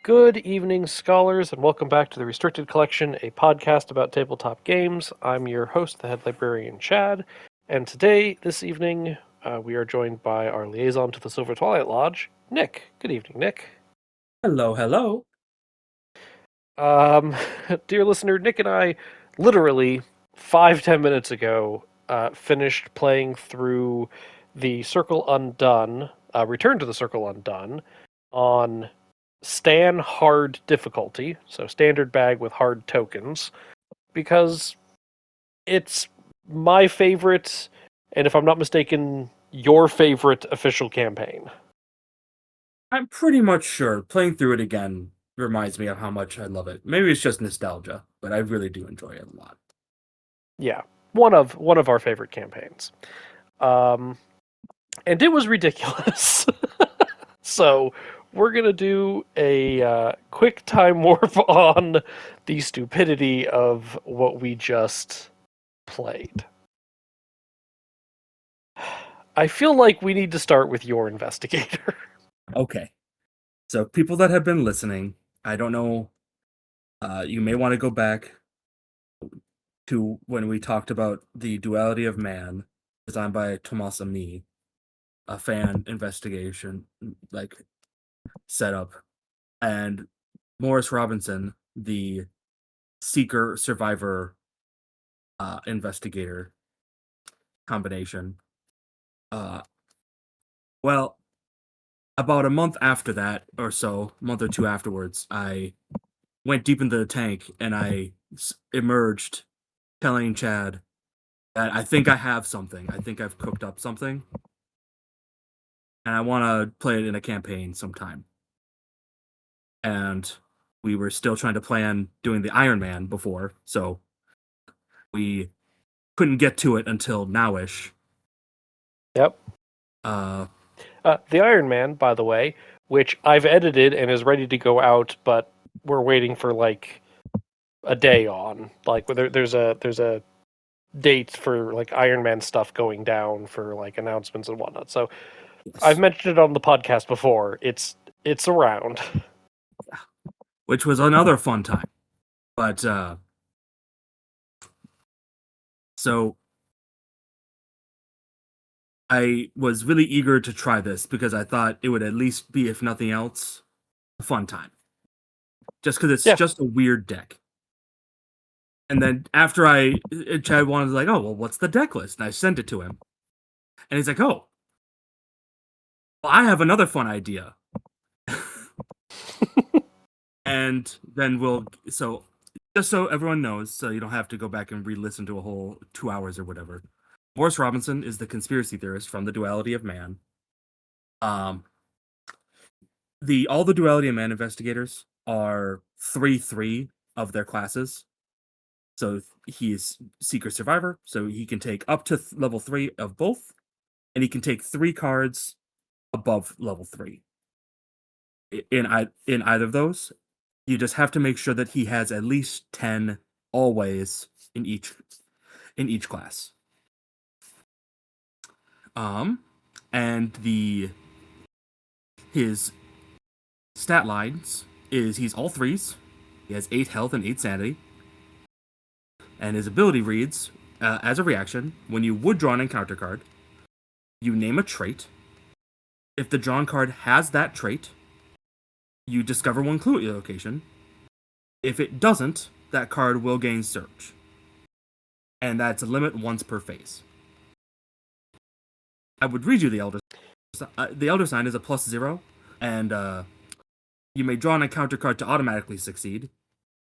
Good evening, scholars, and welcome back to the Restricted Collection, a podcast about tabletop games. I'm your host, the head librarian, Chad, and today, this evening, we are joined by our liaison to the Silver Twilight Lodge, Nick. Good evening, Nick. Hello, hello. Um, Dear listener, Nick and I literally 5-10 minutes ago finished playing through the Circle Undone, Return to the Circle Undone, on Stan hard difficulty, so standard bag with hard tokens, because it's my favorite, and if I'm not mistaken, your favorite official campaign. I'm pretty much sure playing through it again reminds me of how much I love it. Maybe it's just nostalgia, but I really do enjoy it a lot. Yeah, one of our favorite campaigns. Um, and it was ridiculous. So we're gonna do a quick time warp on the stupidity of what we just played. I feel like we need to start with your investigator. Okay. So people that have been listening, I don't know, you may want to go back to when we talked about the duality of man, designed by Thomas Ami, a fan investigation like setup, and Morris Robinson, the seeker survivor investigator combination. Uh, well, about a month after that, or so, a month or two afterwards, I went deep into the tank and I emerged telling Chad that I think I have something. I think I've cooked up something. And I want to play it in a campaign sometime. And we were still trying to plan doing the Iron Man before, so we couldn't get to it until nowish. Yep. Uh, The Iron Man, by the way, which I've edited and is ready to go out, but we're waiting for like a day on. Like there's a date for like Iron Man stuff going down for like announcements and whatnot. So I've yes. mentioned it on the podcast before. It's around. Which was another fun time. But so I was really eager to try this because I thought it would at least be, if nothing else, a fun time. Just because it's Yeah. just a weird deck. And then after Chad wanted like, oh, well, what's the deck list? And I sent it to him. And he's like, oh, well, I have another fun idea. And then so just so everyone knows, so you don't have to go back and re-listen to a whole 2 hours or whatever. Morris Robinson is the conspiracy theorist from the Duality of Man. Um, all the Duality of Man investigators are 3/3 of their classes. So he's Seeker Survivor, so he can take up to level 3 of both, and he can take 3 cards above level 3. In either of those, you just have to make sure that he has at least 10 always in each class. And his stat lines is he's all threes. He has 8 health and 8 sanity. And his ability reads, as a reaction, when you would draw an encounter card, you name a trait. If the drawn card has that trait, you discover one clue at your location. If it doesn't, that card will gain search. And that's a limit once per phase. I would read you the Elder the Elder Sign is a +0, and you may draw an encounter card to automatically succeed,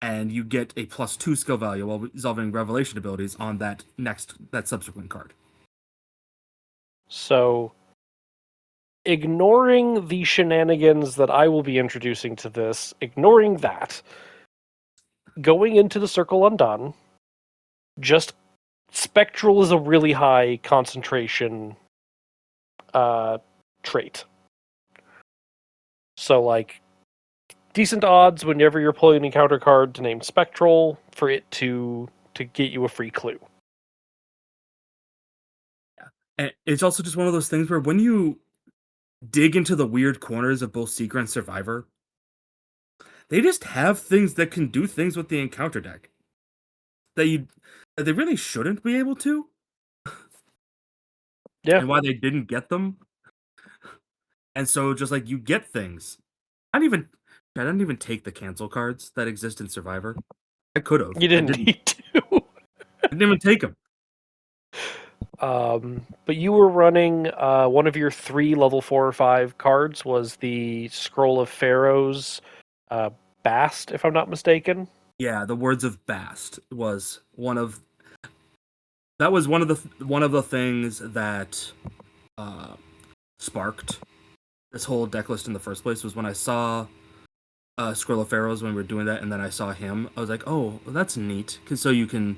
and you get a +2 skill value while resolving revelation abilities on that subsequent card. So ignoring the shenanigans that I will be introducing to this, ignoring that, going into the Circle Undone, just Spectral is a really high concentration trait. So, like, decent odds whenever you're pulling an encounter card to name Spectral for it to get you a free clue. Yeah. And it's also just one of those things where when you dig into the weird corners of both Seeker and Survivor, they just have things that can do things with the encounter deck that you that they really shouldn't be able to, Yeah, and why they didn't get them. And so just like you get things. I didn't even I didn't even take the cancel cards that exist in Survivor. I could have. you I didn't didn't. need to. I didn't even take them. But you were running one of your three level 4 or 5 cards was the Scroll of Pharaoh's uh, Bast, if I'm not mistaken. Yeah, the Words of Bast was one of that was one of the things that uh, sparked this whole deck list in the first place. Was when I saw Scroll of Pharaohs when we were doing that, and then I saw him. I was like, oh, well, that's neat, because so you can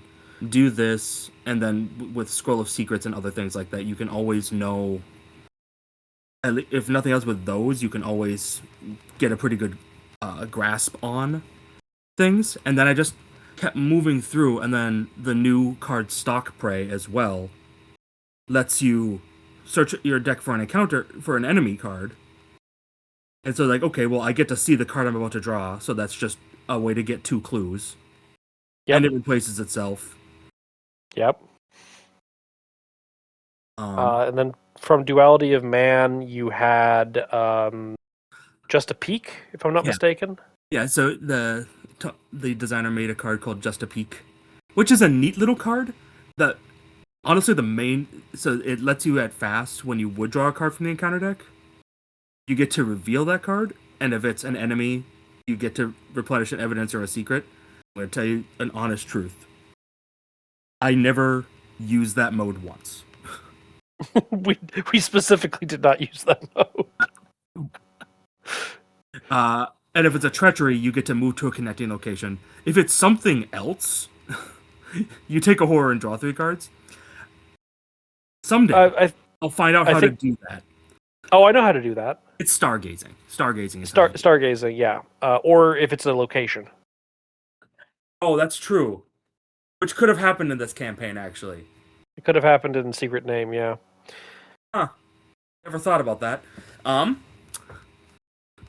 do this, and then with Scroll of Secrets and other things like that, you can always know. If nothing else, with those, you can always get a pretty good grasp on things. And then I just kept moving through, and then the new card Stock Prey as well lets you search your deck for an enemy card. And so like, okay, well I get to see the card I'm about to draw, so that's just a way to get 2 clues. And Yep, it replaces itself. yep. Um And then from Duality of Man, you had Just a Peek, if I'm not yeah. mistaken. Yeah, so the designer made a card called Just a Peek, which is a neat little card that honestly the main so it lets you at fast when you would draw a card from the encounter deck. You get to reveal that card, and if it's an enemy, you get to replenish an evidence or a secret. I'm going to tell you an honest truth. I never used that mode once. we we specifically did not use that mode. And if it's a treachery, you get to move to a connecting location. If it's something else, you take a horror and draw 3 cards. Someday, I I'll find out I how to think. do that. Oh, I know how to do that. It's stargazing. Stargazing is how you do it. Stargazing, yeah. Or if it's a location. Oh, that's true. Which could have happened in this campaign, actually. It could have happened in Secret Name, yeah. Huh. Never thought about that. Um,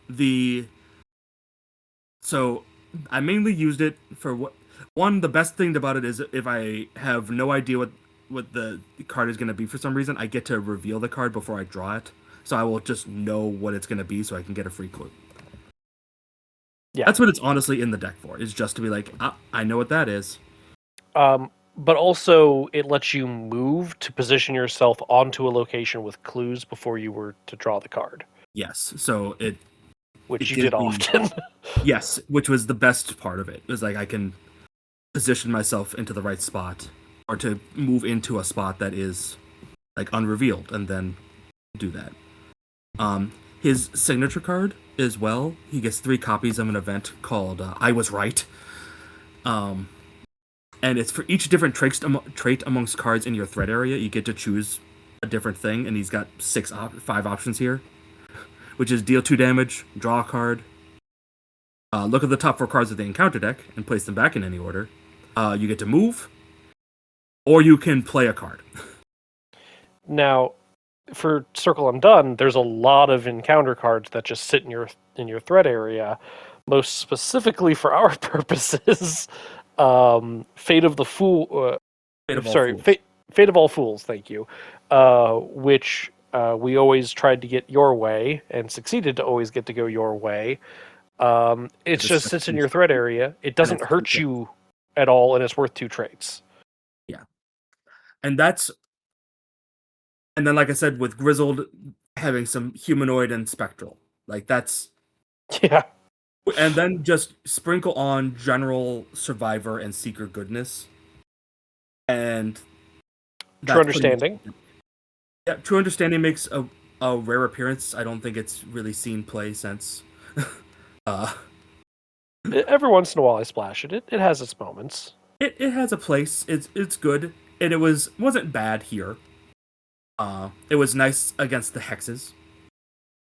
the So I mainly used it for what one the best thing about it is if I have no idea what the card is going to be for some reason, I get to reveal the card before I draw it. So I will just know what it's going to be so I can get a free clue. Yeah. That's what it's honestly in the deck for, is just to be like, I know what that is. But also, it lets you move to position yourself onto a location with clues before you were to draw the card, Yes. So which it you gives did me often. yes, which was the best part of it. It was like I can position myself into the right spot or to move into a spot that is like unrevealed and then do that. His signature card as well. He gets 3 copies of an event called "I Was Right," and it's for each different trait amongst cards in your threat area. You get to choose a different thing, and he's got 5 options here, which is deal 2 damage, draw a card, look at the top 4 cards of the encounter deck and place them back in any order. You get to move, or you can play a card. Now, for Circle Undone, there's a lot of encounter cards that just sit in your threat area. Most specifically for our purposes, Fate of the Fool. Fate of all Sorry, fools. Fate of All Fools. Thank you. Which we always tried to get your way and succeeded to always get to go your way. It It's just sits in your threat area. It and doesn't it's hurt you at all, and it's worth 2 traits. yeah, and that's and then like I said with Grizzled having some humanoid and spectral, like that's Yeah, and then just sprinkle on general survivor and seeker goodness, and True that's pretty much Understanding. yeah. True understanding makes a rare appearance. I don't think it's really seen play since. uh, Every once in a while, I splash it. It has its moments. it has a place. It's good, and it wasn't bad here. It was nice against the hexes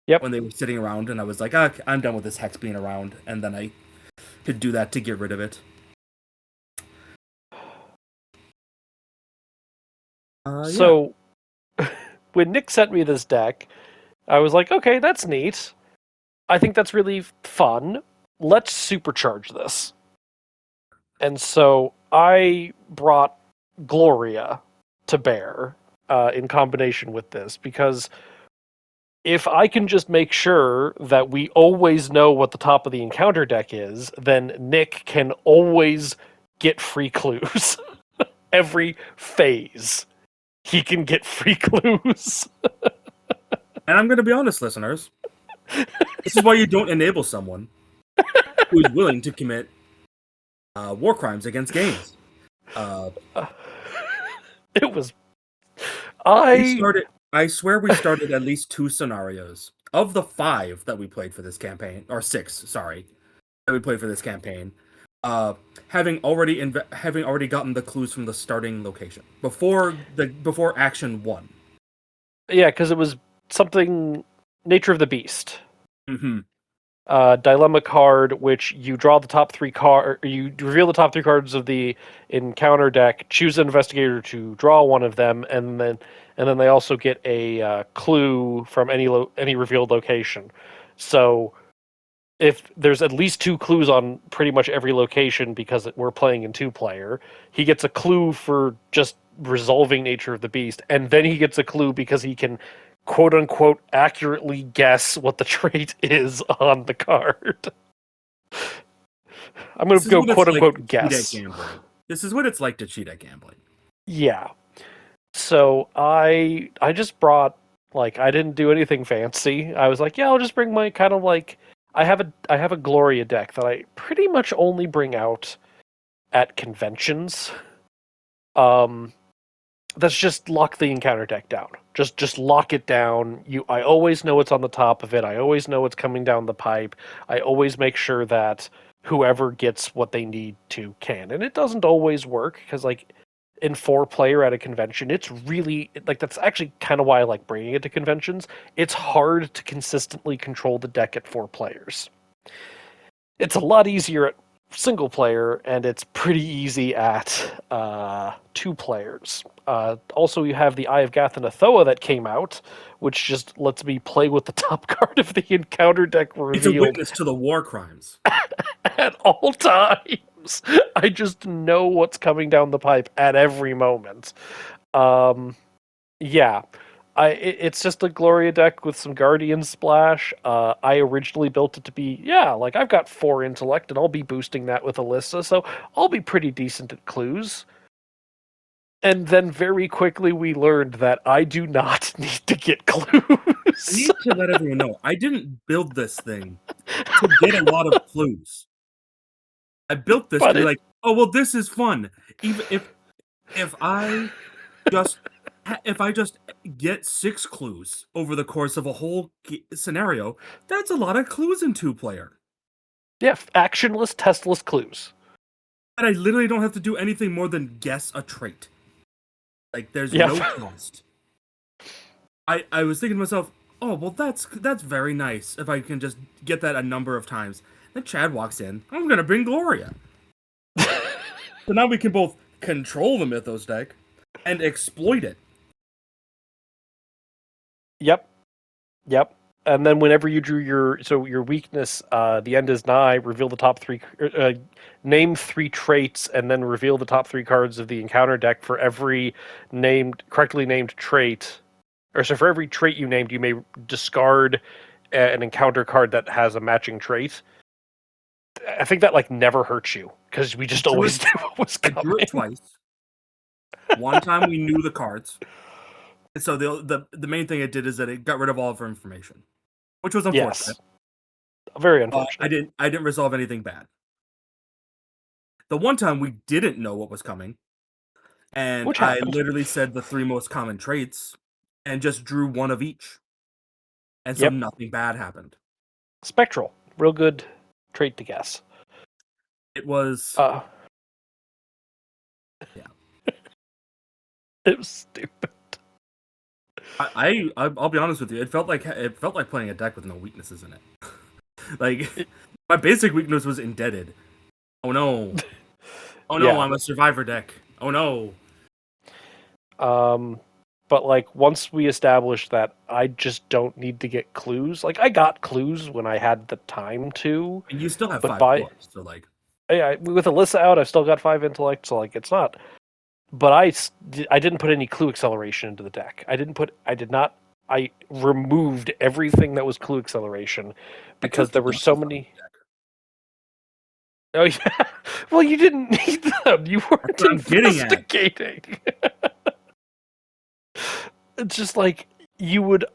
Yep. when they were sitting around, and I was like, ah, I'm done with this hex being around, and then I could do that to get rid of it. Yeah. So when Nick sent me this deck, I was like, okay, that's neat. I think that's really fun. let's supercharge this. And so I brought Gloria to bear in combination with this because if I can just make sure that we always know what the top of the encounter deck is, then Nick can always get free clues. Every phase, he can get free clues. And I'm going to be honest, listeners. This is why you don't enable someone who is willing to commit war crimes against games. It was We I started. I swear we started at least 2 scenarios of the 5 that we played for this campaign, or 6, sorry, that we played for this campaign. Uh, having already gotten the clues from the starting location before action 1. yeah, because it was something nature of the beast. Mm-hmm. Dilemma card, which you draw the top 3 card, you reveal the top 3 cards of the encounter deck, choose an investigator to draw one of them, and then they also get a clue from any revealed location. So if there's at least 2 clues on pretty much every location because we're playing in 2-player, he gets a clue for just resolving nature of the beast, and then he gets a clue because he can quote unquote accurately guess what the trait is on the card. I'm going This to is go what it's quote like to unquote cheat at guess. gambling. This is what it's like to cheat at gambling. Yeah. So I just brought, like, I didn't do anything fancy. I was like, yeah, I'll just bring my kind of like I have a Gloria deck that I pretty much only bring out at conventions. Um that's just lock the encounter deck down. Just lock it down. I always know what's on the top of it. I always know what's coming down the pipe. I always make sure that whoever gets what they need to can. And it doesn't always work because, like, in 4-player at a convention, it's really like that's actually kind of why I like bringing it to conventions. It's hard to consistently control the deck at 4 players. It's a lot easier at single player, and it's pretty easy at 2 players. Also, you have the Eye of Gathanathoa that came out, which just lets me play with the top card of the encounter deck It's a revealed witness to the war crimes. at all times. I just know what's coming down the pipe at every moment. Um, yeah, it's just a Gloria deck with some Guardian splash. I originally built it to be, yeah, like I've got 4 intellect and I'll be boosting that with Alyssa, so I'll be pretty decent at clues. And then very quickly we learned that I do not need to get I clues. need to let everyone know I didn't build this thing to get a lot of clues. I built this to But be it like, oh well, this is fun. Even if I just if I just get 6 clues over the course of a whole scenario, that's a lot of clues in 2-player. yeah, actionless, testless clues. And I literally don't have to do anything more than guess a trait. Like there's Yeah. no cost. I was thinking to myself, oh well, that's very nice if I can just get that a number of times. Then Chad walks in. I'm gonna bring Gloria. So now we can both control the Mythos deck and exploit it. Yep. Yep. And then whenever you drew your weakness, the end is nigh. Reveal the top 3, name 3 traits, and then reveal the top 3 cards of the encounter deck for every correctly named trait. Or so for every trait you named, you may discard an encounter card that has a matching trait. I think that like never hurts you because we just Drew it, always knew what was I drew it coming. twice. One time we knew the cards. And so the main thing it did is that it got rid of all of our information, which was unfortunate. Yes, very unfortunate. I didn't resolve anything bad. The one time we didn't know what was coming, and Which I happened. literally said the 3 most common traits and just drew one of each. And so Yep, nothing bad happened. spectral, real good trait to guess. It was Uh, yeah. it was stupid. I'll be honest with you. It felt like playing a deck with no weaknesses in it. Like my basic weakness was indebted. Oh no. Oh no, Yeah. I'm a survivor deck. Oh no. but like once we established that I just don't need to get clues. Like I got clues when I had the time to, And you still have but 5 by cores, so like with Alyssa out, I've still got 5 intellect, so like it's not. But I didn't put any clue acceleration into the deck. I did not. I removed everything that was clue acceleration I because took the there were so ducks from many. the deck. Oh yeah. Well, you didn't need them. You That's weren't what I'm getting at. investigating. It's just like you would.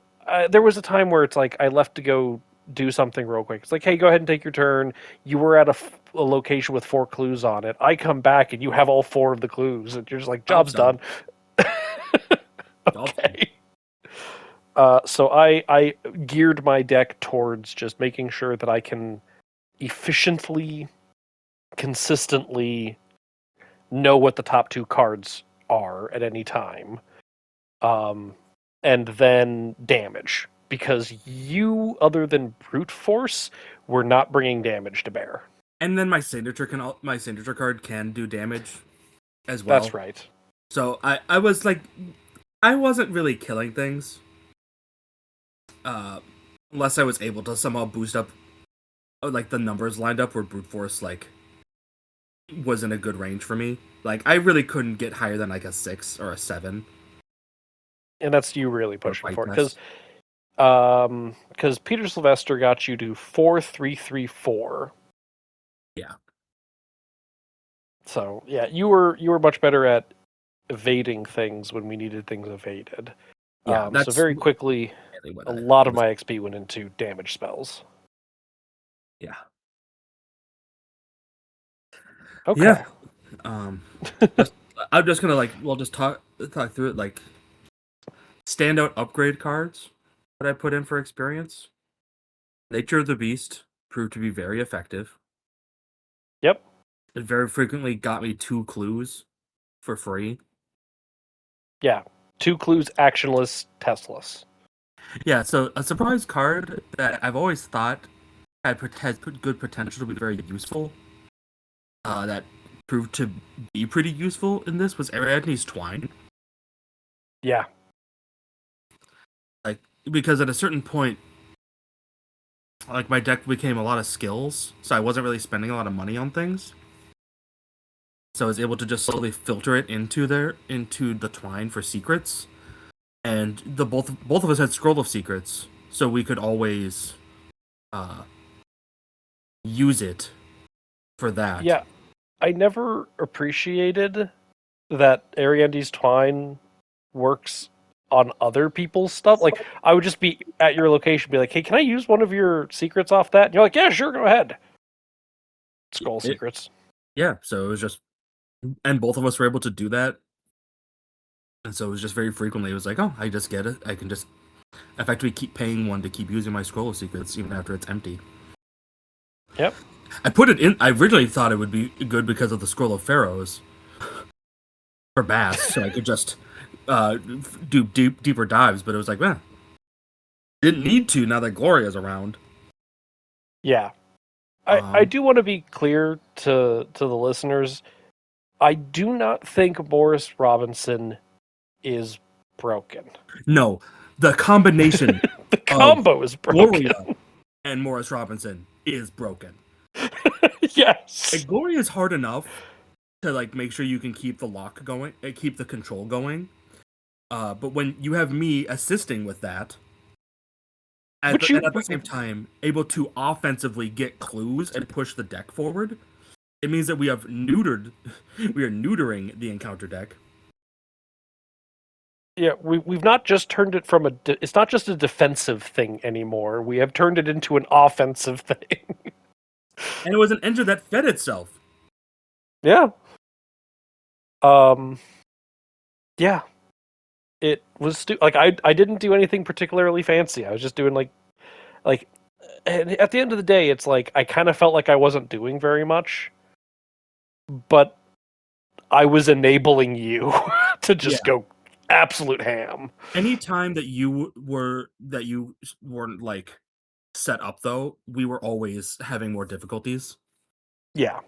There was a time where it's like I left to go do something real quick. It's like, hey, go ahead and take your turn. You were at a location with 4 clues on it. I come back and you have all 4 of the clues, and you're just like, Job's job's done. done. Job's done. Okay. So I geared my deck towards just making sure that I can efficiently, consistently know what the top 2 cards are at any time, um, and then damage. Because you, other than brute force, were not bringing damage to bear. And then my signature card can do damage as That's well. right. So I was like I wasn't really killing things. Uh unless I was able to somehow boost up like the numbers lined up where brute force like was in a good range for me. Like I really couldn't get higher than like a 6 or a 7 And that's you really for a pushing fight for it. Because test. Peter Sylvester got you to 4-3-3-4. Yeah. So yeah, you were much better at evading things when we needed things evaded. Yeah, So that's very quickly, really what a I lot of was. my XP went into damage spells. Yeah. Okay. Yeah. Um just I'm just gonna like we'll just talk through it like standout upgrade cards that I put in for experience. Nature of the Beast proved to be very effective. Yep. It very frequently got me 2 clues for free. Yeah. 2 clues, actionless, testless. Yeah, so a surprise card that I've always thought has good potential to be very useful. That proved to be pretty useful in this was Ariadne's Twine. Yeah. Like because at a certain point, like my deck became a lot of skills, so I wasn't really spending a lot of money on things. So I was able to just slowly filter it into the Twine for secrets. And the both of us had Scroll of Secrets, so we could always uh use it for that. Yeah. I never appreciated that Ariandy's Twine works on other people's stuff. Like I would just be at your location, be like, "Hey, can I use one of your secrets off that?" And you're like, "Yeah, sure, go ahead." Scroll It, secrets. yeah, so it was just, and both of us were able to do that, and so it was just very frequently. It was like, oh, I just get it. I can just effectively keep paying one to keep using my Scroll of Secrets even after it's empty. Yep. I put it in. I originally thought it would be good because of the Scroll of Pharaohs for Bass, so I could just do deeper dives. But it was like, man, didn't need to now that Gloria's around. Yeah. I Um, do want to be clear to the listeners. I do not think Morris Robinson is broken. no, the combination The of combo is broken. Gloria and Morris Robinson is broken. Yes. Like Gloria is hard enough to like make sure you can keep the lock going, keep the control going. But when you have me assisting with that, Which and you at the same time able to offensively get clues and push the deck forward, it means that we are neutering the encounter deck. yeah, we've not just turned it from it's not just a defensive thing anymore. We have turned it into an offensive thing. And it was an engine that fed itself. Yeah. Um yeah. It was like I didn't do anything particularly fancy. I was just doing like and at the end of the day it's like I kind of felt like I wasn't doing very much, but I was enabling you to Yeah. just go absolute ham. Anytime that you weren't like set up though, we were always having more difficulties. Yeah.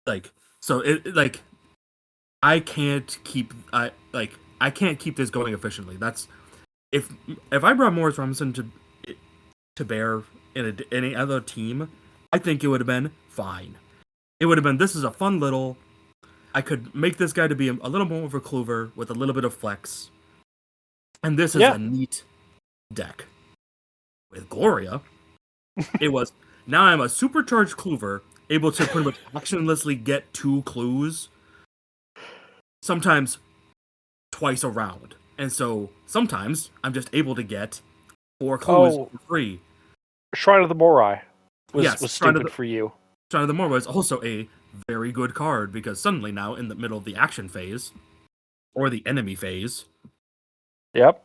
Like so it like I can't keep I like I can't keep this going efficiently. That's if I brought Morris Robinson to bear in any other team, I think it would have been fine. It would have been, this is a fun little. I could make this guy to be a little more of a clover with a little bit of flex, and this is Yeah. a neat deck. With Gloria, it was, now I'm a supercharged clover able to pretty much actionlessly get 2 clues, sometimes twice a round. And so sometimes I'm just able to get 4 clues Oh, for free. Shrine of the Morai was Yes, stupid for you. Shrine of the Moor was also a very good card because suddenly now in the middle of the action phase or the enemy phase, Yep.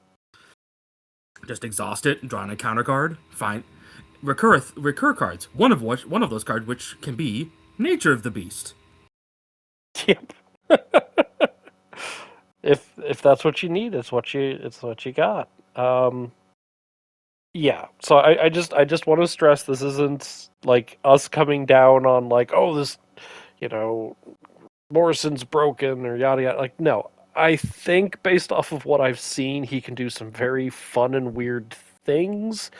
just exhaust it, draw on a counter card, find recur cards. One of those cards which can be Nature of the Beast. Yep. If that's what you need, it's what you got. Yeah. So I just want to stress this isn't like us coming down on like, oh, this, you know, Morrison's broken or yada yada. Like, no. I think based off of what I've seen, he can do some very fun and weird things.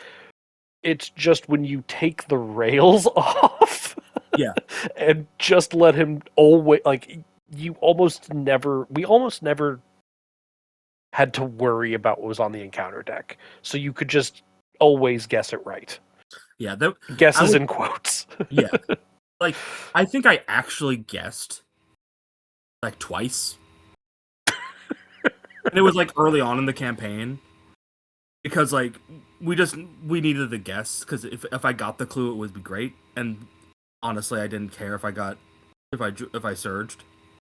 It's just when you take the rails off Yeah, and just let him always like we almost never had to worry about what was on the encounter deck. So you could just always guess it right. yeah. That I Guesses would. in quotes. Yeah, like I think I actually guessed like twice, and it was like early on in the campaign because like we needed the guess because if I got the clue it would be great, and honestly I didn't care if I surged,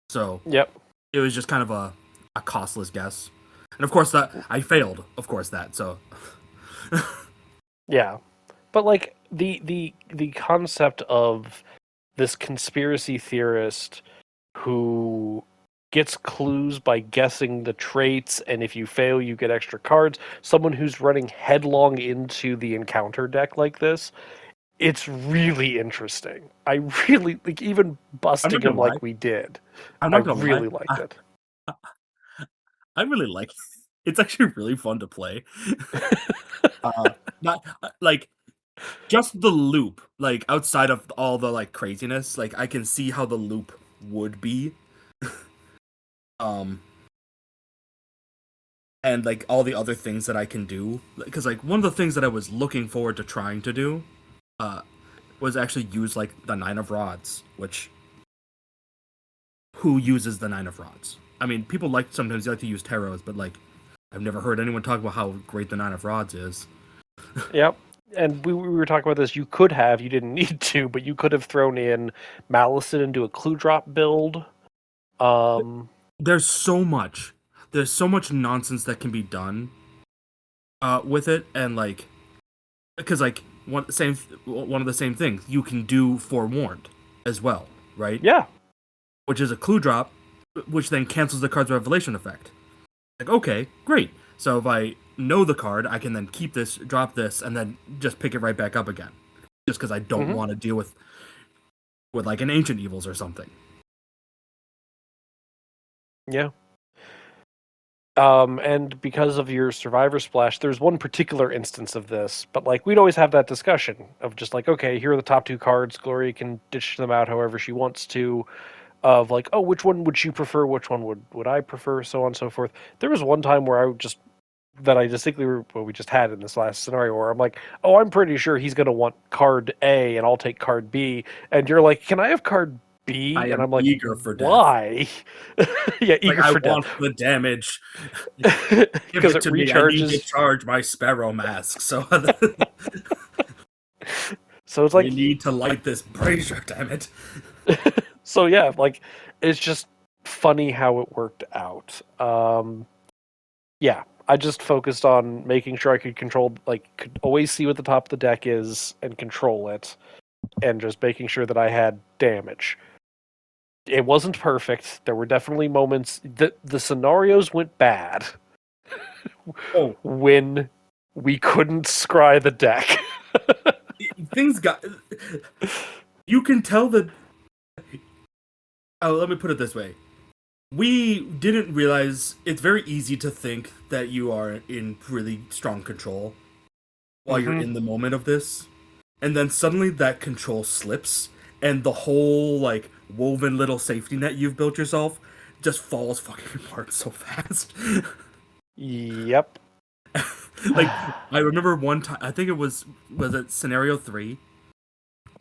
so Yep. it was just kind of a costless guess, and of course that I failed, of course that so Yeah. But like the concept of this conspiracy theorist who gets clues by guessing the traits, and if you fail you get extra cards, someone who's running headlong into the encounter deck like this, it's really interesting. I really like, even I'm busting not gonna him lie. like we did, I'm I not gonna lie. really liked it. I really like. It's actually really fun to play. Not like just the loop, like outside of all the like craziness. Like I can see how the loop would be. Um, and like all the other things that I can do. Because like one of the things that I was looking forward to trying to do, uh, was actually use like the 9 of Rods, which who uses the 9 of Rods? I mean, people sometimes like to use tarots, but like I've never heard anyone talk about how great the 9 of Rods is. Yep. And we were talking about this. You could have, you didn't need to, but you could have thrown in Malison into a clue drop build. Um, There's so much. There's so much nonsense that can be done with it, and like because like one of the same things you can do forewarned as well, right? yeah. Which is a clue drop, which then cancels the card's revelation effect. Like, okay, great. So if I know the card, I can then keep this, drop this, and then just pick it right back up again. Just because I don't Hmm. want to deal with like an Ancient Evils or something. Yeah. And because of your Survivor Splash, there's one particular instance of this, but like we'd always have that discussion of just like, okay, here are the top 2 cards. Gloria can dish them out however she wants to. Of like, oh, which one would she prefer? Which one would I prefer? So on and so forth. There was one time where I distinctly well, we just had in this last scenario where I'm like, oh, I'm pretty sure he's gonna want card A and I'll take card B, and you're like, can I have card I B? And am I'm like, eager for death. why? Yeah, Like, eager I for death want the damage. Give because it it to me. I need to recharges. charge my Sparrow Mask. So So it's we like, need to light this brazier, damn it. so yeah, like it's just funny how it worked out. Yeah, I just focused on making sure I could control, like, could always see what the top of the deck is and control it, and just making sure that I had damage. It wasn't perfect. There were definitely moments that the scenarios went bad Oh, when we couldn't scry the deck. things got. You can tell that. Oh, let me put it this way. We didn't realize it's very easy to think that you are in really strong control while you're Mm-hmm. in the moment of this, and then suddenly that control slips, and the whole like woven little safety net you've built yourself just falls fucking apart so fast. Yep. Like I remember one time, I think was it scenario 3.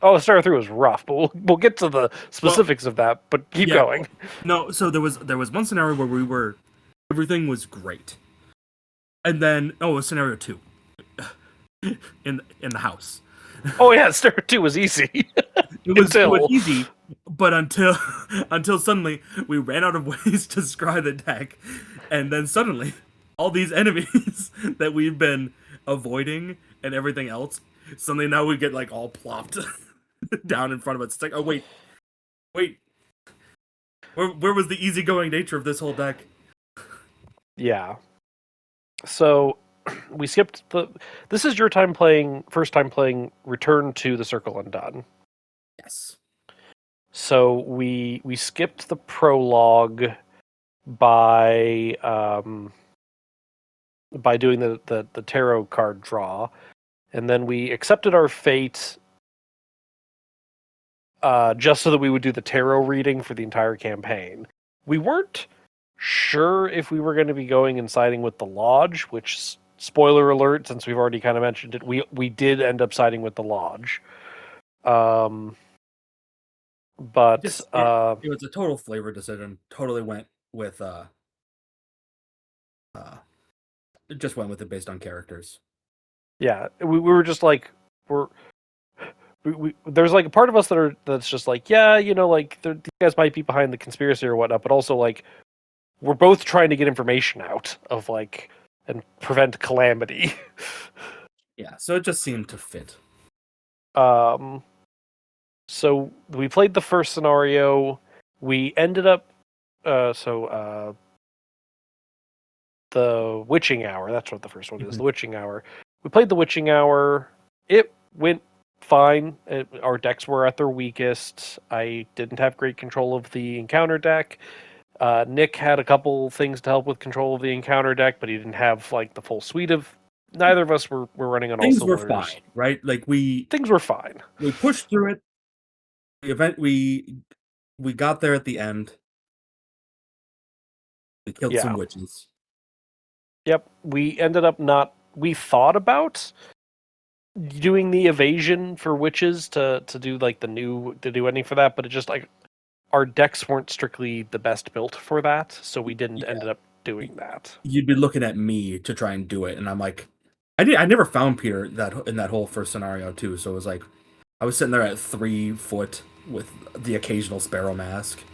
Oh, Star 3 was rough, but we'll get to the Well, specifics of that. But keep yeah, going. no. So there was one scenario where everything was great, and then it was scenario 2 in the house. Oh yeah, Star 2 was easy It was until easy, but until suddenly we ran out of ways to scry the deck, and then suddenly all these enemies that we've been avoiding and everything else, suddenly now we get like all plopped down in front of us. It's like, oh wait, where was the easygoing nature of this whole deck? yeah. So we skipped the. This is your first time playing Return to the Circle Undone. Yes. So we skipped the prologue by doing the tarot card draw, and then we accepted our fate just so that we would do the tarot reading for the entire campaign. We weren't sure if we were going to be going and siding with the Lodge, which, spoiler alert, since we've already kind of mentioned it, we did end up siding with the Lodge. Um, but Just it was a total flavor decision. Totally went with uh just went with it based on characters. yeah, we were just like we're. There's like a part of us that's just like, yeah, like these guys might be behind the conspiracy or whatnot, but also like we're both trying to get information out of like and prevent calamity. Yeah, so it just seemed to fit. um, so we played the first scenario. We ended up the witching hour. That's what the first one is. Mhm. The witching hour. We played the witching hour. It went fine. Our decks were at their weakest. I didn't have great control of the encounter deck. Nick had a couple things to help with control of the encounter deck, but he didn't have like the full suite of. Neither of us were running on all Things were cylinders. fine, right? Like Things were fine. we pushed through it. The event we got there at the end. We killed some Yeah. witches. Yep. We ended up not. We thought about doing the evasion for witches to do like to do anything for that, but it just like our decks weren't strictly the best built for that, so we didn't Yeah, ended up doing that. you'd be looking at me to try and do it, and I'm like, I never found Peter that in that whole first scenario too. So it was like I was sitting there at 3 foot with the occasional sparrow mask,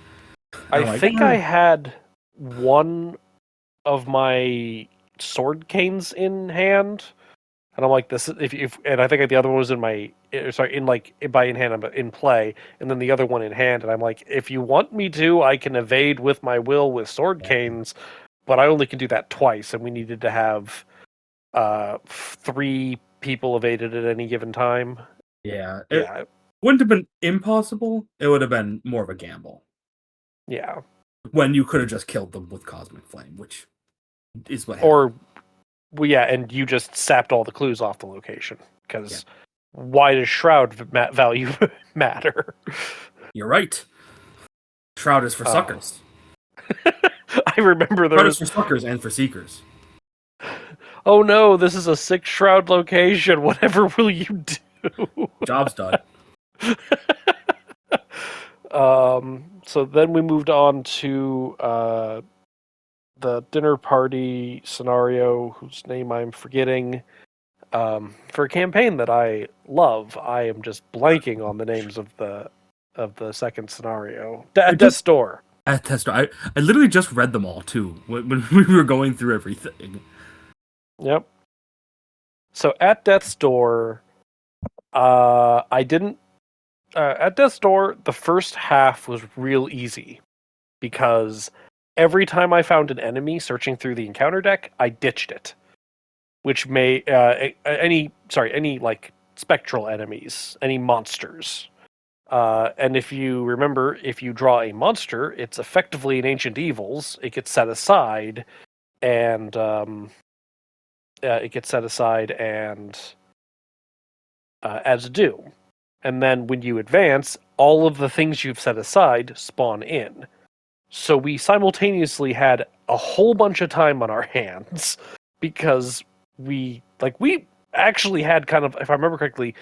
and I I'm like, think I had one of my sword canes in hand, and I'm like, this is if and I think the other one was in my sorry in like by in hand but in play, and then the other one in hand, and I'm like, if you want me to, I can evade with my will with sword canes, but I only can do that twice, and we needed to have 3 people evaded at any given time. yeah, it Yeah, wouldn't have been impossible. It would have been more of a gamble yeah. when you could have just killed them with cosmic flame, which is what happened. Or well, yeah, and you just sapped all the clues off the location Yeah, because why does shroud value matter? you're right. Shroud is for Uh, suckers. I remember there Shroud is was, for suckers and for seekers. oh no, this is a 6 shroud location. Whatever will you do? Job's done. So then we moved on to the dinner party scenario, whose name I'm forgetting. For a campaign that I love, I am just blanking on the names of the second scenario. I Death's just Door. at test. I literally just read them all too when we were going through everything. Yep. So at Death's Door, I didn't. At Death's Door, the first half was real easy because every time I found an enemy searching through the encounter deck, I ditched it, which may any like spectral enemies, any monsters. And if you remember, if you draw a monster, it's effectively an Ancient Evils. It gets set aside, and adds a doom. And then when you advance, all of the things you've set aside spawn in. So we simultaneously had a whole bunch of time on our hands because we actually had kind of, if I remember correctly,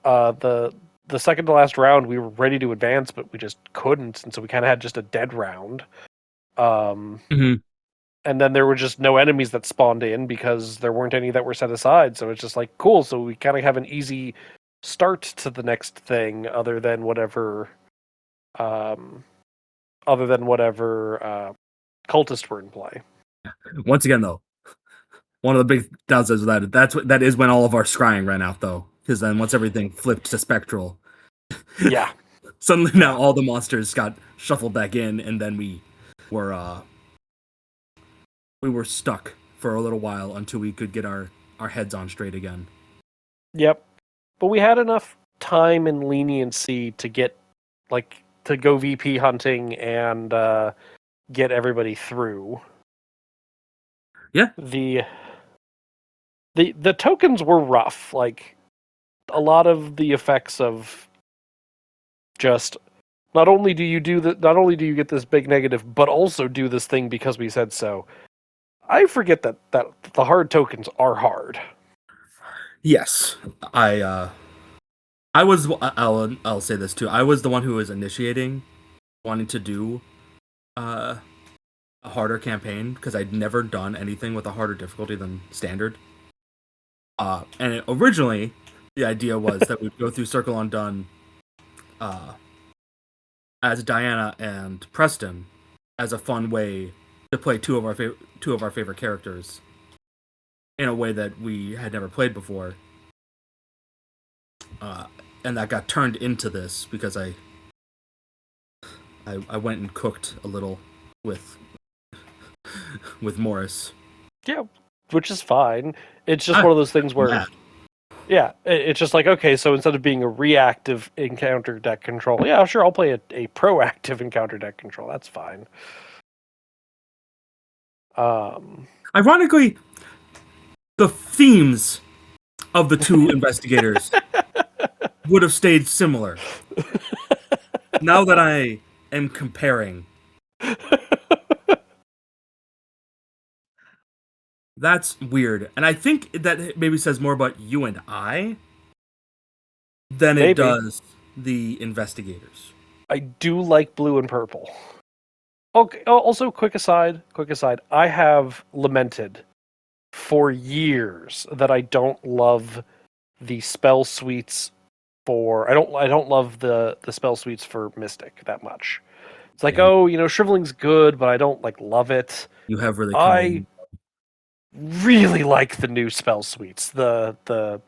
the second to last round we were ready to advance, but we just couldn't, and so we kind of had just a dead round. Um, Hmm. and then there were just no enemies that spawned in because there weren't any that were set aside. So it's just like cool. So we kind of have an easy start to the next thing, um, other than whatever cultists were in play. Once again, though, one of the big downsides of that is when all of our scrying ran out, though, because then once everything flipped to spectral, Yeah, suddenly yeah, now all the monsters got shuffled back in, and then were uh we were stuck for a little while until we could get our heads on straight again. yep. But we had enough time and leniency to to go VP hunting and get everybody through. Yeah. The the tokens were rough. Like a lot of the effects of just not only do you get this big negative, but also do this thing because we said so. I forget that the hard tokens are hard. Yes. I was I'll say this too. I was the one who was initiating wanting to do uh a harder campaign because I'd never done anything with a harder difficulty than standard. Originally, the idea was that we'd go through Circle Undone uh, as Diana and Preston as a fun way to play two of our favorite characters in a way that we had never played before. Uh, and that got turned into this because I went and cooked a little with with Morris. Yeah, which is fine. It's just I'm one of those things where mad. yeah, it's just like okay, so instead of being a reactive encounter deck control, yeah, sure, I'll play a proactive encounter deck control. That's fine. Um, Ironically, the themes of the two investigators would have stayed similar. Now that I am comparing, that's weird. And I think that maybe says more about you and I than it maybe does the investigators. I do like blue and purple. Okay. Also, quick aside. I have lamented for years that I don't love the spell suites for. I don't love the spell suites for Mystic that much. It's like, Yeah, oh, Shriveling's good, but I don't like love it. you have really come I in. really like the new spell suites. The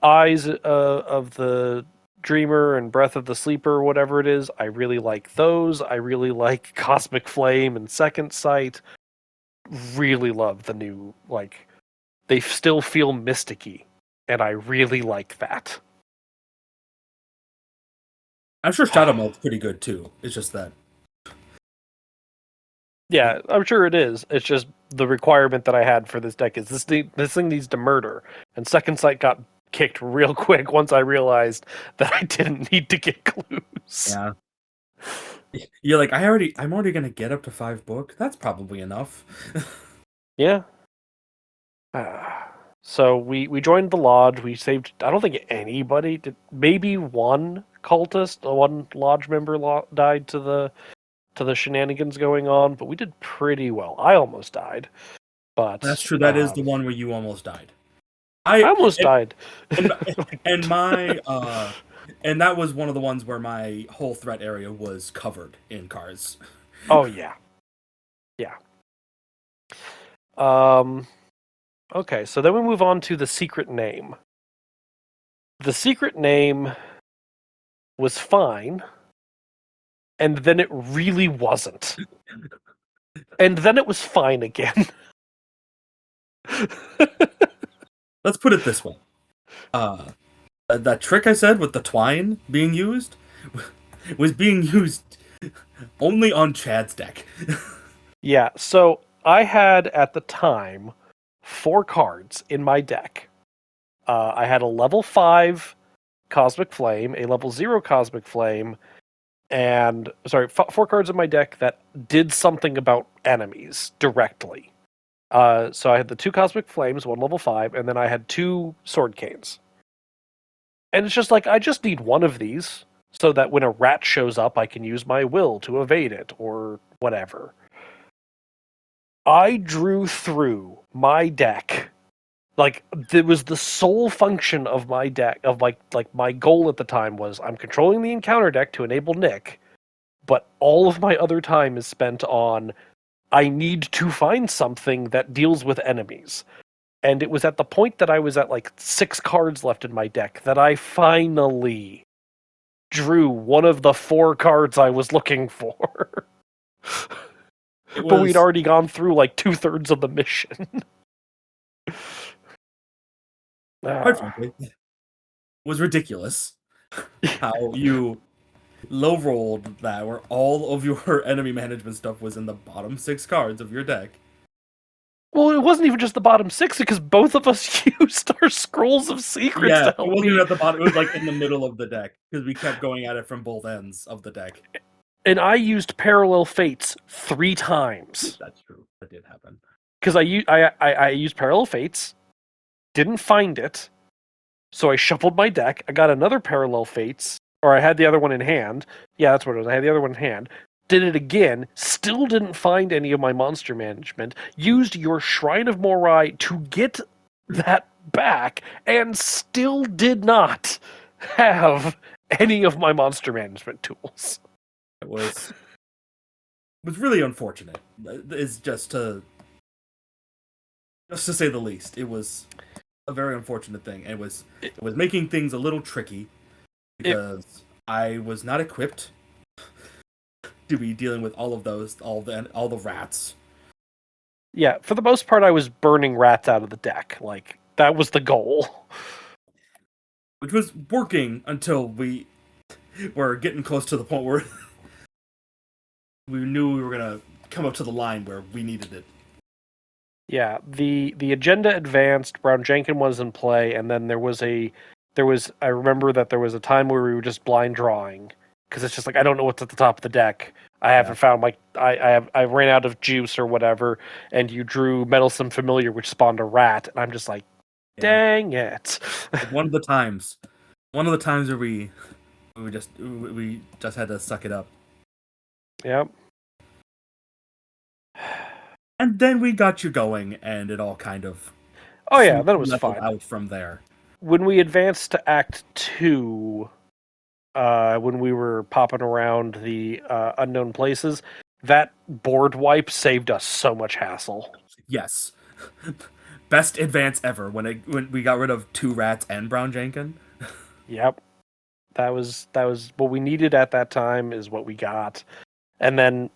eyes of the dreamer and breath of the sleeper, whatever it is. I really like those. I really like Cosmic Flame and Second Sight. Really love the new they still feel mysticky, and I really like that. I'm sure Shadow Melt's pretty good too. It's just that Yeah, I'm sure it is. It's just the requirement that I had for this deck is this thing needs to murder, and Second Sight got kicked real quick once I realized that I didn't need to get clues. yeah. You're like I'm already gonna get up to 5 book. That's probably enough. Yeah. So we joined the lodge. We saved. I don't think anybody did. Maybe one cultist, one lodge member died to the shenanigans going on, but we did pretty well. I almost died, That's but true. That is the one where you almost died. I I almost died. and Like, and my and that was one of the ones where my whole threat area was covered in cards. oh yeah, yeah. Um. Okay, so then we move on to the secret name. The secret name was fine, and then it really wasn't, and then it was fine again. Let's put it this way. Uh That trick I said with the twine being used was being used only on Chad's deck. Yeah, so I had at the time 4 cards in my deck. I had a level 5 Cosmic Flame, a level 0 Cosmic Flame, and sorry, 4 cards in my deck that did something about enemies directly. So I had the 2 Cosmic Flames, 1 level 5, and then I had 2 Sword Canes. And it's just like, I just need one of these so that when a rat shows up, I can use my will to evade it or whatever. I drew through my deck. Like, it was the sole function of my deck, of like my goal at the time was I'm controlling the encounter deck to enable Nick, but all of my other time is spent on I need to find something that deals with enemies. And it was at the point that I was at like 6 cards left in my deck that I finally drew one of the 4 cards I was looking for. It But we'd was, already gone through like 2/3 of the mission. quite Ah. frankly, was ridiculous how you low rolled that where all of your enemy management stuff was in the bottom 6 cards of your deck. Well, it wasn't even just the bottom 6 because both of us used our scrolls of secrets Yeah, to it help wasn't even me. at the bottom. It was like in the middle of the deck because we kept going at it from both ends of the deck. And I used Parallel Fates 3 times. That's true. That did happen. Because I used Parallel Fates, didn't find it, so I shuffled my deck. I got another Parallel Fates, or I had the other one in hand. Yeah, that's what it was. I had the other one in hand. Did it again, still didn't find any of my monster management. Used your Shrine of Morai to get that back, and still did not have any of my monster management tools. It was really unfortunate. Is just to say the least. It was a very unfortunate thing. It was making things a little tricky It, because I was not equipped to be dealing with all of those, all the rats. yeah, for the most part, I was burning rats out of the deck. Like, that was the goal. Which was working until we were getting close to the point where we knew we were gonna come up to the line where we needed it. Yeah, the agenda advanced. Brown Jenkins was in play, and then I remember that there was a time where we were just blind drawing because it's just like I don't know what's at the top of the deck. I haven't Yeah. found I ran out of juice or whatever, and you drew Meddlesome Familiar, which spawned a rat, and I'm just like, Yeah. dang it. One of the times where we just had to suck it up. Yep. And then we got you going, and it all kind of Oh yeah, then it was leveled fine. out from there. When we advanced to Act 2, when we were popping around the unknown places, that board wipe saved us so much hassle. Yes, best advance ever when we got rid of 2 rats and Brown Jenkin. Yep, that was what we needed at that time. Is what we got, and then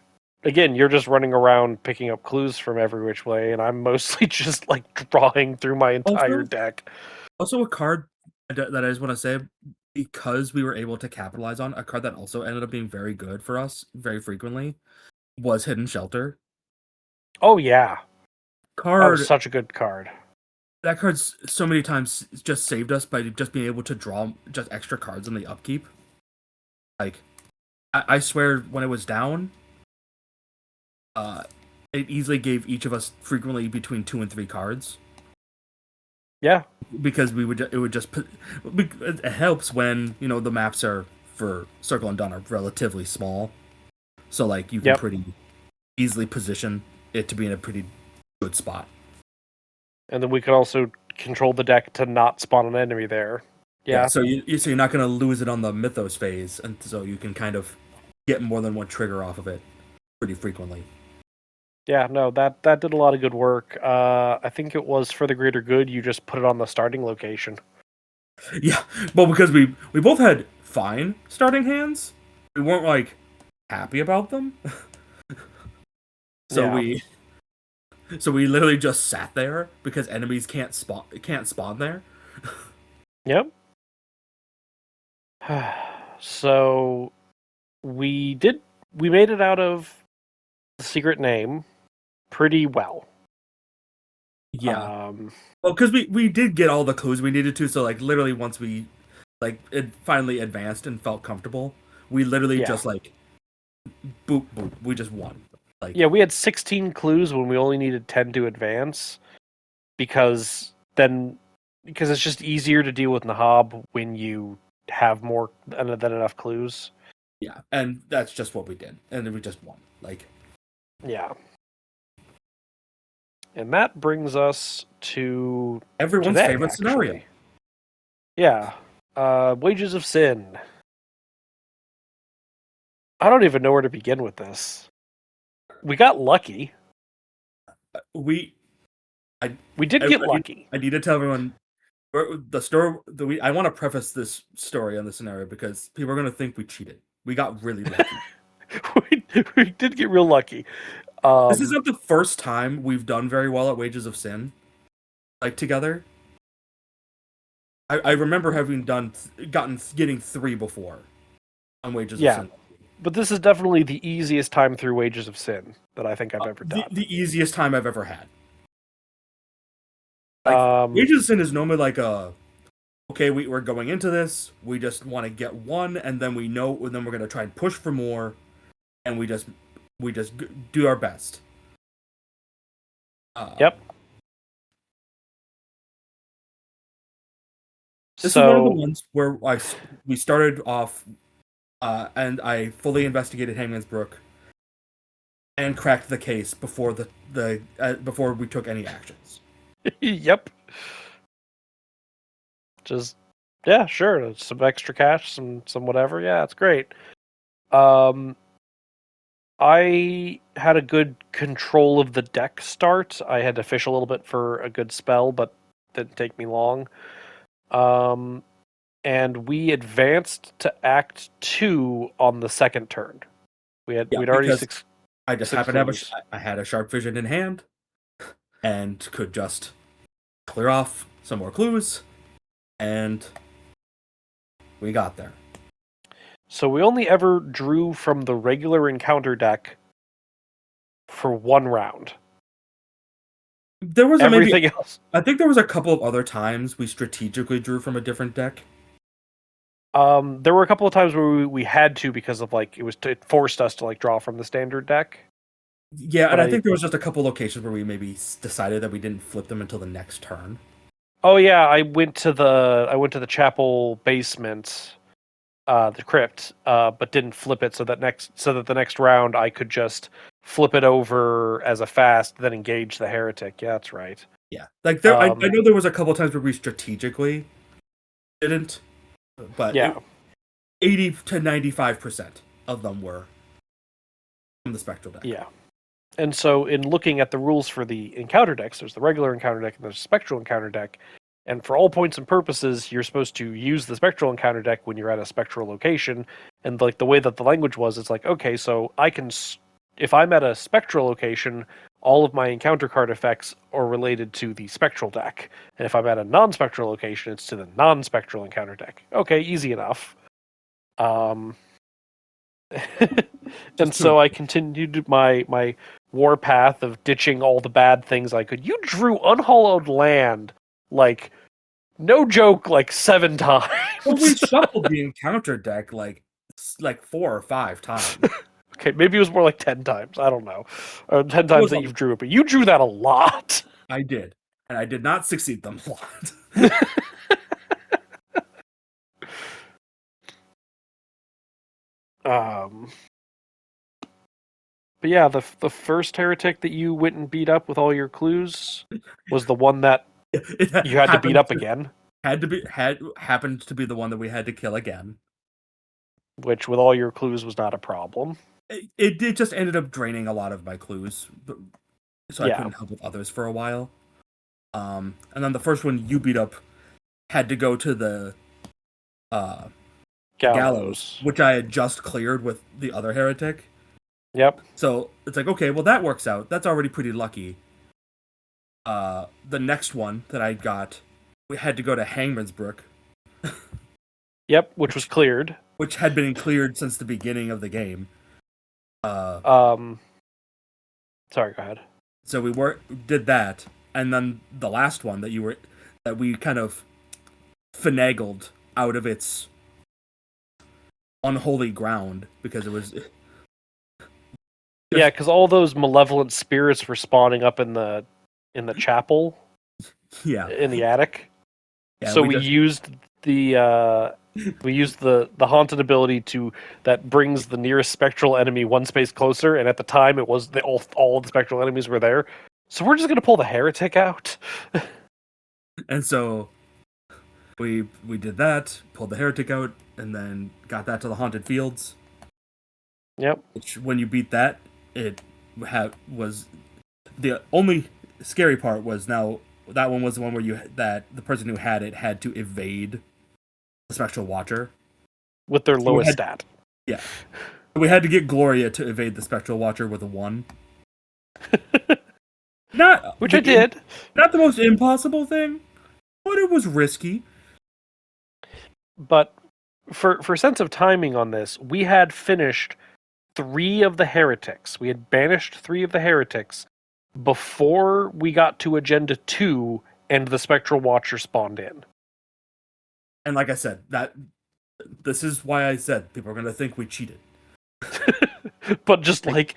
again, you're just running around picking up clues from every which way, and I'm mostly just like drawing through my entire Also, deck. a card that I just want to say because we were able to capitalize on a card that also ended up being very good for us very frequently was Hidden Shelter. Oh yeah, that was Card such a good card. that card's so many times just saved us by just being able to draw just extra cards in the upkeep. Like I swear when it was down, uh, it easily gave each of us frequently between 2 and 3 cards Yeah, because it would just put it helps when the maps are for Circle and Dawn are relatively small, so like you can yep. pretty easily position it to be in a pretty good spot. And then we could also control the deck to not spawn an enemy there. Yeah, Yeah, so you're not gonna lose it on the Mythos phase, and so you can kind of get more than one trigger off of it pretty frequently. yeah, no, that did a lot of good work. I think it was for the greater good. You just put it on the starting location. Yeah, well, because we both had fine starting hands, we weren't like happy about them, so Yeah, we literally just sat there because enemies can't spawn there. yep. So we did we made it out of the secret name pretty well. Yeah. Um, Well, because we did get all the clues we needed to, so like literally once we like it finally advanced and felt comfortable, we literally yeah, just like boop boop, we just won. Like yeah, we had 16 clues when we only needed 10 to advance because then because it's just easier to deal with Nahab when you have more than enough clues. yeah, and that's just what we did, and then we just won. Like Yeah. And that brings us to everyone's today, favorite scenario. actually. Yeah. Wages of Sin. I don't even know where to begin with this. We got lucky. We I We did get lucky. I need to tell everyone the story. I want to preface this story on the scenario because people are going to think we cheated. We got really lucky. we did get real lucky. This is Um, not the first time we've done very well at Wages of Sin, like together. I remember having getting 3 before on Wages of yeah, Sin. but this is definitely the easiest time through Wages of Sin that I think I've ever done. The easiest time I've ever had. Like Um, Wages of Sin is normally like a okay, we're going into this, we just want to get one, and then we know, and then we're gonna try and push for more, and we just do our best. yep. This is one of the So ones where we started off, and I fully investigated Hangman's Brook and cracked the case before before we took any actions. yep. Just yeah, sure. Some extra cash, some whatever. Yeah, it's great. Um, I had a good control of the deck start. I had to fish a little bit for a good spell, but didn't take me long. Um, and we advanced to Act 2 on the second turn. Yeah, We'd already because I just six happened to have clues. I had a sharp vision in hand and could just clear off some more clues, and we got there. So we only ever drew from the regular encounter deck for one round. There was a maybe Everything else. I think there was a couple of other times we strategically drew from a different deck. There were a couple of times where we had to because of like it forced us to like draw from the standard deck. Yeah, But and I think there was just a couple locations where we maybe decided that we didn't flip them until the next turn. oh yeah, I went to the chapel basement, the crypt, but didn't flip it so that the next round I could just flip it over as a fast, then engage the heretic. Yeah, that's right. Yeah, like I Um, know there was a couple times where we strategically didn't, but yeah, 80 to 95% of them were from the spectral deck. yeah. And so, in looking at the rules for the encounter decks, there's the regular encounter deck and there's the spectral encounter deck. And for all points and purposes, you're supposed to use the spectral encounter deck when you're at a spectral location. And like the way that the language was, it's like, okay, so if I'm at a spectral location, all of my encounter card effects are related to the spectral deck. And if I'm at a non-spectral location, it's to the non-spectral encounter deck. Okay, easy enough. Um, and Just to so I continued my war path of ditching all the bad things I could. You drew unhallowed land, like no joke, like 7 well, we times. shuffled the encounter deck like 4 or 5 times. Okay, maybe it was more like 10 times. I don't know, or 10 It times was that you've drew it, but you drew that a lot. I did, and I did not succeed them a lot. um, but yeah, the first heretic that you went and beat up with all your clues was the one that It you had to beat happened up again, had happened to be the one that we had to kill again. which with all your clues was not a problem. It just ended up draining a lot of my clues, so I Yeah, couldn't help with others for a while. And then the first one you beat up had to go to uh the gallows, gallows. which I had just cleared with the other heretic. Yep. So it's like, okay, well that works out. That's already pretty lucky. The next one that I got, we had to go to Hangman's Brook. Yep, which was cleared. which had been cleared since the beginning of the game. Uh, Um, sorry, go ahead. so did that, and then the last one that we kind of finagled out of its unholy ground because it was Yeah, just because all those malevolent spirits were spawning up in the chapel yeah in the attic. yeah So we used the haunted ability to that brings the nearest spectral enemy one space closer, and at the time it was all the spectral enemies were there. So we're just gonna pull the heretic out. and so we did that, pulled the heretic out, and then got that to the haunted fields. Yep. Which when you beat that, it was the only scary part was now that one was the one where that the person who had it had to evade the spectral watcher. With their So lowest stat. yeah, we had to get Gloria to evade the spectral watcher with a 1. Not Which I did. not the most impossible thing, but it was risky. But for sense of timing on this, we had finished 3 of the heretics. We had banished 3 of the heretics before we got to Agenda 2 and the Spectral Watcher spawned in. And like I said, this is why I said people are gonna think we cheated. But just Like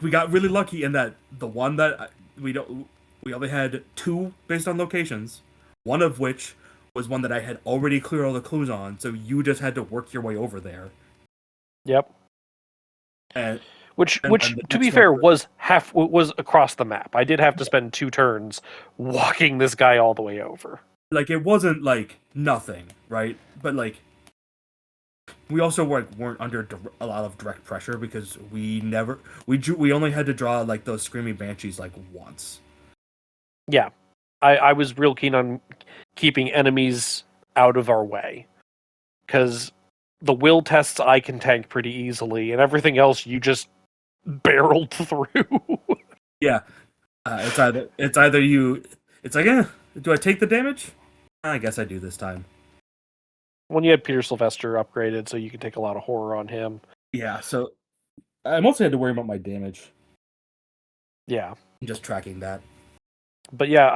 we got really lucky in that the one that we only had 2 based on locations, one of which was one that I had already cleared all the clues on, so you just had to work your way over there. Yep. And Which the to be next fair one was across the map. I did have to spend 2 turns walking this guy all the way over. like it wasn't like nothing, right? But like we also weren't under a lot of direct pressure because we only had to draw like those screaming banshees like once. Yeah. I was real keen on keeping enemies out of our way. Because the will tests I can tank pretty easily, and everything else you just barreled through. Yeah, it's either you. It's like, do I take the damage? I guess I do this time. When you had Peter Sylvester upgraded, so you can take a lot of horror on him. Yeah, so I mostly had to worry about my damage. Yeah, Just tracking that. but yeah,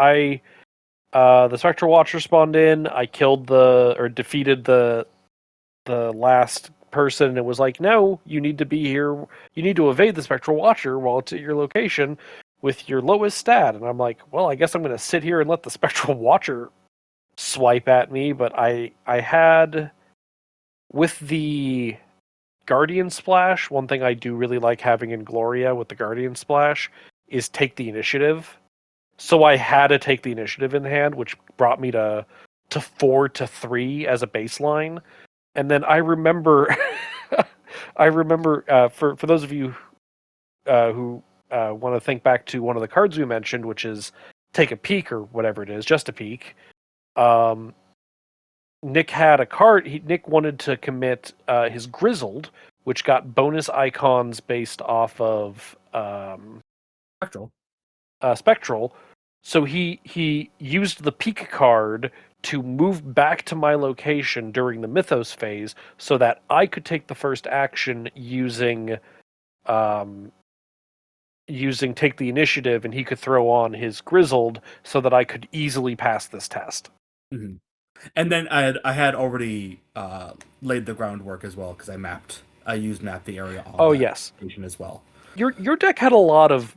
the Spectral Watcher spawned in. I killed or defeated the last person, and it was like, no, you need to be here. You need to evade the Spectral Watcher while it's at your location with your lowest stat. And I'm like, well, I guess I'm going to sit here and let the Spectral Watcher swipe at me. But I had with the Guardian Splash. One thing I do really like having in Gloria with the Guardian Splash is take the initiative. So I had to take the initiative in hand, which brought me to 4-3 as a baseline. And then I remember, for those of you who want to think back to one of the cards we mentioned, which is take a peek or whatever it is, just a peek. Nick had a card. Nick wanted to commit his Grizzled, which got bonus icons based off of Spectral. Spectral. So he used the peak card to move back to my location during the Mythos phase, so that I could take the first action using take the initiative, and he could throw on his Grizzled, so that I could easily pass this test. Mm-hmm. And then I had already laid the groundwork as well because I used map the area on Oh that yes, station as well. your deck had a lot of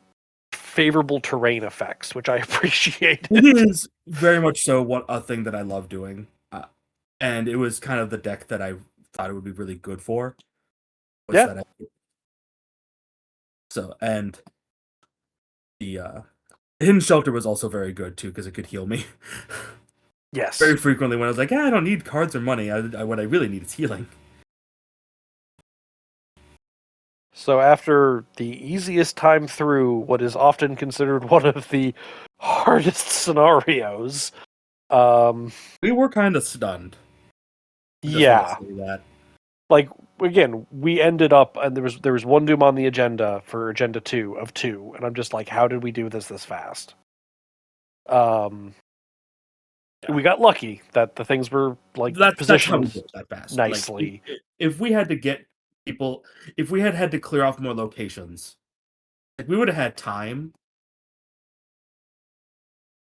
favorable terrain effects, which I appreciated. It is very much so a thing that I love doing, and it was kind of the deck that I thought it would be really good for. Yeah. And the hidden shelter was also very good too because it could heal me. Yes. Very frequently when I was like, I don't need cards or money. What I really need is healing. So after the easiest time through what is often considered one of the hardest scenarios, we were kind of stunned. yeah, That. like again, we ended up, and there was one doom on the agenda for Agenda 2 of 2, and I'm just like, how did we do this fast? Yeah. We got lucky that the things were like That's how we positioned do it that fast. Like nicely. if we had to get people, if we had to clear off more locations, like we would have had time,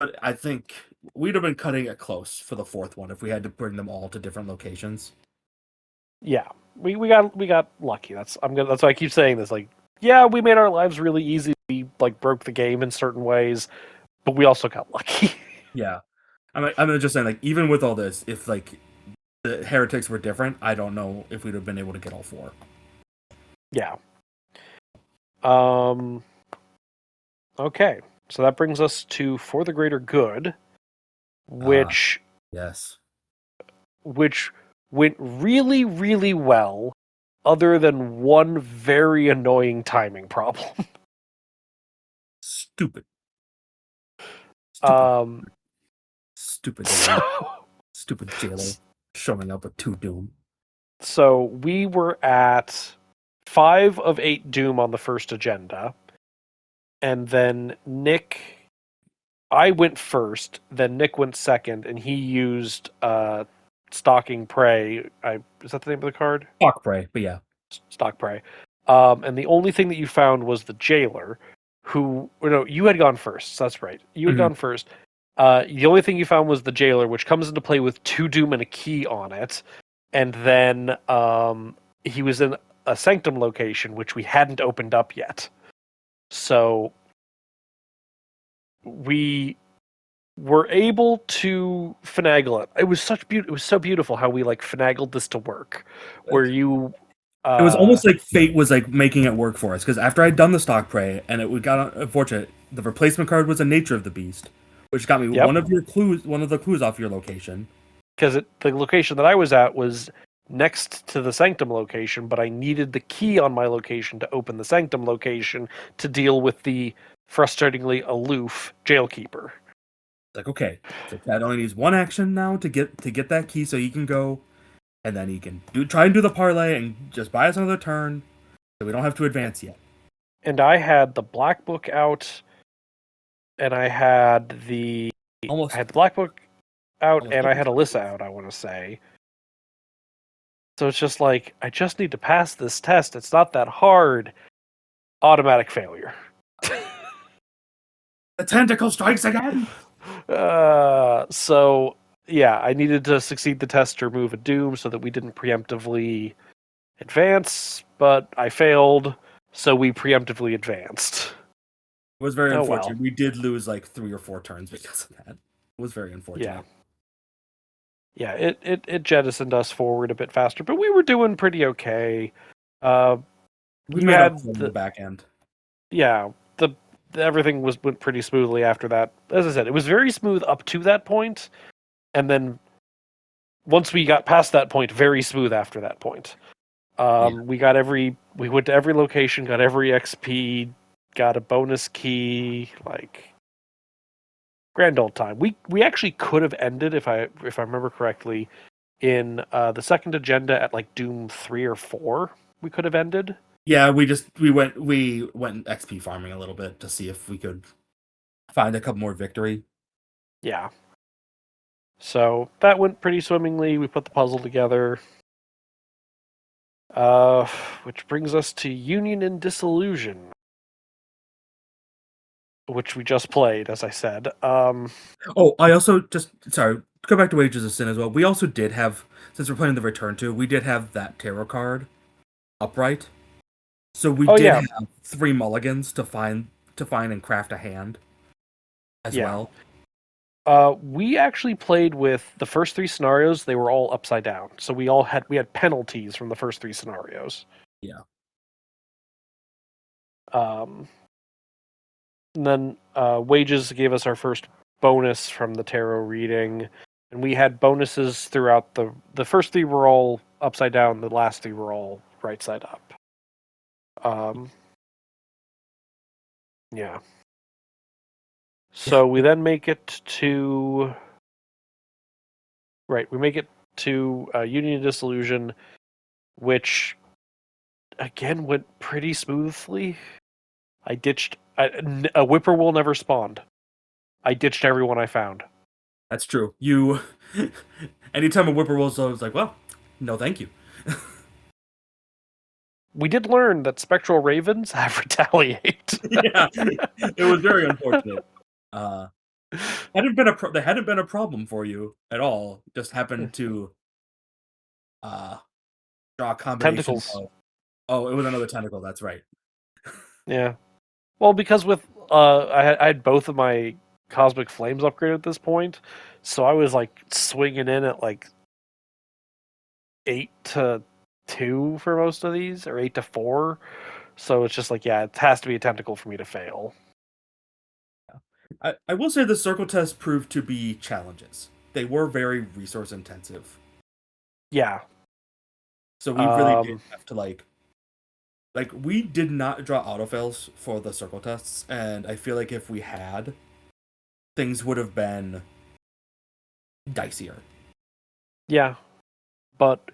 but I think we'd have been cutting it close for the fourth one if we had to bring them all to different locations. Yeah, we got lucky. That's why I keep saying this. Like, yeah, we made our lives really easy. We like broke the game in certain ways, but we also got lucky. Yeah. I'm just saying, like, even with all this, if like the heretics were different, I don't know if we'd have been able to get all four. Yeah. Um. Okay. So that brings us to For the Greater Good, Ah, which yes. which went really, really well, other than one very annoying timing problem. Stupid. Stupid. Um. Stupid So. Doom. Stupid jailer showing up with two Doom. So we were at 5 of 8 Doom on the first agenda, and then I went first, then Nick went second, and he used Stalking Prey. Is that the name of the card? Fuck Prey, but yeah. Stalk Prey. And the only thing that you found was the jailer, who, or no, you had gone first. So that's right. You had Mhm. gone first. The only thing you found was the jailer, which comes into play with 2 Doom and a key on it. And then he was in a Sanctum location, which we hadn't opened up yet. So we were able to finagle it. It was it was so beautiful how we like finagled this to work, where you It was uh almost like fate was like making it work for us because after I'd done the stock prey and it got unfortunate, the replacement card was the nature of the beast, which got me yep, one of the clues off your location. because the location that I was at was next to the Sanctum location, but I needed the key on my location to open the Sanctum location to deal with the frustratingly aloof jailkeeper. Like, okay, so Chad only needs one action now to get that key so he can go, and then he can try and do the parlay and just buy us another turn, so we don't have to advance yet. And I had the Black Book out, and I Almost had the Black Book out, almost and I every had time. Alyssa out. I want to say. So it's just like I just need to pass this test. It's not that hard. Automatic failure. The tentacle strikes again. So yeah, I needed to succeed the test to remove a doom so that we didn't preemptively advance, but I failed, so we preemptively advanced. It was very Oh well. unfortunate. We did lose like 3 or 4 turns because of that. It was very Yeah. unfortunate. Yeah, it jettisoned us forward a bit faster, but we were doing pretty okay. Uh We you made up had for it in the back end. yeah, everything went pretty smoothly after that. As I said, it was very smooth up to that point, and then once we got past that point, very smooth after that point. Yeah. We went to every location, got every XP, got a bonus key, like grand old time. We actually could have ended if I remember correctly in the second agenda at like Doom 3 or 4. We could have ended. Yeah, we went XP farming a little bit to see if we could find a couple more victory. Yeah. So that went pretty swimmingly. We put the puzzle together. Uh, which brings us to Union and Disillusion, which we just played, as I said. Oh, I also just sorry, go back to Wages of Sin as well. We also did have since we're playing the Return to, we did have that tarot card upright. So we Oh did yeah, have 3 mulligans to find and craft a hand as yeah. well. We actually played with the first 3 scenarios. They were all upside down, so we had penalties from the first 3 scenarios. Yeah. Um, and then Wages gave us our first bonus from the tarot reading, and we had bonuses throughout the first 3 were all upside down. The last 3 were all right side up. Um, yeah. So we then make it to right. We make it to Union Disillusion, which again went pretty smoothly. A whippoorwill never spawned. I ditched everyone I found. That's true. You, anytime a whippoorwill is like, well, no, thank you. We did learn that spectral ravens have retaliate. Yeah, it was very unfortunate. Uh, there hadn't been a problem for you at all. Just happened to uh draw a combination Tentacles. of. Oh, it was another tentacle. That's right. Yeah. Well, because with I had both of my cosmic flames upgraded at this point, so I was like swinging in at like 8-2 for most of these, or 8-4. So it's just like, yeah, it has to be a tentacle for me to fail. I will say the circle test proved to be challenges. They were very resource intensive, Yeah. so we really did Um, have to like we did not draw autofails for the circle tests, and I feel like if we had, things would have been dicier. yeah, but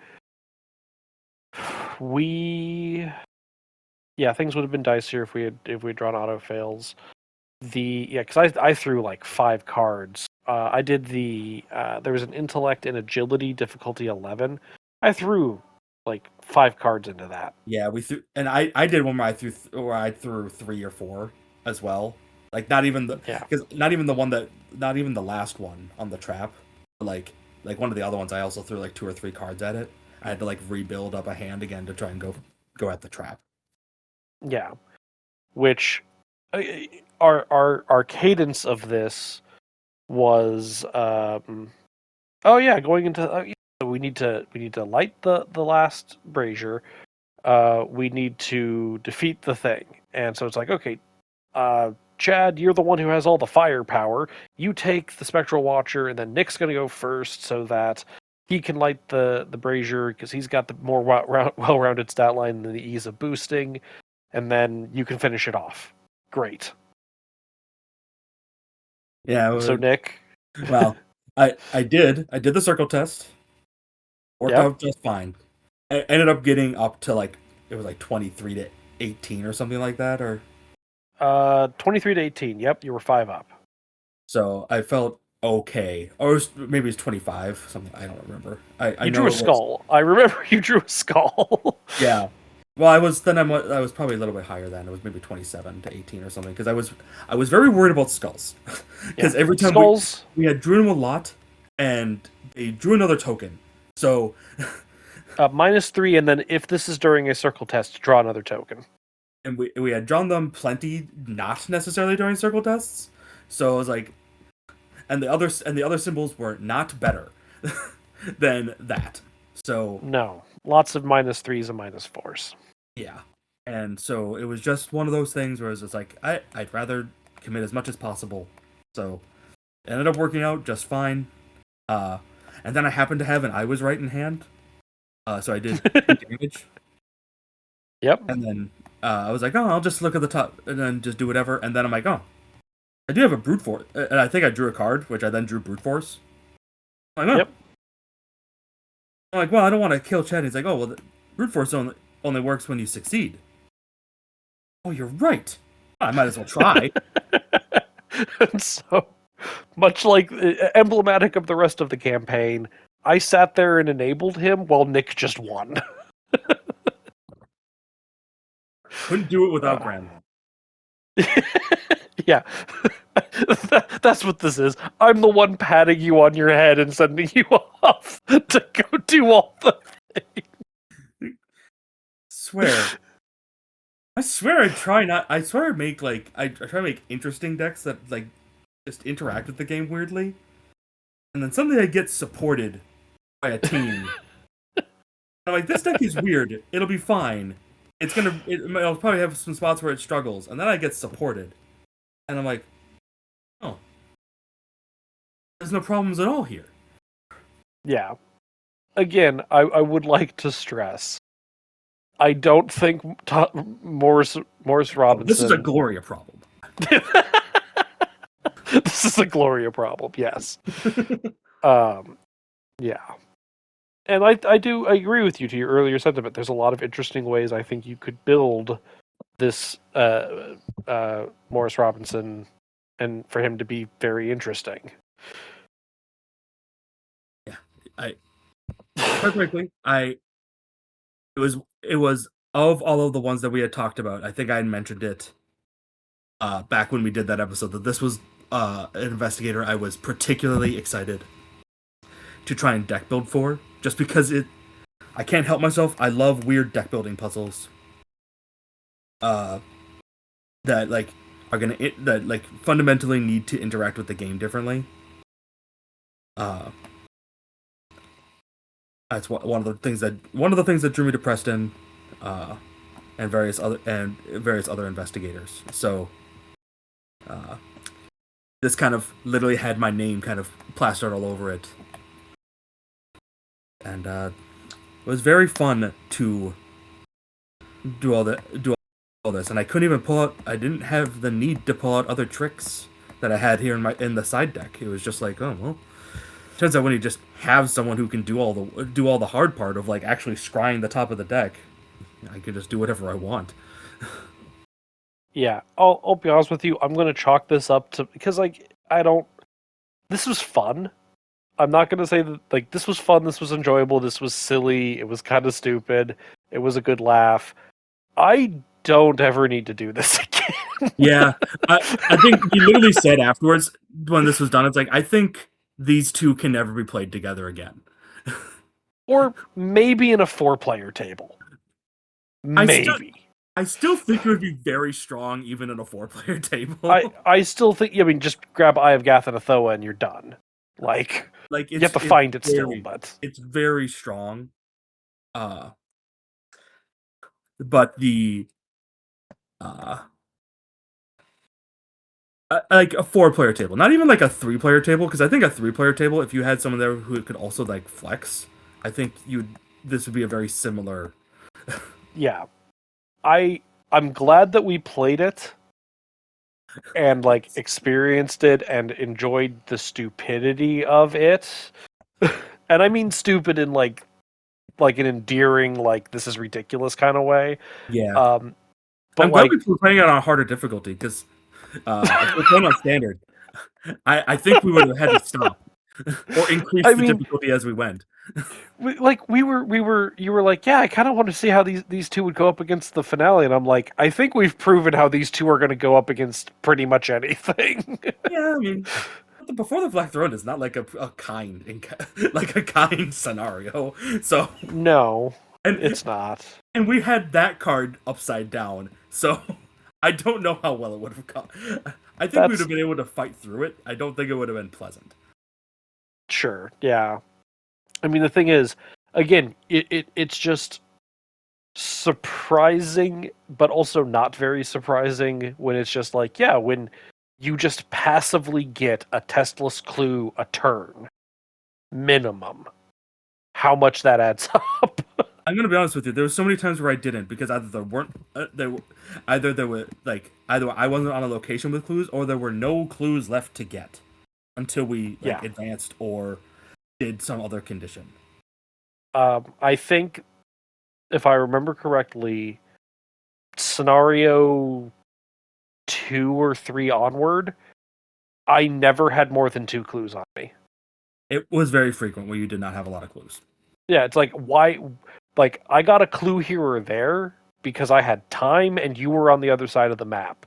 we, yeah, things would have been dicier if we had drawn auto fails. Because I threw like 5 cards. I did there was an intellect and agility difficulty 11. I threw like 5 cards into that. Yeah, we threw, and I did one where I threw 3 or 4 as well. Like Yeah, not even the one that not even the last one on the trap, but like one of the other ones I also threw like 2 or 3 cards at it. I had to like rebuild up a hand again to try and go at the trap. yeah. Which uh, our cadence of this was oh yeah, going into yeah, so we need to light the last brazier. We need to defeat the thing, and so it's like, okay, Chad, you're the one who has all the firepower. You take the spectral watcher, and then Nick's gonna go first so that he can light the brazier because he's got the more well-rounded stat line than the ease of boosting, and then you can finish it off. Great. Yeah, So Nick, well, I did the circle test. Worked yep, out just fine. I ended up getting up to like it was like 23-18 or something like that, or 23-18. Yep, you were 5 up. so I felt okay. Or maybe it's 25, something I don't remember. I You drew know a it was skull. I remember you drew a skull. yeah. Well, I was probably a little bit higher then. It was maybe 27-18 or something because I was very worried about skulls Yeah, because every time skulls. we had drew them a lot and they drew another token. So -3, and then if this is during a circle test, draw another token. and we had drawn them plenty, not necessarily during circle tests. So I was like, and the other symbols were not better than that. So No, lots of -3s and -4s. yeah, and so it was just one of those things where it's just like I'd rather commit as much as possible. So it ended up working out just fine. Uh, and then I happened to have an I was right in hand, so I did 2 damage. Yep, And then I was like, oh, I'll just look at the top and then just do whatever. And then I'm like, oh, I do have a brute force, and I think I drew a card, which I then drew brute force. I'm like, oh. yep. I'm like, well, I don't want to kill Chad. He's like, oh, well, brute force only works when you succeed. Oh, you're right. I might as well try. And so, much like emblematic of the rest of the campaign, I sat there and enabled him while Nick just won. Couldn't do it without Uh, Grandma. yeah, that's what this is. I'm the one patting you on your head and sending you off to go do all the Swear. I swear I try not. I swear I make I try to make interesting decks that like just interact with the game weirdly, and then suddenly I get supported by a team. I'm like, this deck is weird. It'll be fine. It'll probably have some spots where it struggles, and then I get supported, and I'm like, oh, there's no problems at all here. yeah. Again, I would like to stress I don't think Morris Oh, this is a Robinson. Gloria problem. This is a Gloria problem. Yes. Um. Yeah. And I agree with you to your earlier sentiment. There's a lot of interesting ways I think you could build this Morris Robinson, and for him to be very interesting. I quite frankly, I it was of all of the ones that we had talked about. I think I had mentioned it back when we did that episode that this was an investigator I was particularly excited to try and deck build for, just because it. I can't help myself. I love weird deck building puzzles. Uh, that like are gonna that like fundamentally need to interact with the game differently. Uh, that's one of the things that drew me to Preston, uh, and various other investigators. So, uh, this kind of literally had my name kind of plastered all over it, and it was very fun to do all this. And I couldn't even pull out. I didn't have the need to pull out other tricks that I had here in the side deck. It was just like, oh well. Turns out when you just have someone who can do all the hard part of like actually scrying the top of the deck, I can just do whatever I want. Yeah, I'll be honest with you. I'm gonna chalk this up to because like I don't. This was fun. I'm not gonna say that like this was fun. This was enjoyable. This was silly. It was kind of stupid. It was a good laugh. I don't ever need to do this again. Yeah, I think you literally said afterwards when this was done, it's like I think these two can never be played together again. Or maybe in a 4-player table. I still Maybe. I still think it would be very strong even in a 4-player table. I still think. I mean, just grab Eye of Gath and Athoa and you're done. Like Like you have to find it still, but it's very strong. Uh, but the uh like a 4-player table, not even like a 3-player table, because I think a 3-player table, if you had someone there who could also like flex, I think this would be a very similar. yeah. I'm glad that we played it and like experienced it and enjoyed the stupidity of it. And I mean stupid in like an endearing, like this is ridiculous kind of way. Yeah, But I'm glad like, we were playing it on a harder difficulty because if we were playing on standard, I think we would have had to stop or increase I the mean, difficulty as we went. you were like, yeah, I kind of want to see how these two would go up against the finale, and I'm like, I think we've proven how these two are going to go up against pretty much anything. Yeah, I mean, before the Black Throne is not like like a kind scenario. So No, and it's not. and we had that card upside down. So I don't know how well it would have gone. I think we would That's have been able to fight through it. I don't think it would have been pleasant. sure, yeah. I mean, the thing is, again, it's just surprising, but also not very surprising when it's just like, yeah, when you just passively get a testless clue a turn minimum, how much that adds up. I'm gonna be honest with you. There were so many times where I didn't because either there were like either I wasn't on a location with clues or there were no clues left to get until we Yeah. like advanced or did some other condition. I think if I remember correctly, scenario 2 or 3 onward, I never had more than 2 clues on me. It was very frequent where you did not have a lot of clues. Yeah, it's like why like I got a clue here or there because I had time and you were on the other side of the map.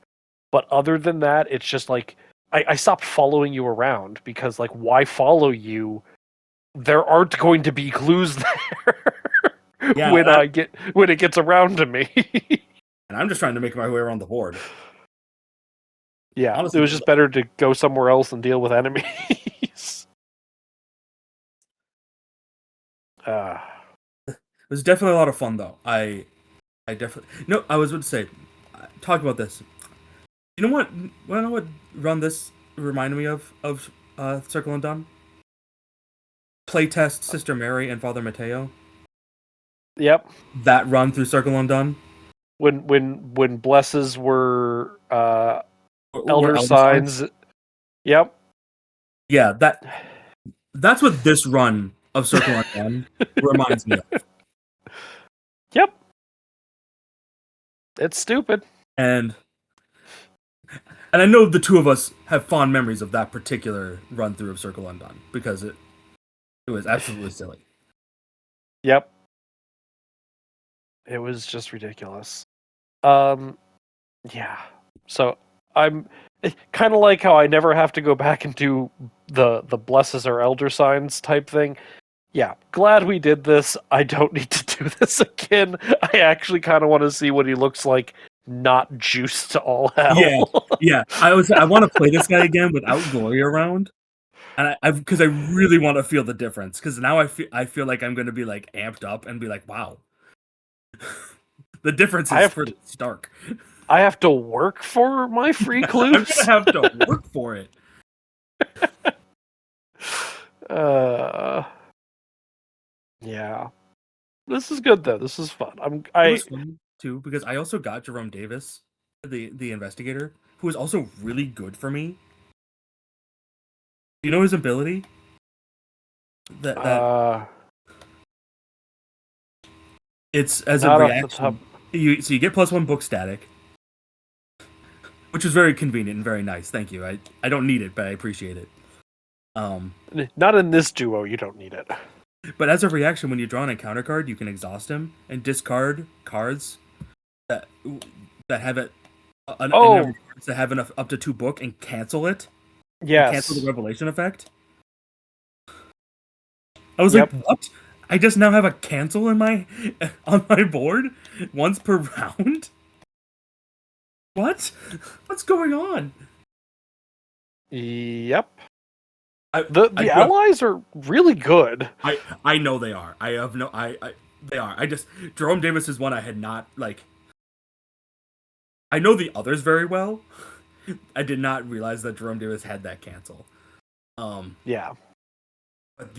But other than that, it's just like I stopped following you around because like why follow you? There aren't going to be clues there Yeah, when it gets around to me. and I'm just trying to make my way around the board. Yeah, it Honestly, was just better to go somewhere else and deal with enemies. uh, it was definitely a lot of fun though. I definitely no. I was going to say, talk about this. You know what? Run this reminded me of Circle and Done? Playtest Sister Mary and Father Mateo. yep. That run through Circle Undone. When blesses were Or elder Elder Signs. signs. Yep. Yeah, that's what this run of Circle Undone reminds me of. Yep. It's stupid. And I know the two of us have fond memories of that particular run through of Circle Undone because It was absolutely silly. Yep. It was just ridiculous. Um, yeah. So I'm kind of like how I never have to go back and do the blesses our elder signs type thing. Yeah, glad we did this. I don't need to do this again. I actually kind of want to see what he looks like, not juiced to all Yeah, hell. yeah. I want to play this guy again without Glory around, and I because I really want to feel the difference. Because now I feel like I'm going to be like amped up and be like, wow, the difference I is have pretty stark. I have to work for my free I'm gonna clues. have to work for it. uh, yeah, this is good though. This is fun. It was fun too because I also got Jerome Davis, the investigator, who was also really good for me. Do you know his ability? That uh it's as a not off the top. reaction. You get +1 book static, which is very convenient and very nice. Thank you. I don't need it, but I appreciate it. Um, Not in this duo. You don't need it. but as a reaction, when you draw an encounter card, you can exhaust him and discard cards that that have it a number Oh of cards that have enough up to 2 book and cancel it and cancel the yes. revelation effect. I was like, Yep. what? I just now have a cancel in my on my board once per round. What? What's going on? Yep. I I The do have, allies are really good. I know they are. I have no I they are. I just Jerome Davis is one I had not like. I know the others very well. I did not realize that Jerome Davis had that cancel. Yeah. But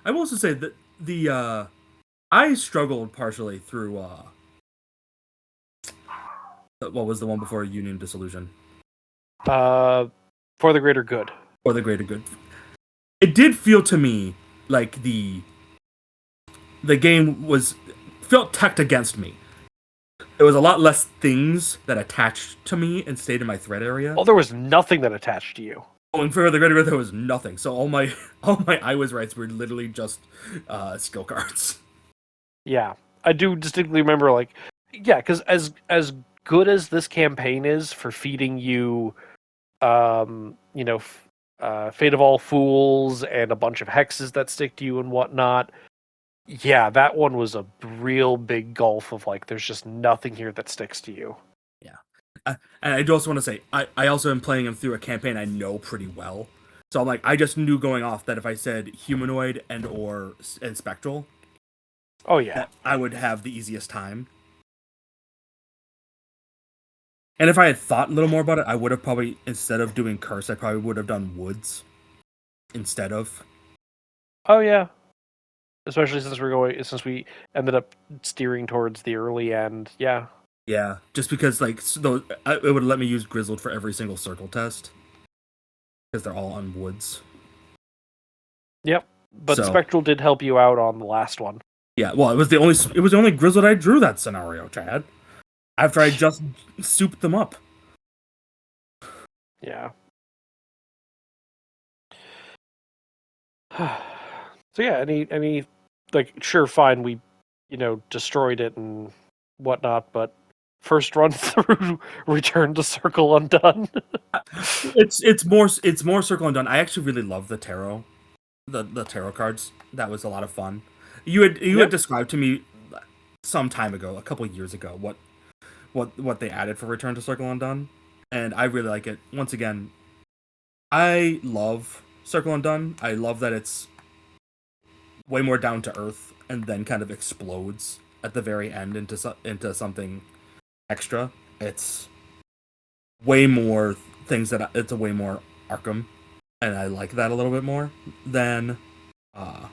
I will also say that the I struggled partially through what was the one before Union Dissolution Uh, for the greater good. or the Greater Good. It did feel to me like the game was felt tacked against me. There was a lot less things that attached to me and stayed in my threat area. Oh, there was nothing that attached to you. Going for the Greater Good, there was nothing. So all my I was rights were literally just skill cards. Yeah, I do distinctly remember. Like, yeah, because as good as this campaign is for feeding you, Fate of All Fools and a bunch of hexes that stick to you and whatnot. Yeah, that one was a real big gulf of like, there's just nothing here that sticks to you. Yeah. And I do also want to say, I also am playing him through a campaign I know pretty well. So I'm like, I just knew going off that if I said humanoid and spectral, Oh yeah, that I would have the easiest time. And if I had thought a little more about it, I would have probably, instead of doing curse, I probably would have done woods instead of. oh yeah. Especially since we ended up steering towards the early end. Yeah, Yeah, just because like it would let me use grizzled for every single circle test because they're all on woods. yep. But So Spectral did help you out on the last one. yeah, well, it was the only grizzled I drew that scenario, Chad. After I just souped them up. Yeah. So yeah, any like sure fine we destroyed it and whatnot, but first run through Return to Circle Undone. It's more circle and done. I actually really love the tarot, the tarot cards. That was a lot of fun. You had Yep. described to me some time ago, a couple years ago, what they added for Return to Circle Undone, and I really like it. Once again, I love Circle Undone. I love that it's way more down to earth and then kind of explodes at the very end into something extra. It's way more things that it's a way more Arkham, and I like that a little bit more than uh,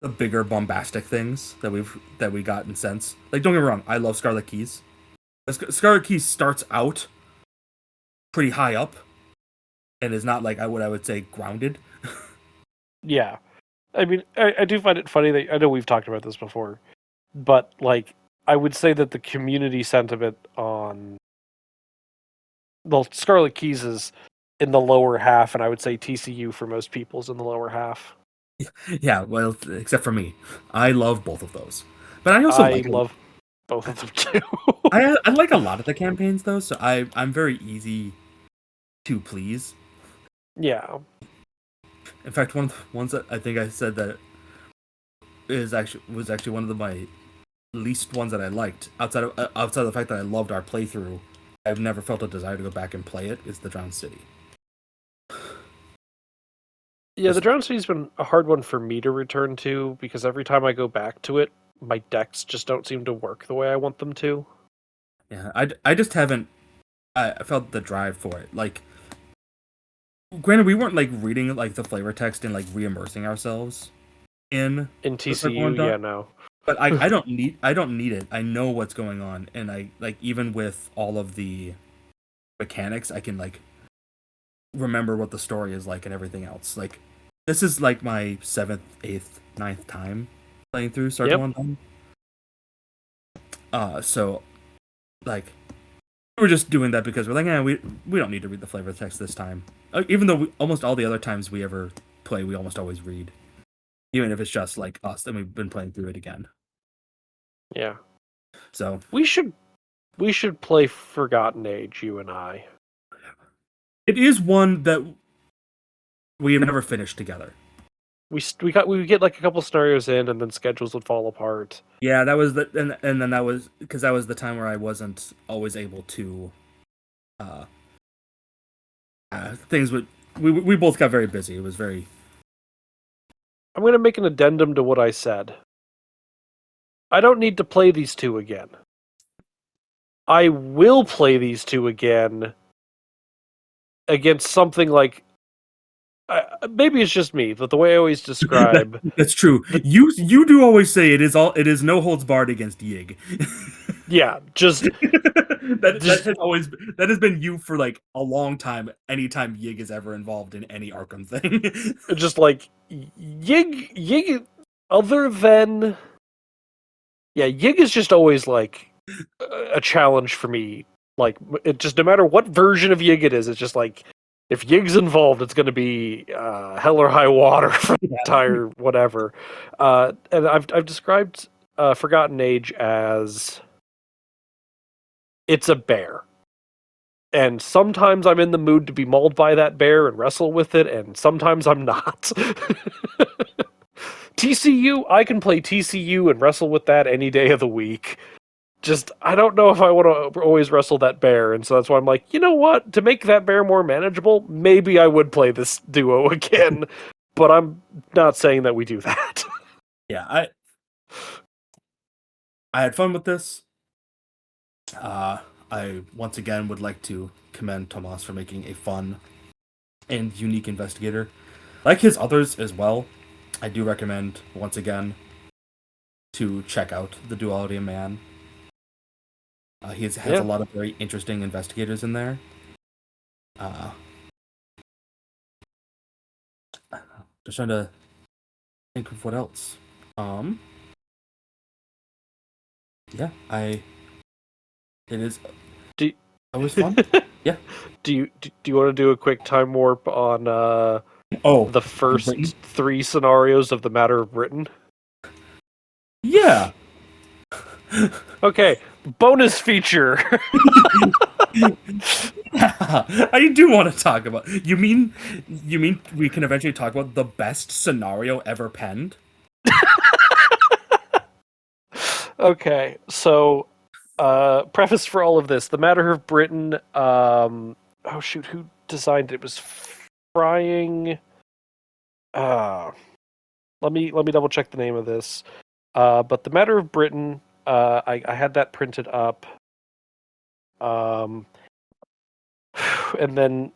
the bigger bombastic things that we gotten since. Like, don't get me wrong, I love Scarlet Keys. Scarlet Keys starts out pretty high up and is not like what I would say grounded. Yeah. I mean, I do find it funny that I know we've talked about this before, but like I would say that the community sentiment on well, Scarlet Keys is in the lower half, and I would say TCU for most people is in the lower half. Yeah, well, except for me, I love both of those. But I also I like love both of them too. I like a lot of the campaigns though, so I'm very easy to please. Yeah. In fact, one of the ones that I think I said that was actually one of my least ones that I liked outside of the fact that I loved our playthrough. I've never felt a desire to go back and play it. Is the Drowned City? Yeah, the Just Drowned City's been a hard one for me to return to because every time I go back to it, my decks just don't seem to work the way I want them to. yeah, I just haven't. I felt the drive for it. Like, granted, we weren't like reading like the flavor text and like re-immersing ourselves in In the Circle TCU, Undone. yeah, no. But I don't need it. I know what's going on, and I like even with all of the mechanics, I can like remember what the story is like and everything else. Like this is like my seventh, eighth, ninth time playing through Circle Yep. Undone. So like we were just doing that because we're like, we don't need to read the flavor text this time. Even though almost all the other times we ever play, we almost always read, even if it's just like us, and we've been playing through it again. Yeah. So We should play Forgotten Age, you and I. it is one that we have never finished together. We get like a couple scenarios in, and then schedules would fall apart. Yeah, that was and then that was because that was the time where I wasn't always able to. Uh, Things would we both got very busy. It was very I'm gonna make an addendum to what I said. I don't need to play these two again. I will play these two again against something like maybe it's just me, but the way I always describe that's true. the You do always say it is no holds barred against Yig. yeah, just That just has always that has been you for like a long time. Anytime Yig is ever involved in any Arkham thing. just like Yig other than yeah, Yig is just always like a challenge for me. Like it just no matter what version of Yig it is, it's just like if Yig's involved, it's going to be hell or high water for the Yeah. entire whatever. And I've described Forgotten Age as it's a bear. And sometimes I'm in the mood to be mauled by that bear and wrestle with it, and sometimes I'm not. TCU, I can play TCU and wrestle with that any day of the week. Just, I don't know if I want to always wrestle that bear, and so that's why I'm like, you know what? To make that bear more manageable, maybe I would play this duo again, but I'm not saying that we do that. Yeah, I had fun with this. I once again would like to commend Tomas for making a fun and unique investigator. Like his others as well, I do recommend once again to check out the Duality of Man. Has a Yeah, lot of very interesting investigators in there. Uh, just trying to think of what else. Um, yeah, I it is do, always fun. Yeah. do you want to do a quick time warp on Oh, the on Britain. first three scenarios of the Matter of Britain? Yeah. Okay, bonus feature. I do want to talk about. You mean we can eventually talk about the best scenario ever penned? Okay, so preface for all of this: the Matter of Britain. Oh shoot, who designed it? It was Frying. Uh, let me double check the name of this. But the Matter of Britain. I had that printed up. Um, and then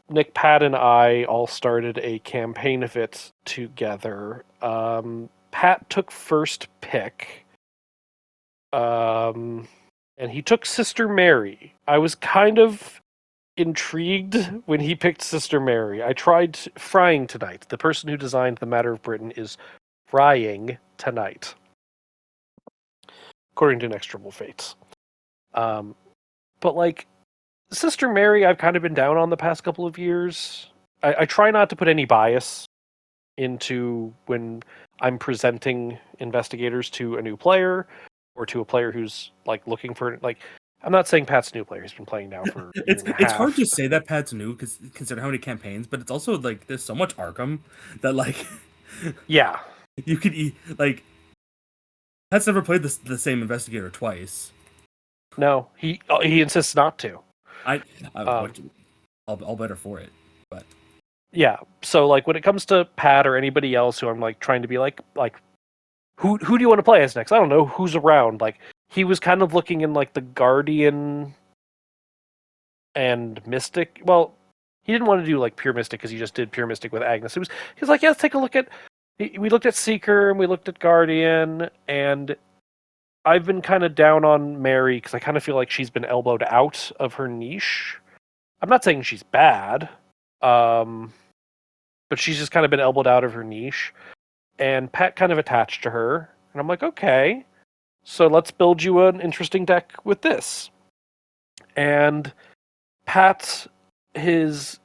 Nick, Pat, and I all started a campaign of it together. Pat took first pick. Um, and he took Sister Mary. I was kind of intrigued when he picked Sister Mary. I tried frying tonight. The person who designed the Matter of Britain is frying tonight, according to Inexorable Fates. Um, but like, Sister Mary, I've kind of been down on the past couple of years. I try not to put any bias into when I'm presenting investigators to a new player or to a player who's like looking for like. I'm not saying Pat's a new player. He's been playing now for a year and a It's hard half. to say that Pat's new because consider how many campaigns, but it's also like there's so much Arkham that like Yeah, you could like Pat's never played the same investigator twice. no, he insists not to. I, I Um, which, all better for it, but yeah, so like when it comes to Pat or anybody else who I'm like trying to be like who do you want to play as next? I don't know who's around. Like he was kind of looking in like the Guardian and Mystic. Well, he didn't want to do like pure Mystic because he just did pure Mystic with Agnes. He was like, yeah, let's take a look at. We looked at Seeker and we looked at Guardian, and I've been kind of down on Mary because I kind of feel like she's been elbowed out of her niche. I'm not saying she's bad, um, but she's just kind of been elbowed out of her niche. And Pat kind of attached to her, and I'm like, okay, so let's build you an interesting deck with this. And Pat, he's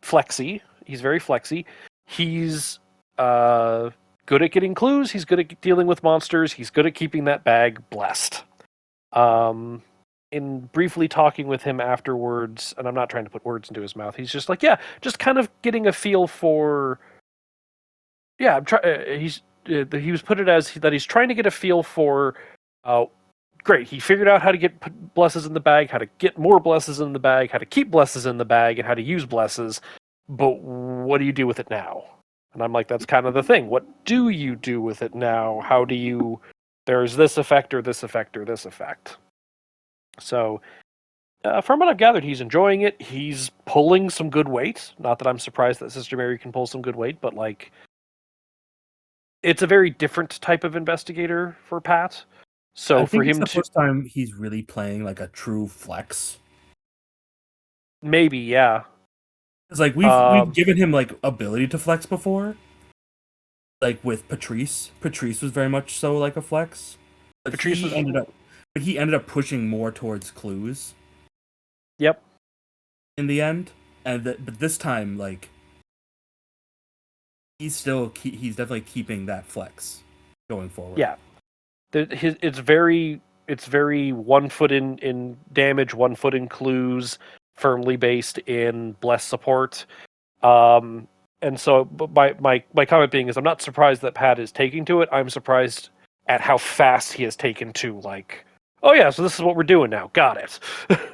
flexy. He's very flexy. He's good at getting clues. He's good at dealing with monsters. He's good at keeping that bag blessed. Um, in briefly talking with him afterwards, and I'm not trying to put words into his mouth. He's just like, yeah, just kind of getting a feel for. Yeah, I'm trying. He was put it as that he's trying to get a feel for uh, great. He figured out how to get blesses in the bag, how to get more blesses in the bag, how to keep blesses in the bag, and how to use blesses. But what do you do with it now? And I'm like, that's kind of the thing. What do you do with it now? How do you? There's this effect or this effect or this effect. So, from what I've gathered, he's enjoying it. He's pulling some good weight. Not that I'm surprised that Sister Mary can pull some good weight, but like, it's a very different type of investigator for Pat. So I for think it's him the to first time he's really playing like a true flex. maybe, yeah, It's like we've um, given him like ability to flex before, like with Patrice. Patrice was very much so like a flex, but Patrice was. he ended up pushing more towards clues Yep. in the end. But this time, like he's definitely keeping that flex going forward. Yeah. It's very 1 foot in damage, 1 foot in clues, firmly based in bless support. Um, and so my comment being is I'm not surprised that Pat is taking to it. I'm surprised at how fast he has taken to like, oh yeah, so this is what we're doing now. Got it.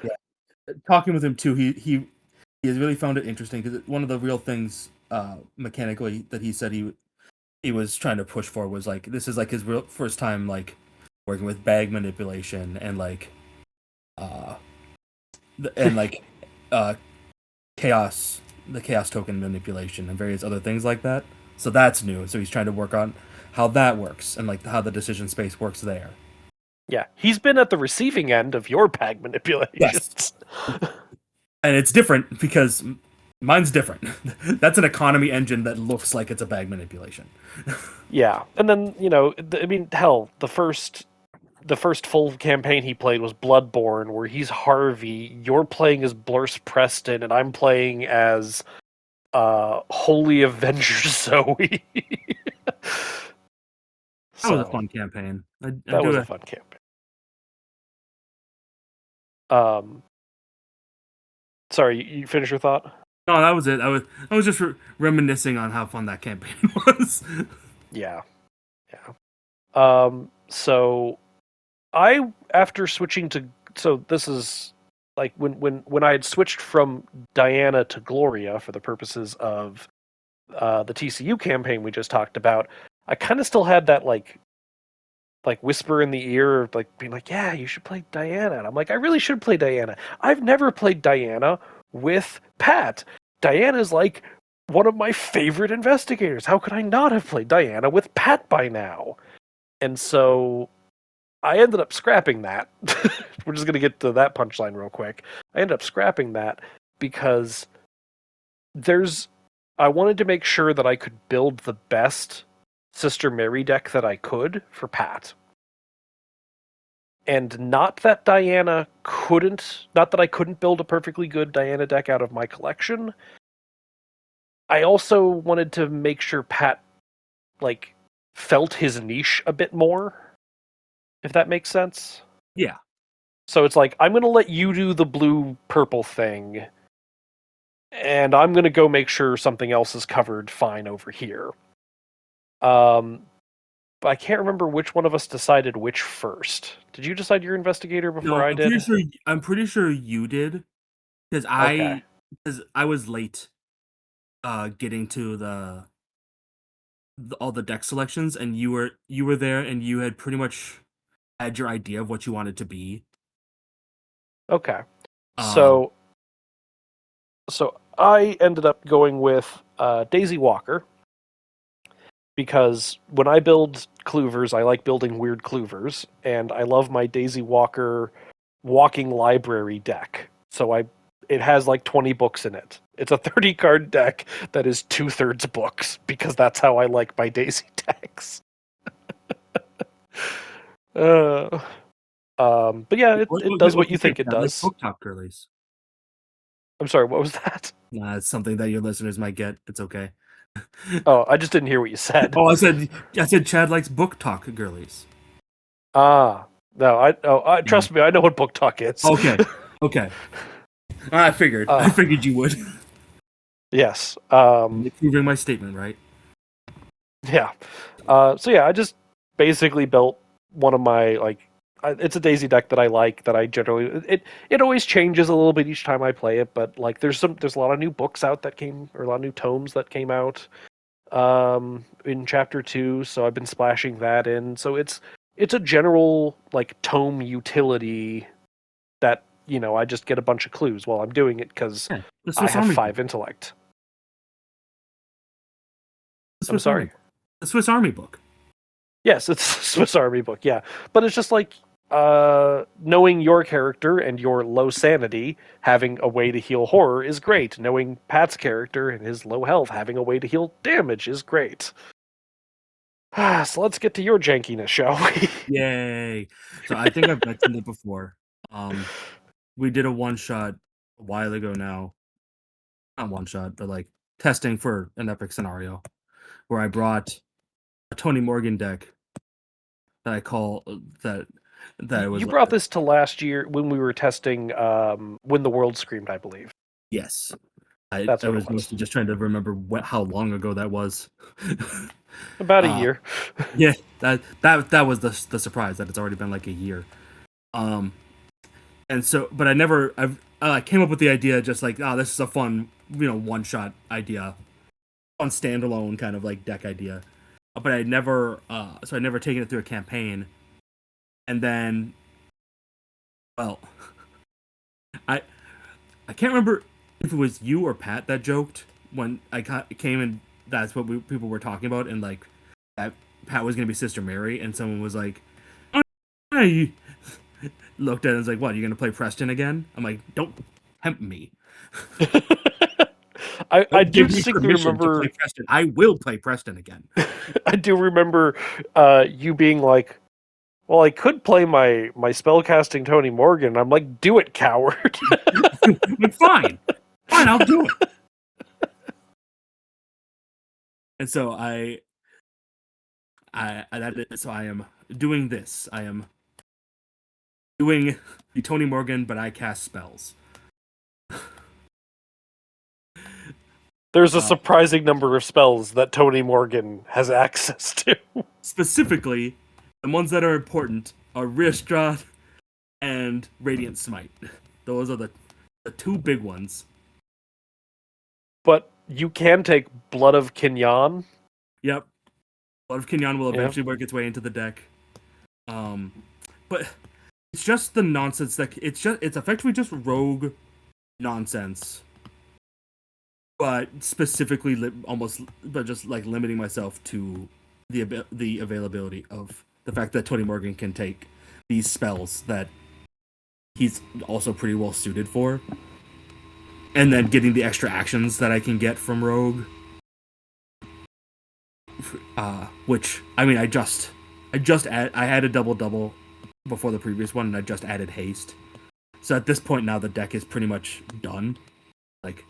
Yeah, talking with him too, he has really found it interesting because one of the real things mechanically that he said he was trying to push for was like this is like his real first time like working with bag manipulation and like uh and like uh chaos the chaos token manipulation and various other things like that. So that's new. So he's trying to work on how that works and like how the decision space works there. Yeah, he's been at the receiving end of your bag Yes. manipulations. And it's different because mine's different. That's an economy engine that looks like it's a bag manipulation. Yeah, and then I mean, hell, the first full campaign he played was Bloodborne, where he's Harvey. You're playing as Blurse Preston, and I'm playing as Holy Avenger Zoe. That was a So fun campaign. I that do was a it. fun campaign. Um, sorry, you finish your thought? No, that was it. I was just reminiscing on how fun that campaign was. Yeah, yeah. So I after switching to so this is like when I had switched from Diana to Gloria for the purposes of the TCU campaign we just talked about, I kind of still had that like whisper in the ear of like being like, yeah, you should play Diana. And I'm like, I really should play Diana. I've never played Diana with Pat. Diana's like one of my favorite investigators. How could I not have played Diana with Pat by now? And so I ended up scrapping that. We're just going to get to that punchline real quick. I ended up scrapping that because there's I wanted to make sure that I could build the best Sister Mary deck that I could for Pat. And not that not that I couldn't build a perfectly good Diana deck out of my collection. I also wanted to make sure Pat like felt his niche a bit more, if that makes sense. Yeah. So it's like, I'm gonna let you do the blue purple thing, and I'm gonna go make sure something else is covered fine over here. But I can't remember which one of us decided which first. Did you decide your investigator before No, I did? I'm pretty sure you did because Okay. I was late getting to all the deck selections, and you were there, and you had pretty much had your idea of what you wanted to be. Okay. Um, So I ended up going with Daisy Walker because when I build cloovers, I like building weird cloovers, and I love my Daisy Walker walking library deck. It has like 20 books in it. It's a 30 card deck that is 2/3 books because that's how I like my Daisy decks. uh, but yeah, it does what what's you your take? think it I like does. book talk girlies. I'm sorry, what was that? Nah, it's something that your listeners might get. It's okay. Oh, I just didn't hear what you said. Oh, I said Chad likes book talk girlies. Ah, no, Yeah. trust me, I know what book talk is. Okay. Okay. I uh, figured you would. yes. You're proving my statement, right? Yeah. So yeah, I just basically built one of my it's a Daisy deck that I like. That I generally it always changes a little bit each time I play it, but like there's a lot of new books out that came or a lot of new tomes that came out in chapter 2, so I've been splashing that in. So it's a general like tome utility that I just get a bunch of clues while I'm doing it because Yeah, the I Swiss have Army book. 5 intellect. The I'm Swiss Army sorry. book. The Swiss Army book. Yes, it's Swiss Army book, yeah. But it's just like knowing your character and your low sanity, having a way to heal horror is great. Knowing Pat's character and his low health, having a way to heal damage is great. So let's get to your jankiness, shall we? Yay! So I think I've mentioned it before. Um, we did a one shot a while ago now. Not one shot, but like testing for an epic scenario where I brought a Tony Morgan deck that I call that it was You like brought this to last year when we were testing When the World Screamed, I believe. yes. That's I what it was was. mostly just trying to remember how long ago that was. About a uh, year. yeah, that was the surprise that it's already been like a year. Um, and so, but I came up with the idea just like, oh, this is a fun, one shot idea, fun standalone kind of like deck idea. But I never taken it through a campaign. And then, well, I I can't remember if it was you or Pat that joked when came and that's what people were talking about, and like that Pat was gonna be Sister Mary, and someone was like, I looked at it and was like, what, you're gonna play Preston again? I'm like, don't tempt me. I Don't do give me distinctly permission to play remember Preston. I will play Preston again. I do remember you being like, well, I could play my spellcasting Tony Morgan. I'm like, do it, coward. Like, fine, I'll do it. And so so I am doing this. I am doing the Tony Morgan, but I cast spells. There's a Uh, surprising number of spells that Tony Morgan has access to. Specifically, the ones that are important are Ristra and Radiant Smite. Those are the two big ones. But you can take Blood of Kinyan. Yep. Blood of Kinyan will Yeah. eventually work its way into the deck. Um, but it's just the nonsense that it's effectively just rogue nonsense. But specifically, but just like limiting myself to the availability of the fact that Tony Morgan can take these spells that he's also pretty well suited for, and then getting the extra actions that I can get from Rogue. Which I mean, I had a double double before the previous one, and I just added haste. So at this point now, the deck is pretty much done. Like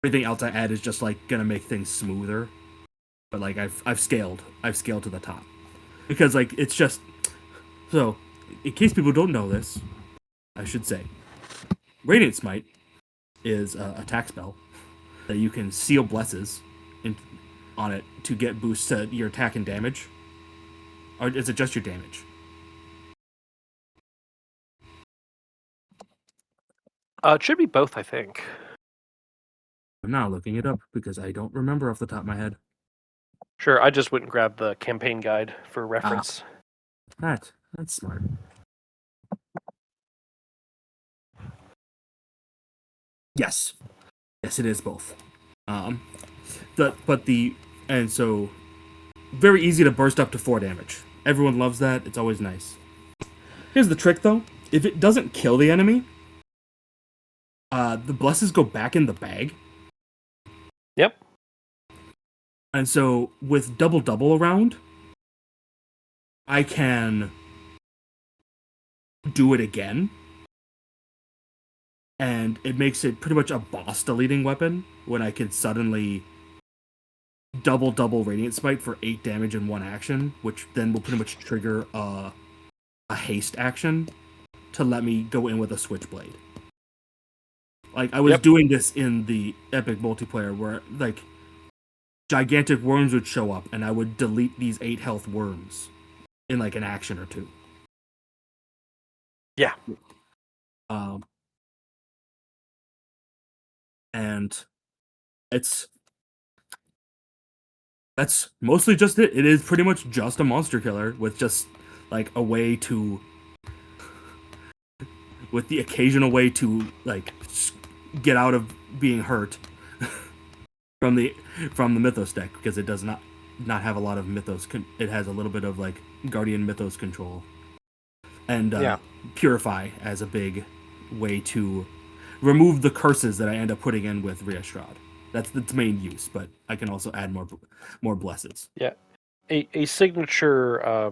everything else I add is just like gonna make things smoother. But like I've scaled to the top because like it's just so. In case people don't know this, I should say, Radiant Smite is a attack spell that you can seal blesses in, on it to get boosts to your attack and damage. Or is it just your damage? It should be both, I think. I'm now looking it up because I don't remember off the top of my head. Sure, I just went and grabbed the campaign guide for reference. That's smart. Yes, it is both. Um, and so very easy to burst up to 4 damage. Everyone loves that. It's always nice. Here's the trick though: if it doesn't kill the enemy, the blesses go back in the bag. Yep. And so with double around, I can do it again. And it makes it pretty much a boss deleting weapon when I can suddenly double Radiant Smite for 8 damage in one action, which then will pretty much trigger a haste action to let me go in with a Switchblade. Like, I was doing this in the Epic multiplayer where, like, gigantic worms would show up and I would delete these 8 health worms in, like, an action or two. Yeah. And that's mostly just it. It is pretty much just a monster killer with just like a way to, with the occasional way to like get out of being hurt from the Mythos deck, because it does not have a lot of Mythos. It has a little bit of like Guardian Mythos control, and Purify as a big way to remove the curses that I end up putting in with Riastrad. That's its main use, but I can also add more blesses. Yeah, a signature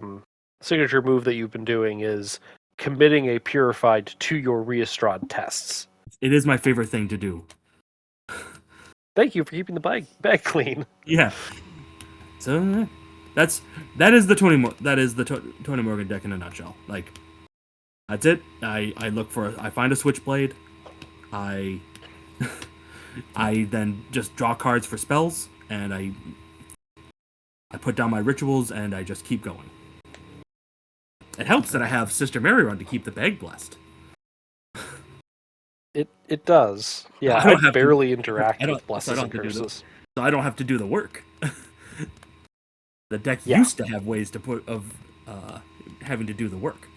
move that you've been doing is committing a Purified to your Riastrad tests. It is my favorite thing to do. Thank you for keeping the bag clean. Yeah. So that is the Tony Morgan deck in a nutshell. Like, that's it. I find a Switchblade. I then just draw cards for spells, and I put down my rituals, and I just keep going. It helps that I have Sister Mary run to keep the bag blessed. It does. Yeah, I barely interact with blesses and curses. So I don't have to do the work. The deck used to have ways to having to do the work.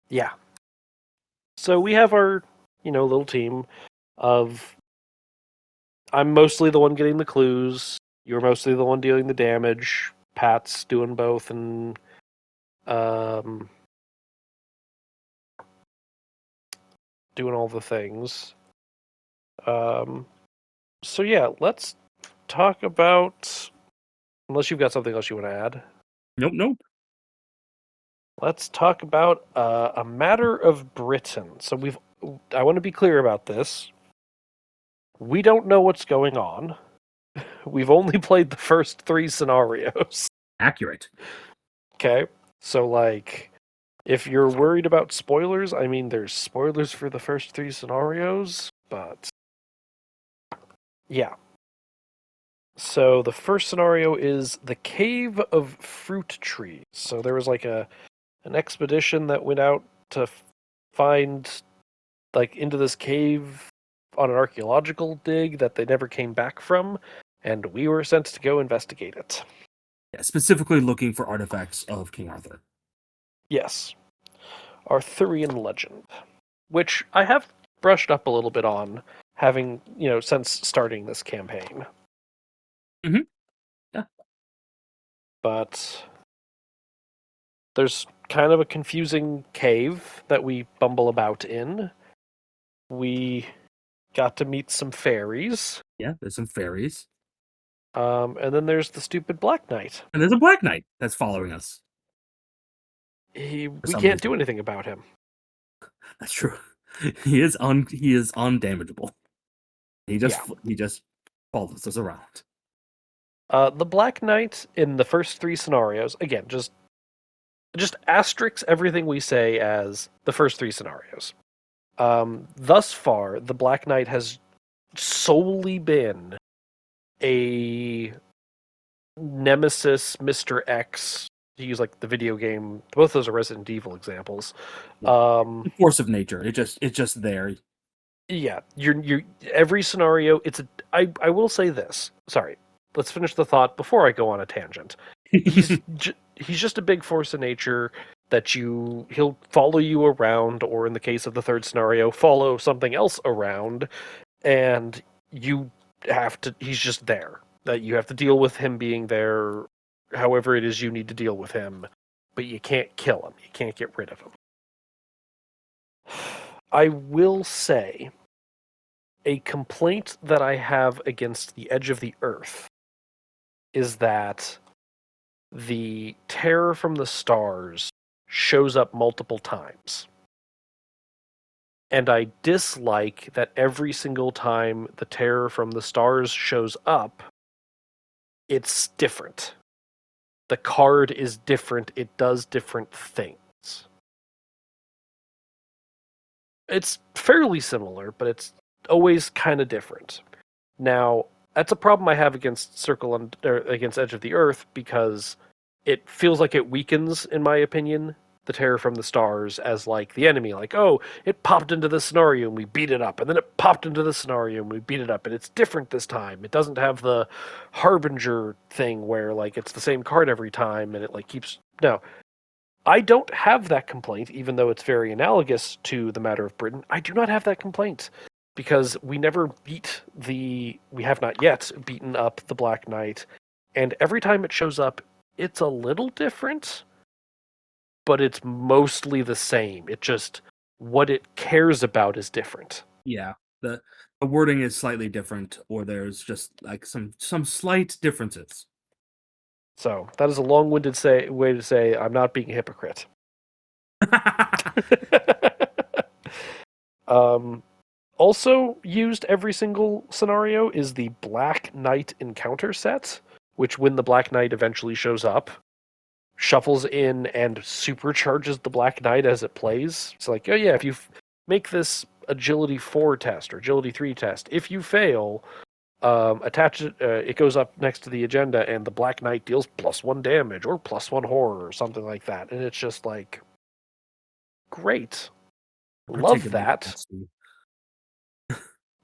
Yeah. So we have our, little team of, I'm mostly the one getting the clues, you're mostly the one dealing the damage, Pat's doing both, and doing all the things. So yeah, let's talk about, unless you've got something else you want to add. Nope. Let's talk about a matter of Britain. So I want to be clear about this. We don't know what's going on. We've only played the first 3 scenarios. Accurate. Okay. So, like, if you're worried about spoilers, I mean, there's spoilers for the first 3 scenarios, but yeah. So, the first scenario is the Cave of Fruit Trees. So, there was like an expedition that went out to find, like, into this cave on an archaeological dig that they never came back from, and we were sent to go investigate it. Yeah, specifically looking for artifacts of King Arthur. Yes. Arthurian legend, which I have brushed up a little bit on, having, since starting this campaign. Mm-hmm. Yeah. But there's kind of a confusing cave that we bumble about in. We got to meet some fairies. Yeah, there's some fairies. And then there's the stupid Black Knight. And there's a Black Knight that's following us. for we some can't do reason. anything about him. That's true. He is undamageable. Yeah. He just follows us around. The Black Knight in the first three scenarios, again, just asterisk everything we say as the first three scenarios. Thus far, the Black Knight has solely been a Nemesis, Mr. X. To use like the video game, both those are Resident Evil examples. Yeah. Um, The force of nature. It's just there. yeah, you're every scenario. I will say this. Sorry, let's finish the thought before I go on a tangent. He's just a big force of nature that he'll follow you around, or in the case of the third scenario, follow something else around, and you have to. He's just there. That you have to deal with him being there, however it is you need to deal with him, but you can't kill him. You can't get rid of him. I will say a complaint that I have against the Edge of the Earth is that the terror from the stars shows up multiple times. And I dislike that every single time the terror from the stars shows up, it's different. The card is different, it does different things. It's fairly similar, but it's always kind of different. Now, that's a problem I have against against Edge of the Earth because it feels like it weakens, in my opinion, the terror from the stars as like the enemy. Like, oh, it popped into this scenario and we beat it up, and then it popped into this scenario and we beat it up, and it's different this time. It doesn't have the harbinger thing where like it's the same card every time and it like keeps no. I don't have that complaint, even though it's very analogous to the matter of Britain. I do not have that complaint because we have not yet beaten up the Black Knight, and every time it shows up, it's a little different, but it's mostly the same. It just, what it cares about is different. Yeah. The wording is slightly different, or there's just like some slight differences. So that is a long-winded way to say I'm not being a hypocrite. um, Also used every single scenario is the Black Knight encounter set, which when the Black Knight eventually shows up, shuffles in and supercharges the Black Knight as it plays. It's like, oh yeah, if you make this agility 4 test or agility 3 test, if you fail, attach it. It goes up next to the agenda, and the Black Knight deals +1 damage or +1 horror or something like that. And it's just like, great, love Particularly that. nasty.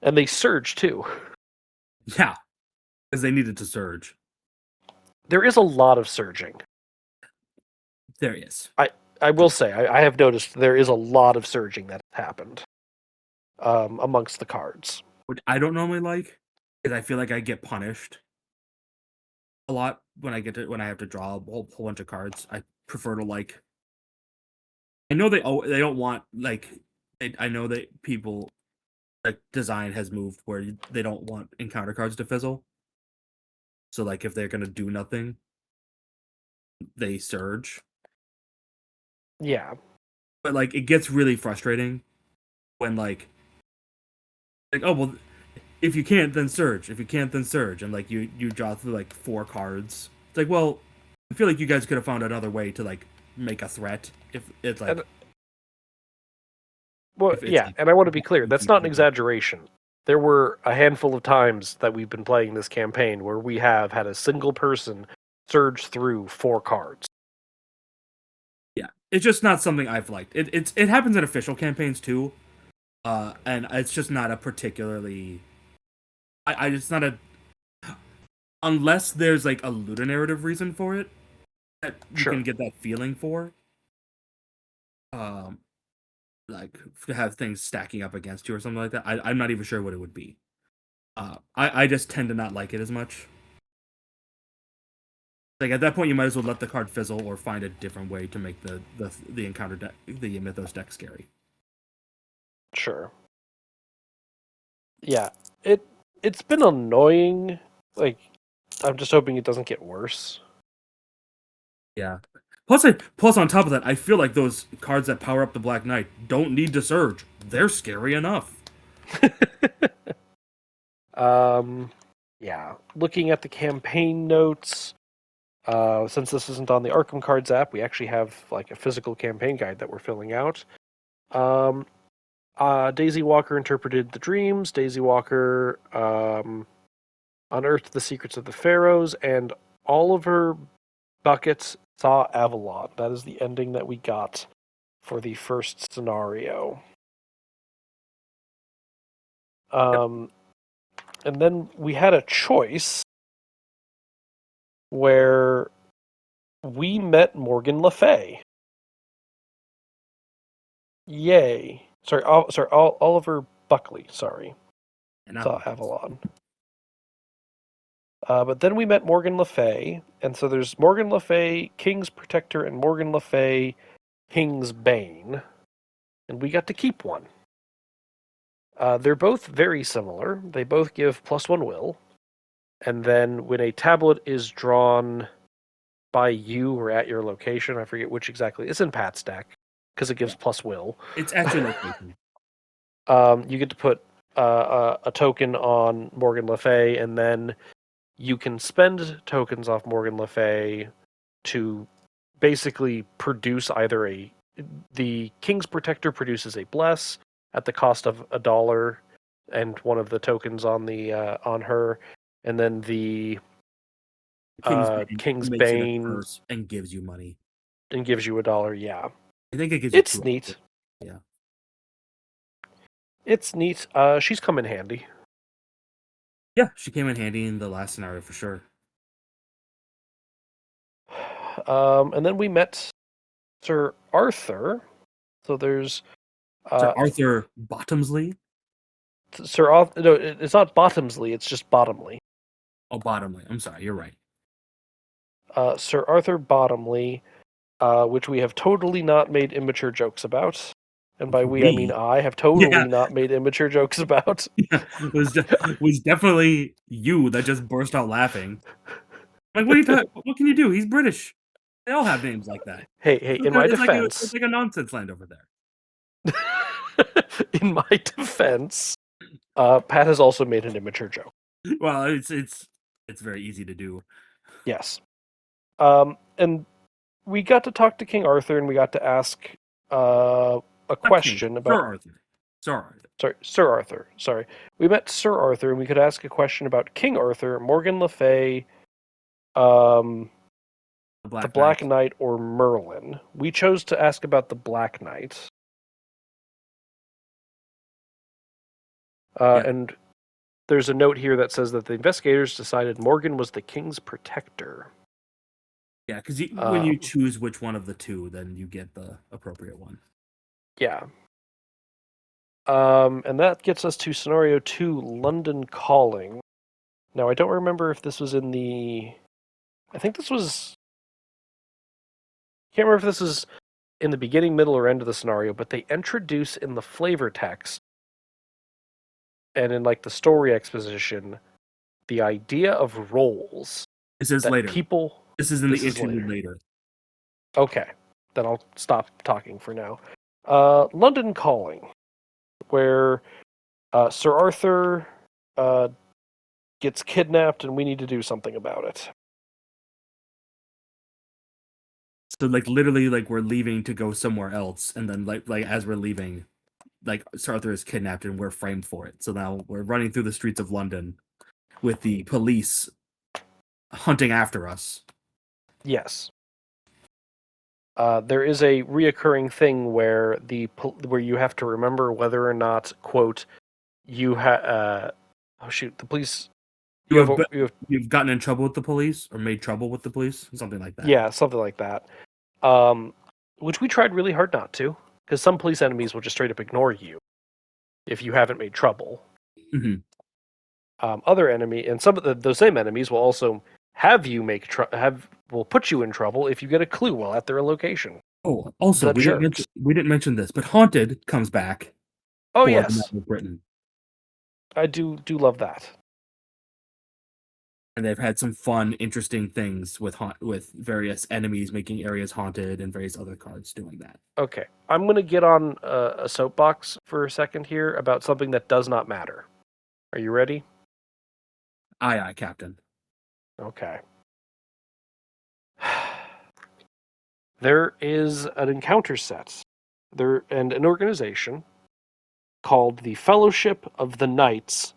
And they surge too. Yeah, because they needed to surge. There is a lot of surging. There he is. I will say, I have noticed there is a lot of surging that has happened amongst the cards. Which I don't normally like, because I feel like I get punished a lot when I have to draw a whole bunch of cards. I prefer to like. I know they don't want like. I know that people like design has moved where they don't want encounter cards to fizzle. So like if they're gonna do nothing, they surge. Yeah. But like it gets really frustrating when like oh well, if you can't then surge, if you can't then surge, and like you draw through like 4 cards. It's like, well, I feel like you guys could have found another way to like make a threat if it's like And well, if it's yeah, like and I want to be clear, that's not an exaggeration. There were a handful of times that we've been playing this campaign where we have had a single person surge through 4 cards. Yeah, it's just not something I've liked. It happens in official campaigns too, and it's just not a particularly. I it's not a unless there's like a ludonarrative reason for it that you Sure. can get that feeling for. Um, like to have things stacking up against you or something like that. I'm not even sure what it would be. I just tend to not like it as much. Like at that point, you might as well let the card fizzle or find a different way to make the encounter deck, the Mythos deck scary. Sure. Yeah. It's been annoying. Like I'm just hoping it doesn't get worse. Yeah, Plus on top of that, I feel like those cards that power up the Black Knight don't need to surge. They're scary enough. Yeah. Looking at the campaign notes, since this isn't on the Arkham Cards app, we actually have like a physical campaign guide that we're filling out. Daisy Walker interpreted the dreams. Daisy Walker unearthed the secrets of the pharaohs, and Oliver Bucket saw Avalon. That is the ending that we got for the first scenario. And then we had a choice where we met Morgan Le Fay. Yay! Sorry, Oliver Buckley. Sorry, And saw Avalon. But then we met Morgan Le Fay, and so there's Morgan Le Fay, King's Protector, and Morgan Le Fay, King's Bane, and we got to keep one. They're both very similar. They both give +1 will, and then when a tablet is drawn by you or at your location, I forget which exactly, it's in Pat's deck, because it gives +1 will. It's at your location. You get to put a token on Morgan Le Fay, and then you can spend tokens off Morgan Le Fay to basically produce either the King's Protector produces a bless at the cost of $1 and one of the tokens on the on her, and then the King's Makes it a Bane curse and gives you money. and gives you $1. Yeah, I think it gives it's you 2. neat. Yeah. It's neat. She's come in handy. Yeah, she came in handy in the last scenario for sure. And then we met Sir Arthur. So there's Sir Arthur Bottomsley. Sir Arthur. No, it's not Bottomsley. It's just Bottomley. Oh, Bottomley. I'm sorry, you're right. Sir Arthur Bottomley, which we have totally not made immature jokes about. And by we, I mean I have totally not made immature jokes about. Yeah, it was definitely you that just burst out laughing. Like, what are you talking? What can you do? He's British. They all have names like that. Hey, in my defense, it's like a nonsense land over there. In my defense, Pat has also made an immature joke. Well, it's very easy to do. Yes. And we got to talk to King Arthur, and we got to ask a question about Sir Arthur. Sorry, Sir Arthur. Sorry, we met Sir Arthur, and we could ask a question about King Arthur, Morgan Le Fay, the Black Knight, or Merlin. We chose to ask about the Black Knight. And there's a note here that says that the investigators decided Morgan was the king's protector. Yeah, because when you choose which one of the two, then you get the appropriate one. Yeah. And that gets us to scenario 2, London Calling. Now, I don't remember if this was in the... I think this was... I can't remember if this is in the beginning, middle, or end of the scenario, but they introduce in the flavor text and in like the story exposition the idea of roles. This is later. This is in the interlude later. Okay, then I'll stop talking for now. London Calling, where Sir Arthur gets kidnapped and we need to do something about it. So like literally like we're leaving to go somewhere else, and then like as we're leaving, like Sir Arthur is kidnapped and we're framed for it. So now we're running through the streets of London with the police hunting after us. Yes. There is a reoccurring thing where where you have to remember whether or not, quote, you have the police. You've gotten in trouble with the police or made trouble with the police, something like that. Yeah, something like that. Which we tried really hard not to, because some police enemies will just straight up ignore you if you haven't made trouble. Mm-hmm. Other enemy and some of those same enemies will also have you will put you in trouble if you get a clue while at their location. Oh, also we didn't mention this, but Haunted comes back. Oh yes, Britain. I do love that. and they've had some fun, interesting things with various enemies making areas haunted and various other cards doing that. Okay, I'm going to get on a soapbox for a second here about something that does not matter. Are you ready? Aye, aye, Captain. Okay. There is an encounter set there and an organization called the Fellowship of the Knights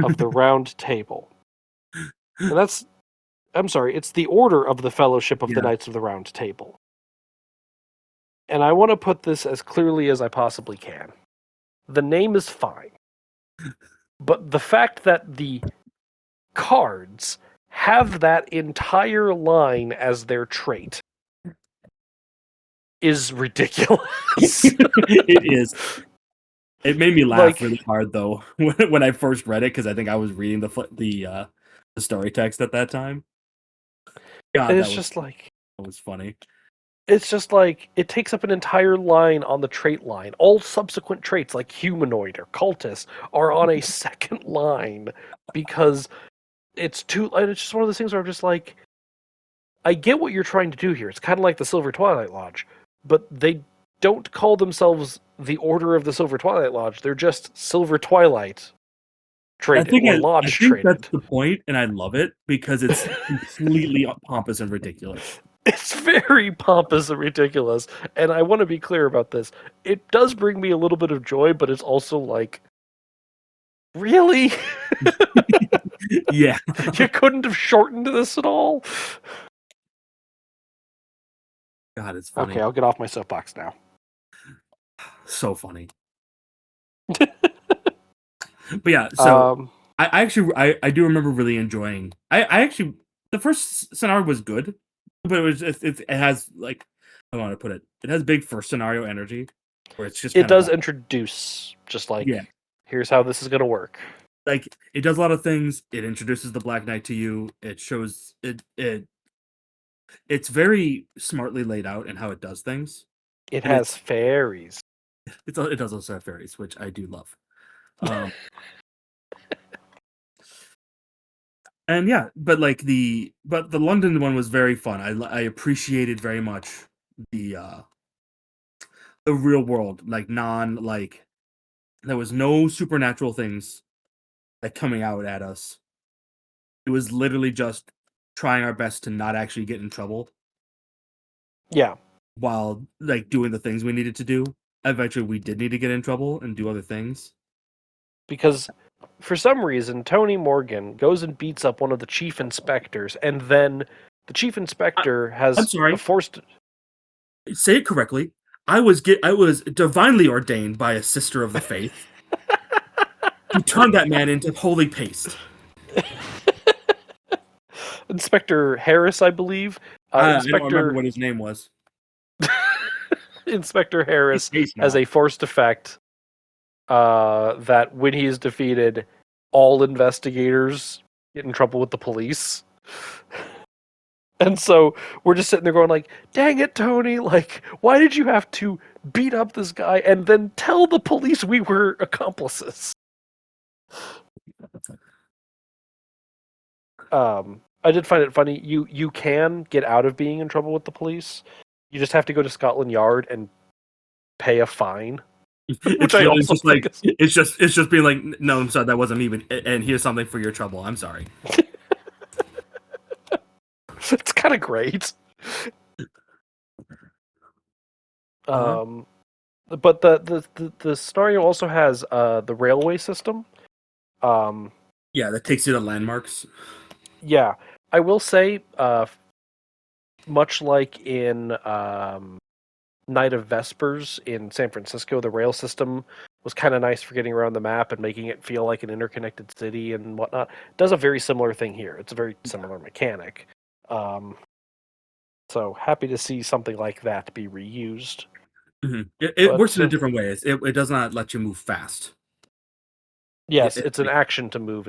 of the Round Table. And I'm sorry, it's the Order of the Fellowship of the Yeah. Knights of the Round Table. And I want to put this as clearly as I possibly can. The name is fine. But the fact that the cards have that entire line as their trait is ridiculous. It is. It made me laugh Like, really hard though when I first read it because I think I was reading the story text at that time. God, and that was funny. it's just like it takes up an entire line on the trait line. All subsequent traits like humanoid or cultist are on a second line because it's too. And it's just one of those things where I'm just like, I get what you're trying to do here. It's kind of like the Silver Twilight Lodge, but they don't call themselves the Order of the Silver Twilight Lodge. They're just Silver Twilight traded or I Lodge think that's traded. the point, and I love it because it's completely pompous and ridiculous. It's very pompous and ridiculous, and I want to be clear about this. It does bring me a little bit of joy, but it's also like, really? Yeah. You couldn't have shortened this at all? God, it's Okay, funny. I'll get off my soapbox now. So funny. But yeah, so Um, I do remember really enjoying. I actually the first scenario was good, but it has like I want to put it. It has big first scenario energy, where it's just it kind of does like introduce, just yeah, like, here's how this is going to work. like it does a lot of things. It introduces the Black Knight to you. It shows it's very smartly laid out in how it does things, It and has fairies. it does also have fairies, which I do love. Um, and yeah, but the London one was very fun. I appreciated very much the uh the real world, like non like there was no supernatural things like coming out at us. It was literally just trying our best to not actually get in trouble Yeah, while like doing the things we needed to do. Eventually we did need to get in trouble and do other things. because for some reason, Tony Morgan goes and beats up one of the chief inspectors, and then the chief I, inspector I'm has a sorry, forced. say it correctly. I was divinely ordained by a sister of the faith who turned that man into holy paste. Inspector Harris, I believe. I don't remember what his name was. Inspector He's Harris paste has now. a forced effect that when he is defeated, all investigators get in trouble with the police. And so we're just sitting there going like, "Dang it, Tony! Like, why did you have to beat up this guy and then tell the police we were accomplices?" I did find it funny. You can get out of being in trouble with the police. You just have to go to Scotland Yard and pay a fine, which It's I literally also just think like is it's just being like, no, I'm sorry, that wasn't even. And here's something for your trouble. I'm sorry. it's kind of great. Uh huh. Um, but the scenario also has the railway system. Um, Yeah, that takes you to landmarks. yeah, I will say, much like in Night of Vespers in San Francisco, the rail system was kind of nice for getting around the map and making it feel like an interconnected city and whatnot. It does a very similar thing here. It's a very similar mechanic. Um, so happy to see something like that be reused. It works But in a different way. It does not let you move fast. yes, it's an action to move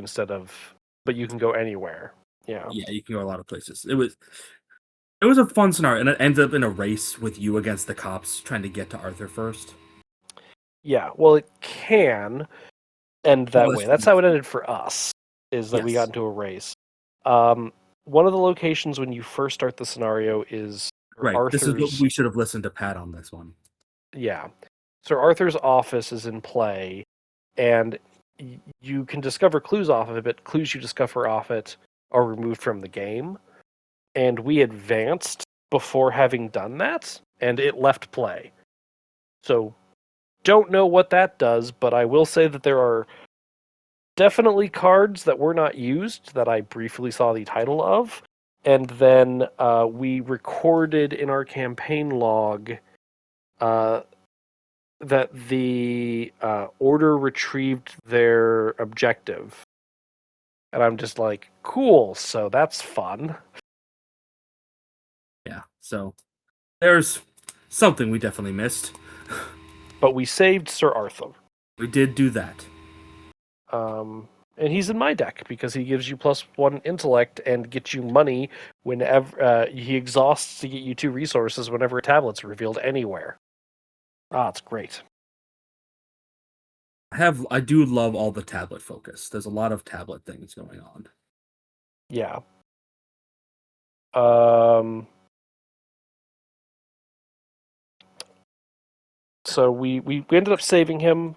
but you can go anywhere. Yeah. Yeah, you can go a lot of places. It was a fun scenario, and it ends up in a race with you against the cops trying to get to Arthur first. Yeah, well, it can end Oh, that that's way. That's how it ended for us, is that we got yes. into a race. One of the locations when you first start the scenario is Right. This is what Arthur's. we should have listened to Pat on this one. Yeah. Sir Arthur's office is in play, and you can discover clues off of it, but clues you discover off it are removed from the game. And we advanced before having done that, and it left play. So, don't know what that does, but I will say that there are definitely cards that were not used that I briefly saw the title of. And then we recorded in our campaign log uh, that the order retrieved their objective. And I'm just like, cool, so that's fun. Yeah. So there's something we definitely missed. But we saved Sir Arthur. We did do that. And he's in my deck because he gives you +1 intellect and gets you money whenever he exhausts to get you 2 resources whenever a tablet's revealed anywhere. Ah, it's great. I do love all the tablet focus. There's a lot of tablet things going on. Yeah. So we ended up saving him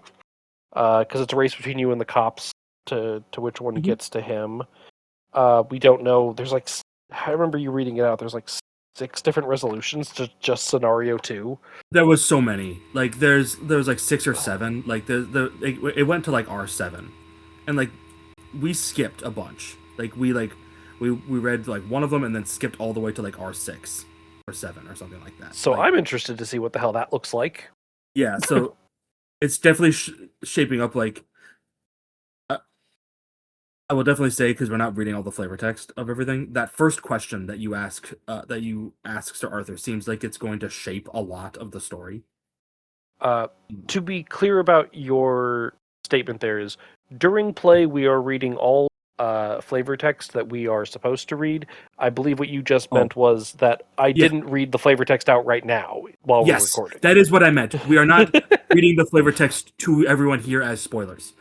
because it's a race between you and the cops to which one gets to him. We don't know. There's like I remember you reading it out. There's like 6 different resolutions to just scenario 2. There was so many. Like there's like 6 or 7. Like it went to like R7, and like we skipped a bunch. We read like one of them and then skipped all the way to like R6 or 7 or something like that. So Like, I'm interested to see what the hell that looks like. yeah, so it's definitely shaping up like I will definitely say, because we're not reading all the flavor text of everything, that first question that you ask Sir Arthur seems like it's going to shape a lot of the story. To be clear about your statement, there is during play we are reading all flavor text that we are supposed to read. I believe what you just Oh, meant was that I yeah, didn't read the flavor text out right now while we're yes, recording. that is what I meant. We are not reading the flavor text to everyone here as spoilers.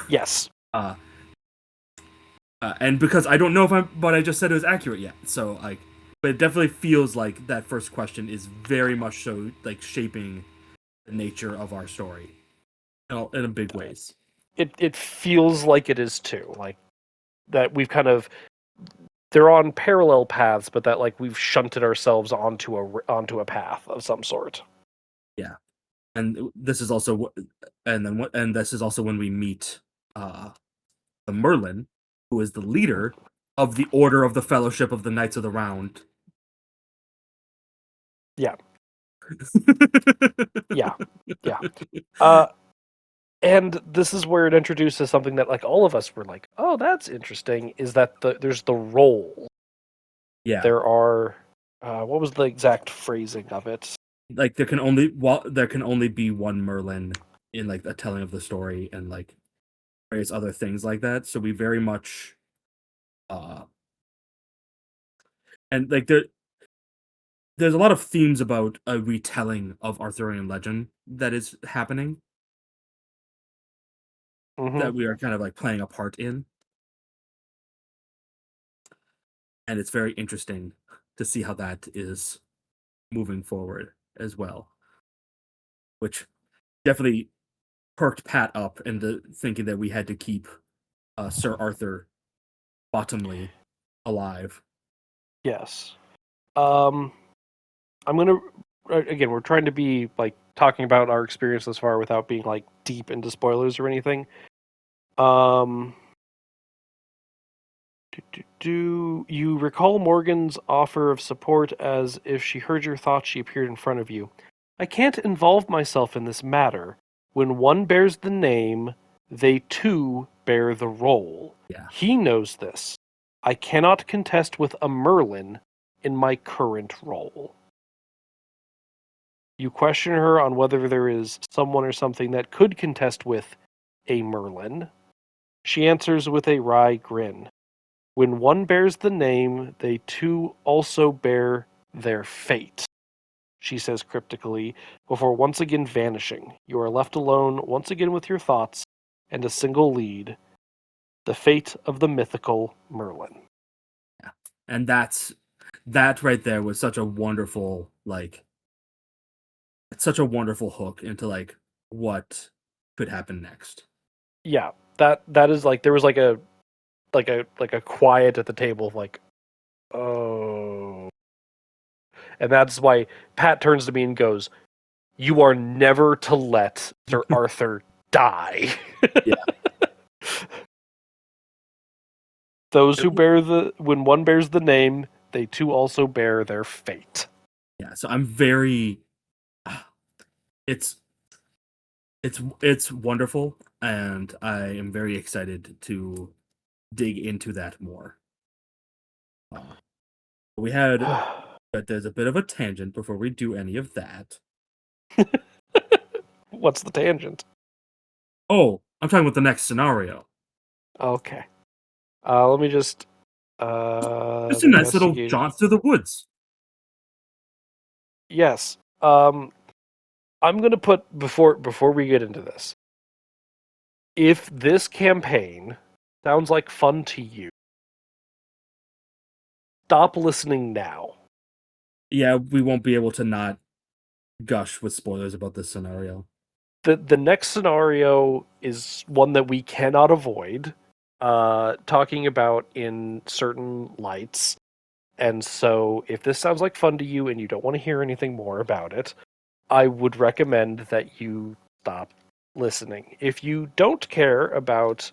Yes. And because I don't know if what I just said was accurate yet, so like, but it definitely feels like that first question is very much so like shaping the nature of our story in a big ways. It feels like it is too. Like that we've kind of they're on parallel paths, but that like we've shunted ourselves onto a path of some sort. Yeah, and this is also and this is also when we meet the Merlin, who is the leader of the Order of the Fellowship of the Knights of the Round. Yeah. Yeah. Yeah. Uh and this is where it introduces something that like all of us were like, "Oh, that's interesting," is that there's the role. Yeah, There are what was the exact phrasing of it? like there can only be one Merlin in like the telling of the story and like various other things like that. So we very much uh and like there's a lot of themes about a retelling of Arthurian legend that is happening Mhm. that we are kind of like playing a part in, and it's very interesting to see how that is moving forward as well, which definitely perked Pat up into thinking that we had to keep Sir Arthur Bottomley alive. Yes. Um I'm going to again, we're trying to be like talking about our experience thus far without being like deep into spoilers or anything. Um do you recall Morgan's offer of support as if she heard your thoughts she appeared in front of you? I can't involve myself in this matter. When one bears the name, they too bear the role. Yeah, He knows this. I cannot contest with a Merlin in my current role. You question her on whether there is someone or something that could contest with a Merlin. She answers with a wry grin. When one bears the name, they too also bear their fate, she says cryptically, before once again vanishing. You are left alone once again with your thoughts and a single lead, the fate of the mythical Merlin. And that right there was such a wonderful such a wonderful hook into like what could happen next. Yeah, that is like there was like a quiet at the table, like, oh, and that's why Pat turns to me and goes, "You are never to let Sir Arthur die." Yeah. Those who bear when one bears the name, they too also bear their fate. Yeah, so I'm very it's it's wonderful, and I am very excited to dig into that more. Uh, we had but there's a bit of a tangent before we do any of that. What's the tangent? Oh, I'm talking about the next scenario. Okay. Let me just Just a nice little investigate. jaunt through the woods. Yes. I'm gonna put before we get into this. If this campaign sounds like fun to you, stop listening now. Yeah, we won't be able to not gush with spoilers about this scenario. The next scenario is one that we cannot avoid talking about in certain lights. And so if this sounds like fun to you and you don't want to hear anything more about it, I would recommend that you stop listening. If you don't care about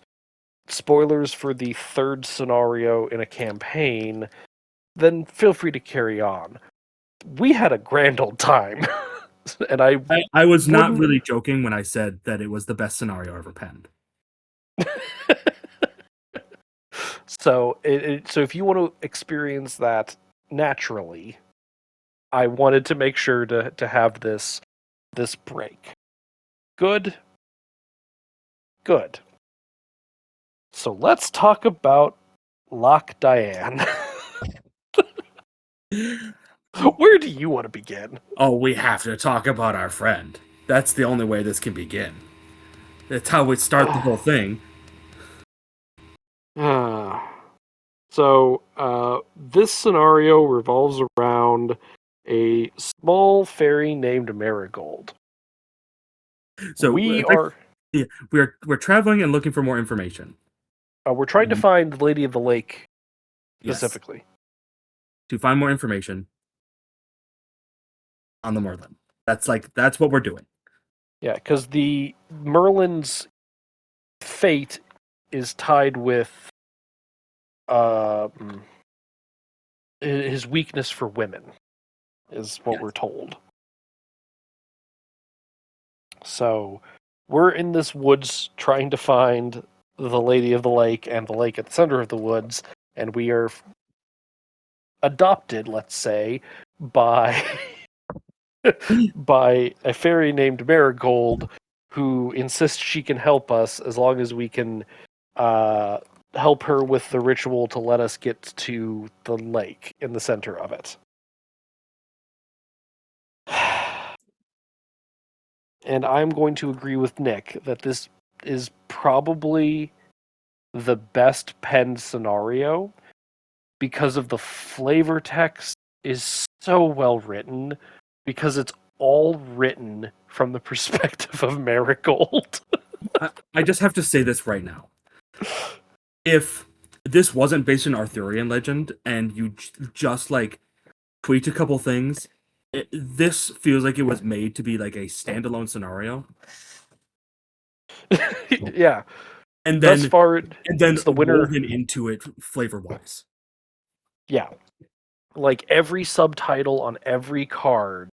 spoilers for the third scenario in a campaign, then feel free to carry on. We had a grand old time. And I I was not wouldn't. really joking when I said that it was the best scenario ever penned. So if you want to experience that naturally, I wanted to make sure to have this break. Good, good. So let's talk about Loch Diane. Where do you want to begin? Oh, we have to talk about our friend. That's the only way this can begin. That's how we start the whole thing. This scenario revolves around a small fairy named Marigold. So We are yeah, we're traveling and looking for more information. we're trying to Um, find the Lady of the Lake yes, specifically. to find more information on the Merlin. That's what we're doing. Yeah, because the Merlin's fate is tied with um, his weakness for women, is what we're Yes. told. So we're in this woods trying to find the Lady of the Lake and the lake at the center of the woods, and we are adopted, let's say, by by a fairy named Marigold, who insists she can help us as long as we can uh, help her with the ritual to let us get to the lake in the center of it. And I'm going to agree with Nick that this is probably the best penned scenario because of the flavor text is so well written because it's all written from the perspective of Marigold. I just have to say this right now. If this wasn't based in Arthurian legend and you just like tweaked a couple things, this feels like it was made to be like a standalone scenario, Yeah, and thus then far and then it's the winner. woven into it flavor wise. Yeah, like every subtitle on every card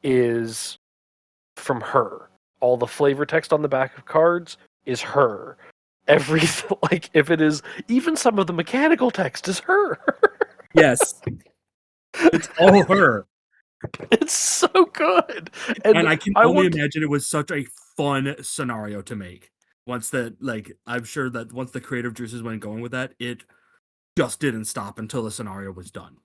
is from her. All the flavor text on the back of cards is her. Every like if it is even some of the mechanical text is her. Yes, it's all her. It's so good. And And I can I only want imagine it was such a fun scenario to make. Once that, like, I'm sure that once the creative juices went going with that, it just didn't stop until the scenario was done.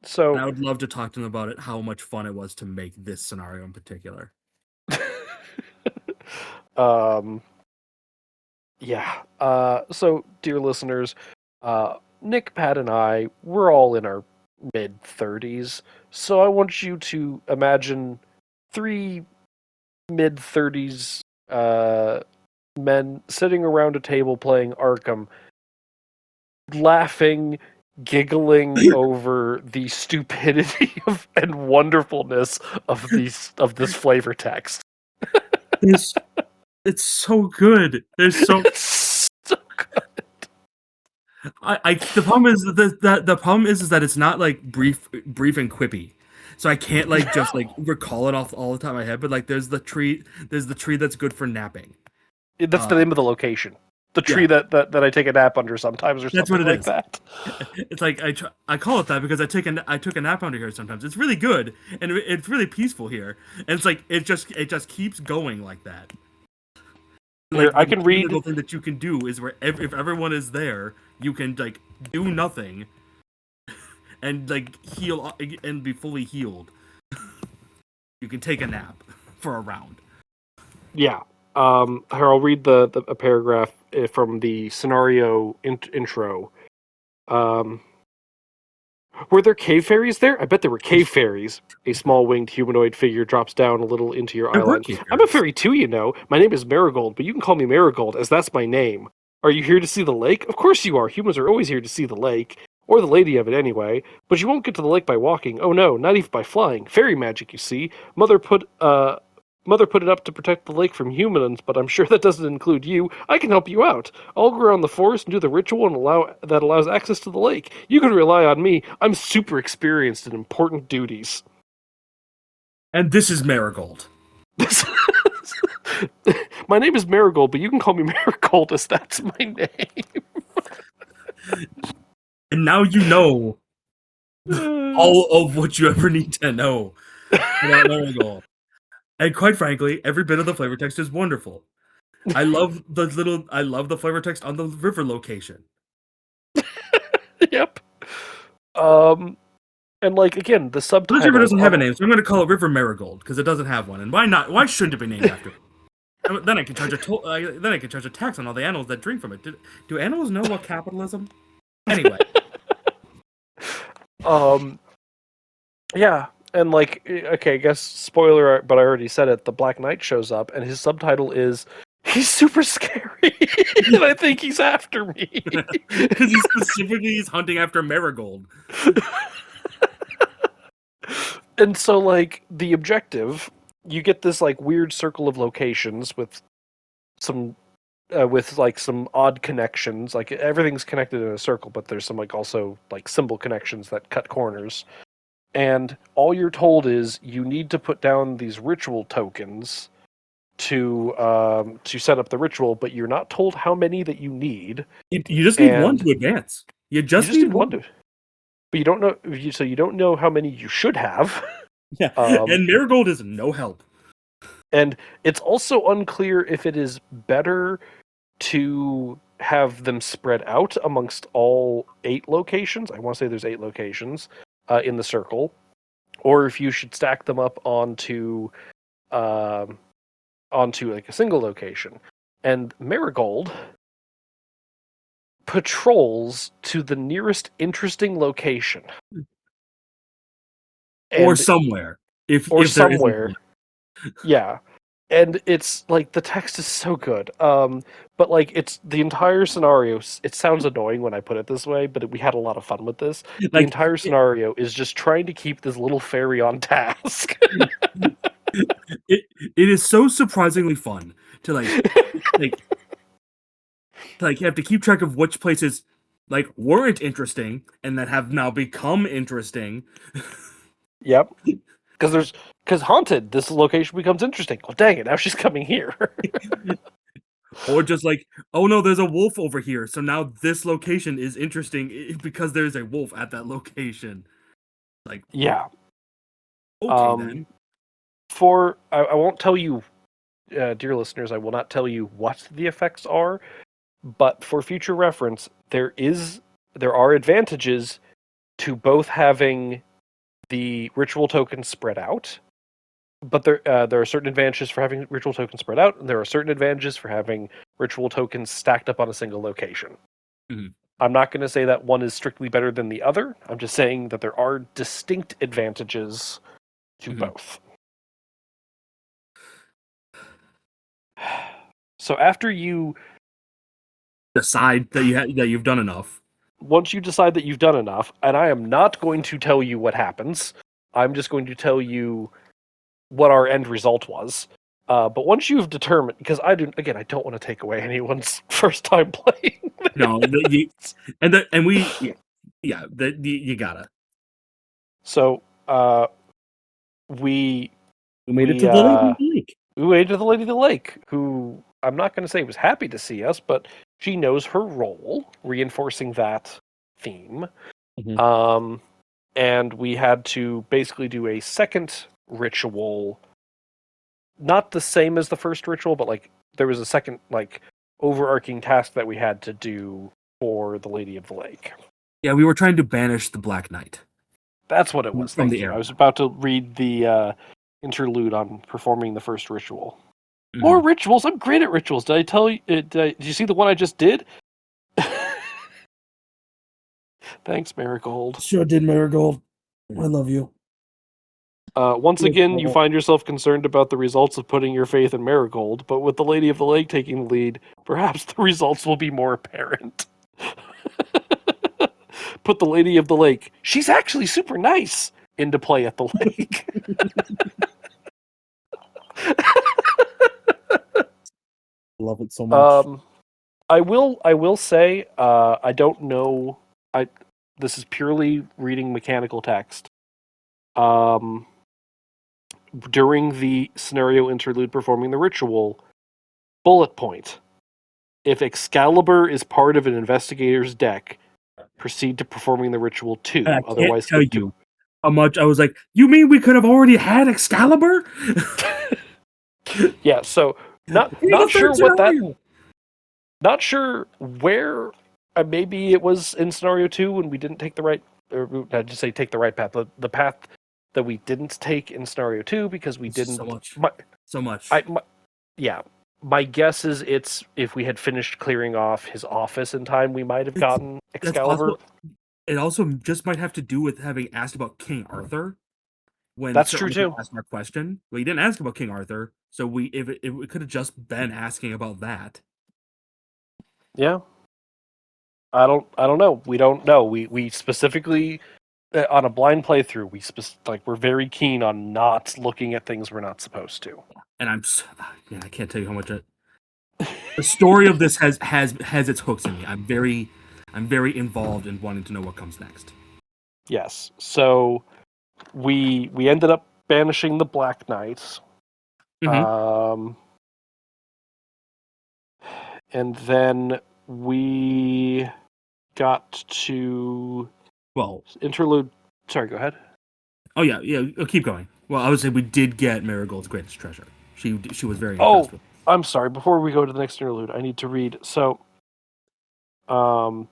And so I would love to talk to them about it, how much fun it was to make this scenario in particular. um yeah. So dear listeners, Nick, Pat, and I, we're all in our mid-30s, so I want you to imagine three mid-30s men sitting around a table playing Arkham, laughing, giggling over the stupidity and wonderfulness of this flavor text. It's so good. There's so It's so good. I the problem is the problem is that it's not like brief and quippy. So I can't like just like recall it off all the time in my head, but like there's the tree that's good for napping. That's the Uh name of the location. The tree yeah, that I take a nap under sometimes, or that's what something it like is. that. It's like I call it that because I took a nap under here sometimes. It's really good and it's really peaceful here. And it's like it just keeps going like that. Here, Like I the can most read. typical thing that you can do is where if everyone is there, you can like do nothing and like heal and be fully healed. You can take a nap for a round. Yeah. Here, I'll read a paragraph from the scenario intro. Um, Were there cave fairies there? I bet there were cave fairies. A small winged humanoid figure drops down a little into your There were eyeline. cave I'm a fairies. fairy too, you know. My name is Marigold, but you can call me Marigold, as that's my name. Are you here to see the lake? Of course you are. Humans are always here to see the lake. Or the lady of it, anyway. But you won't get to the lake by walking. Oh no, not even by flying. Fairy magic, you see. Mother put it up to protect the lake from humans, but I'm sure that doesn't include you. I can help you out. I'll go around the forest and do the ritual that allows access to the lake. You can rely on me. I'm super experienced in important duties. And this is Marigold. My name is Marigold, but you can call me Marigold as that's my name. And now you know all of what you ever need to know about Marigold. And quite frankly, every bit of the flavor text is wonderful. I love the flavor text on the river location. Yep. Um, and like again, the This river subtitles doesn't have a on. name, so I'm going to call it River Marigold because it doesn't have one. And why not? Why shouldn't it be named after it? Then I can charge then I can charge a tax on all the animals that drink from it. Do animals know what capitalism? Anyway, um, yeah, and like okay, I guess spoiler, but I already said it. The Black Knight shows up, and his subtitle is "He's super scary," and I think he's after me. because he's hunting after Marigold. And so like the objective, you get this like weird circle of locations some with like some odd connections. Like everything's connected in a circle, but there's some like also like symbol connections that cut corners. And all you're told is you need to put down these ritual tokens to set up the ritual, but you're not told how many that you need, You just need one and to advance. You you just just need need one one. to. But you don't know, so you don't know how many you should have. Yeah, Um, and Marigold is no help. and it's also unclear if it is better to have them spread out amongst all 8 locations. I want to say there's 8 locations in the circle, or if you should stack them up um, onto like a single location. And Marigold patrols to the nearest interesting location, Or and somewhere, or if there isn't somewhere. one. Yeah, and it's like the text is so good. But like it's the entire scenario. It sounds annoying when I put it this way, but we had a lot of fun with this. The Like entire scenario is just trying to keep this little fairy on task. it it is so surprisingly fun to like you have to keep track of which places like weren't interesting and that have now become interesting. Yep, because haunted, this location becomes interesting. Oh dang it! Now she's coming here. Or just like, oh no, there's a wolf over here, so now this location is interesting because there's a wolf at that location. Like, Yeah. okay Um. then. I won't tell you, dear listeners. I will not tell you what the effects are. But for future reference, there are advantages to both having the ritual tokens spread out, but there are certain advantages for having ritual tokens spread out, and there are certain advantages for having ritual tokens stacked up on a single location. Mhm. I'm not going to say that one is strictly better than the other. I'm just saying that there are distinct advantages to both. So after you decide that you've done enough. Once you decide that you've done enough, and I am not going to tell you what happens, I'm just going to tell you what our end result was. But once you've determined, because I don't want to take away anyone's first time playing. No, you gotta. So we made it we to the Lady of the Lake. We waited to the Lady of the Lake, who I'm not going to say was happy to see us, but she knows her role, reinforcing that theme. And we had to basically do a second ritual, not the same as the first ritual, but like there was a second like overarching task that we had to do for the Lady of the Lake. Yeah, we were trying to banish the Black Knight. That's what it was. From Thank the you. area. I was about to read the interlude on performing the first ritual. More rituals. I'm great at rituals. Did I tell you? Did you see the one I just did? Thanks, Marigold. Sure did, Marigold. I love you. Once again, you find yourself concerned about the results of putting your faith in Marigold, but with the Lady of the Lake taking the lead, perhaps the results will be more apparent. Put the Lady of the Lake, she's actually super nice, into play at the lake. Love it so much. I will say, I don't know. This is purely reading mechanical text. During the scenario interlude performing the ritual, bullet point. If Excalibur is part of an investigator's deck, proceed to performing the ritual 2. And I Otherwise, can't tell skip you how much I was like, you mean we could have already had Excalibur? Yeah, so not sure what that. Not sure where. Maybe it was in scenario 2 when we didn't take the right. Or I'd just say take the right path. The path that we didn't take in scenario 2 because we didn't. So much. Yeah. My guess is it's if we had finished clearing off his office in time, we might have gotten Excalibur. It also just might have to do with having asked about King Arthur. When That's true too. Asked our question, well, he didn't ask about King Arthur, so we could have just been asking about that. Yeah. I don't know. We don't know. We specifically on a blind playthrough, we're very keen on not looking at things we're not supposed to. And I can't tell you how much the story of this has its hooks in me. I'm very involved in wanting to know what comes next. Yes. So we ended up banishing the Black Knights. And then we got to interlude. Sorry, go ahead. Oh yeah. Keep going. Well, I would say we did get Marigold's greatest treasure. She was very impressed with. I'm sorry. Before we go to the next interlude, I need to read. So, I'll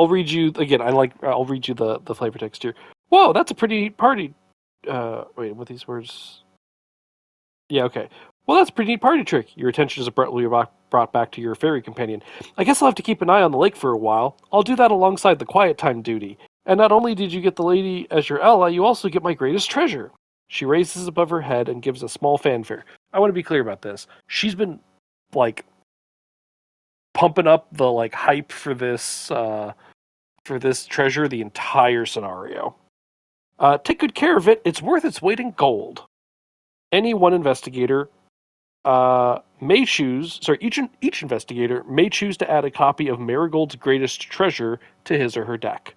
read you again. I'll read you the flavor text here. Whoa, that's a pretty neat party. Wait, what these words? Yeah, okay. Well, that's a pretty neat party trick. Your attention is abruptly brought back to your fairy companion. I guess I'll have to keep an eye on the lake for a while. I'll do that alongside the quiet time duty. And not only did you get the lady as your ally, you also get my greatest treasure. She raises above her head and gives a small fanfare. I want to be clear about this. She's been, like, pumping up the, like, hype for this treasure the entire scenario. Take good care of it. It's worth its weight in gold. Any one investigator may choose. Sorry, each investigator may choose to add a copy of Marigold's greatest treasure to his or her deck.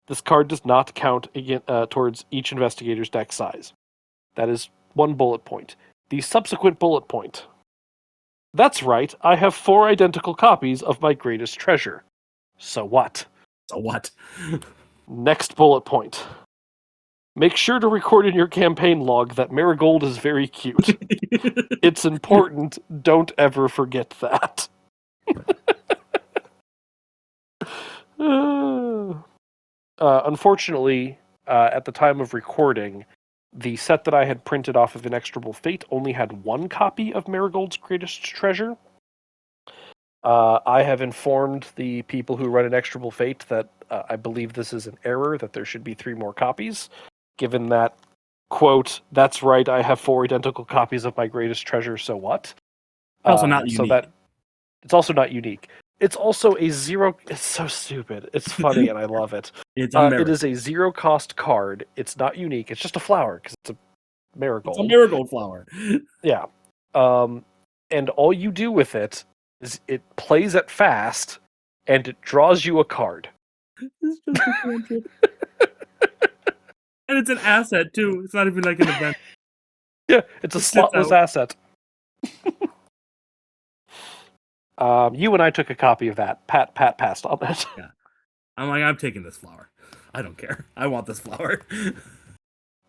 This card does not count towards each investigator's deck size. That is one bullet point. The subsequent bullet point. That's right. I have 4 identical copies of my greatest treasure. So what? So what? Next bullet point. Make sure to record in your campaign log that Marigold is very cute. It's important. Don't ever forget that. Unfortunately, at the time of recording, The set that I had printed off of Inexorable Fate only had one copy of Marigold's Greatest Treasure. I have informed the people who run Inexorable Fate that I believe this is an error, that there should be 3 more copies, given that, quote, that's right, I have 4 identical copies of my Greatest Treasure, so what? Also not So unique. that it's also not unique. It's also a zero. It's so stupid. It's funny and I love it. It's a marigold. It is a 0 cost card. It's not unique. It's just a flower because it's a It's a marigold. marigold flower. Yeah. And all you do with it is it plays it fast and it draws you a card. It's just a cantrip. And it's an asset too. It's not even like an event. Yeah, it's a It sits slotless out. asset. You and I took a copy of that. Pat passed on that. Yeah. I'm like, I'm taking this flower. I don't care. I want this flower.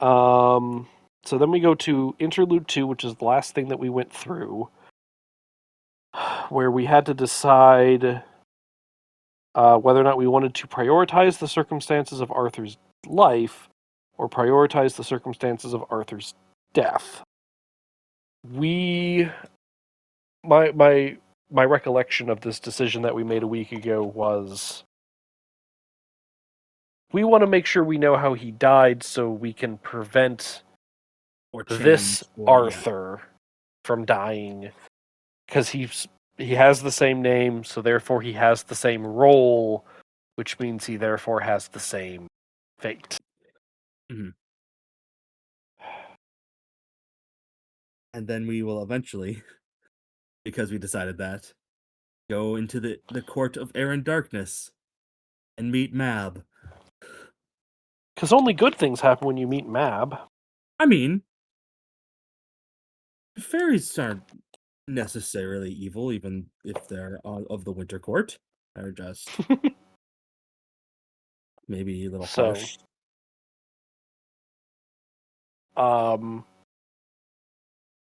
So then we go to Interlude 2, which is the last thing that we went through, where we had to decide whether or not we wanted to prioritize the circumstances of Arthur's life or prioritize the circumstances of Arthur's death. My recollection of this decision that we made a week ago was we want to make sure we know how he died so we can prevent Or this change. Or, Arthur from dying, because he has the same name, so therefore he has the same role, which means he therefore has the same fate. Mhm. And then we will eventually, because we decided that, go into the court of air and darkness and meet Mab. Because only good things happen when you meet Mab. I mean, fairies aren't necessarily evil, even if they're of the Winter Court. They're just maybe a little So, harsh.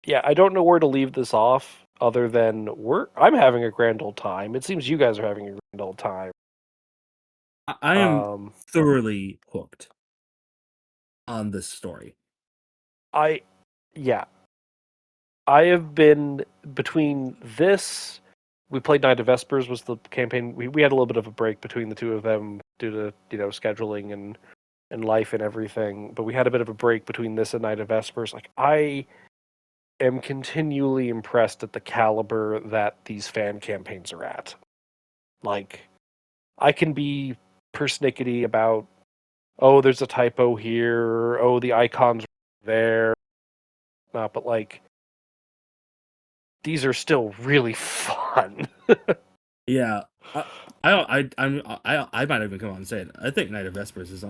Yeah, I don't know where to leave this off other than I'm having a grand old time. It seems you guys are having a grand old time. I am Um, thoroughly hooked on this story. Yeah, I have been between this. We played Night of Vespers was the campaign. We had a little bit of a break between the two of them due to scheduling and life and everything. But we had a bit of a break between this and Night of Vespers. Like, I am continually impressed at the caliber that these fan campaigns are at. Like, I can be persnickety about, oh, there's a typo here, oh, the icon's there, but like, these are still really fun. Yeah, I might even come on and say it. I think Night of Vespers is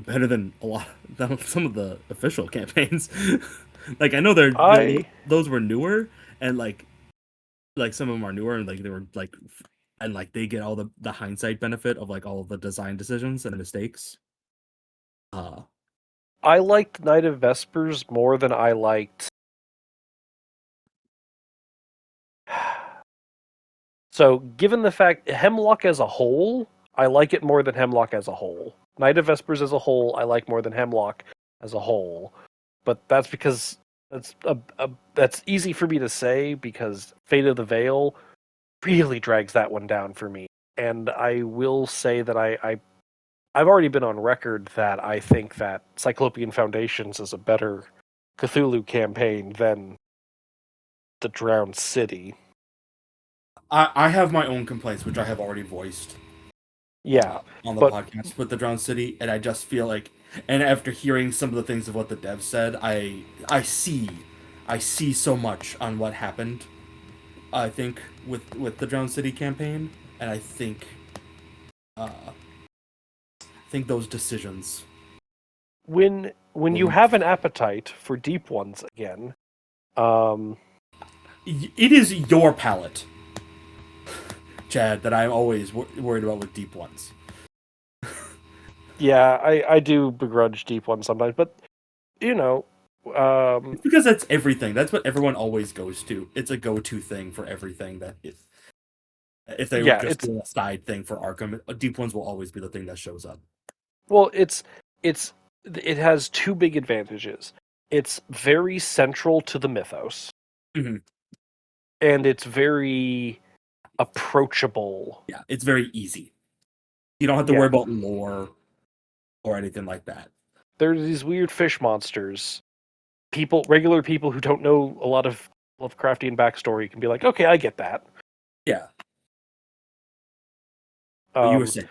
better than a lot than some of the official campaigns. Like I know those were newer and like some of them are newer and like they were like and like they get all the hindsight benefit of like all of the design decisions and mistakes. I liked Night of Vespers more than I liked. So, given the fact Hemlock as a whole, I like it more than Hemlock as a whole. Night of Vespers as a whole, I like more than Hemlock as a whole. But that's because that's easy for me to say because Fate of the Veil really drags that one down for me. And I will say that I've already been on record that I think that Cyclopean Foundations is a better Cthulhu campaign than the Drowned City. I have my own complaints, which I have already voiced Yeah, on the but podcast with the Drowned City, and I just feel like, and after hearing some of the things of what the devs said, I see so much on what happened. I think with the Drowned City campaign, and I think those decisions. when you have an appetite for deep ones again, um, It is your palate, Chad, that I'm always worried about with deep ones. yeah, I do begrudge deep ones sometimes, but you know, It's because that's everything. That's what everyone always goes to. It's a go-to thing for everything that is. If they were yeah, just it's doing a side thing for Arkham, deep ones will always be the thing that shows up. well, it's it has two big advantages. It's very central to the mythos, Mhm. and it's very approachable. Yeah, it's very easy. You don't have to worry Yeah, about lore or anything like that. there's these weird fish monsters. Regular people who don't know a lot of Lovecraftian backstory can be like, okay, I get that. Yeah, but you were Um, saying.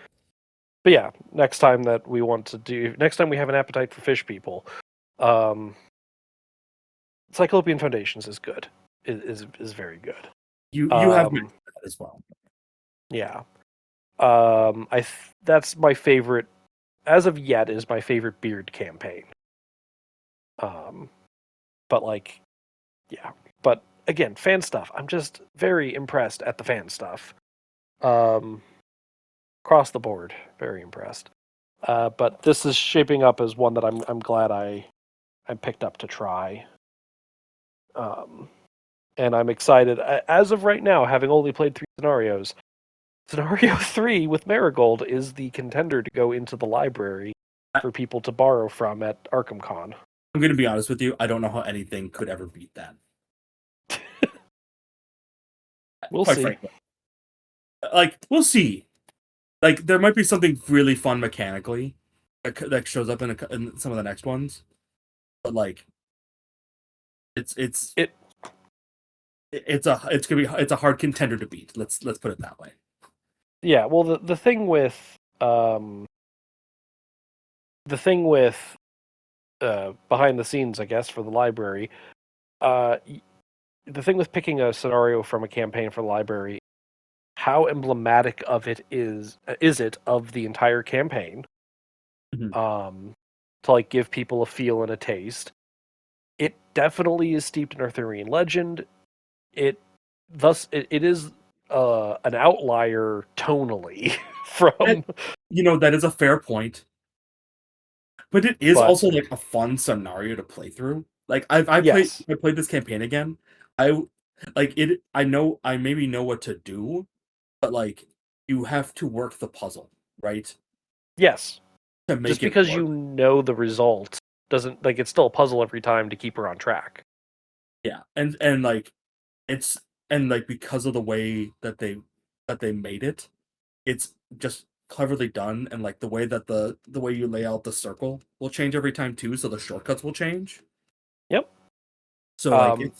but yeah, next time we have an appetite for fish people, um, Cyclopean Foundations is good. Is very good. You have Um, mentioned that as well. yeah. That's my favorite as of yet is my favorite Beard campaign. Um, but like, yeah. But again, fan stuff. I'm just very impressed at the fan stuff. Um, across the board, very impressed. But this is shaping up as one that I'm glad I picked up to try. Um, and I'm excited. As of right now, having only played 3 scenarios, Scenario 3 with Marigold is the contender to go into the library for people to borrow from at ArkhamCon. I'm going to be honest with you. I don't know how anything could ever beat that. We'll Quite see. frankly, like we'll see. Like there might be something really fun mechanically that shows up in some of the next ones, but like it's it's It it's gonna be it's a hard contender to beat. Let's put it that way. Yeah, well the thing with the thing with behind the scenes, I guess, for the library, uh the thing with picking a scenario from a campaign for the library, how emblematic of it is it of the entire campaign? Mhm. To like give people a feel and a taste. It definitely is steeped in Arthurian legend. It is an outlier tonally And, from, that is a fair point, but it is but also like a fun scenario to play through. Like yes, I played this campaign again. I like it. I maybe know what to do, but like you have to work the puzzle, right? yes. To Just make it because work. you know the result doesn't like it's still a puzzle every time to keep her on track. Yeah. And like it's and like because of the way that they made it, it's just cleverly done, and like the way you lay out the circle will change every time too, so the shortcuts will change. Yep. So like Um.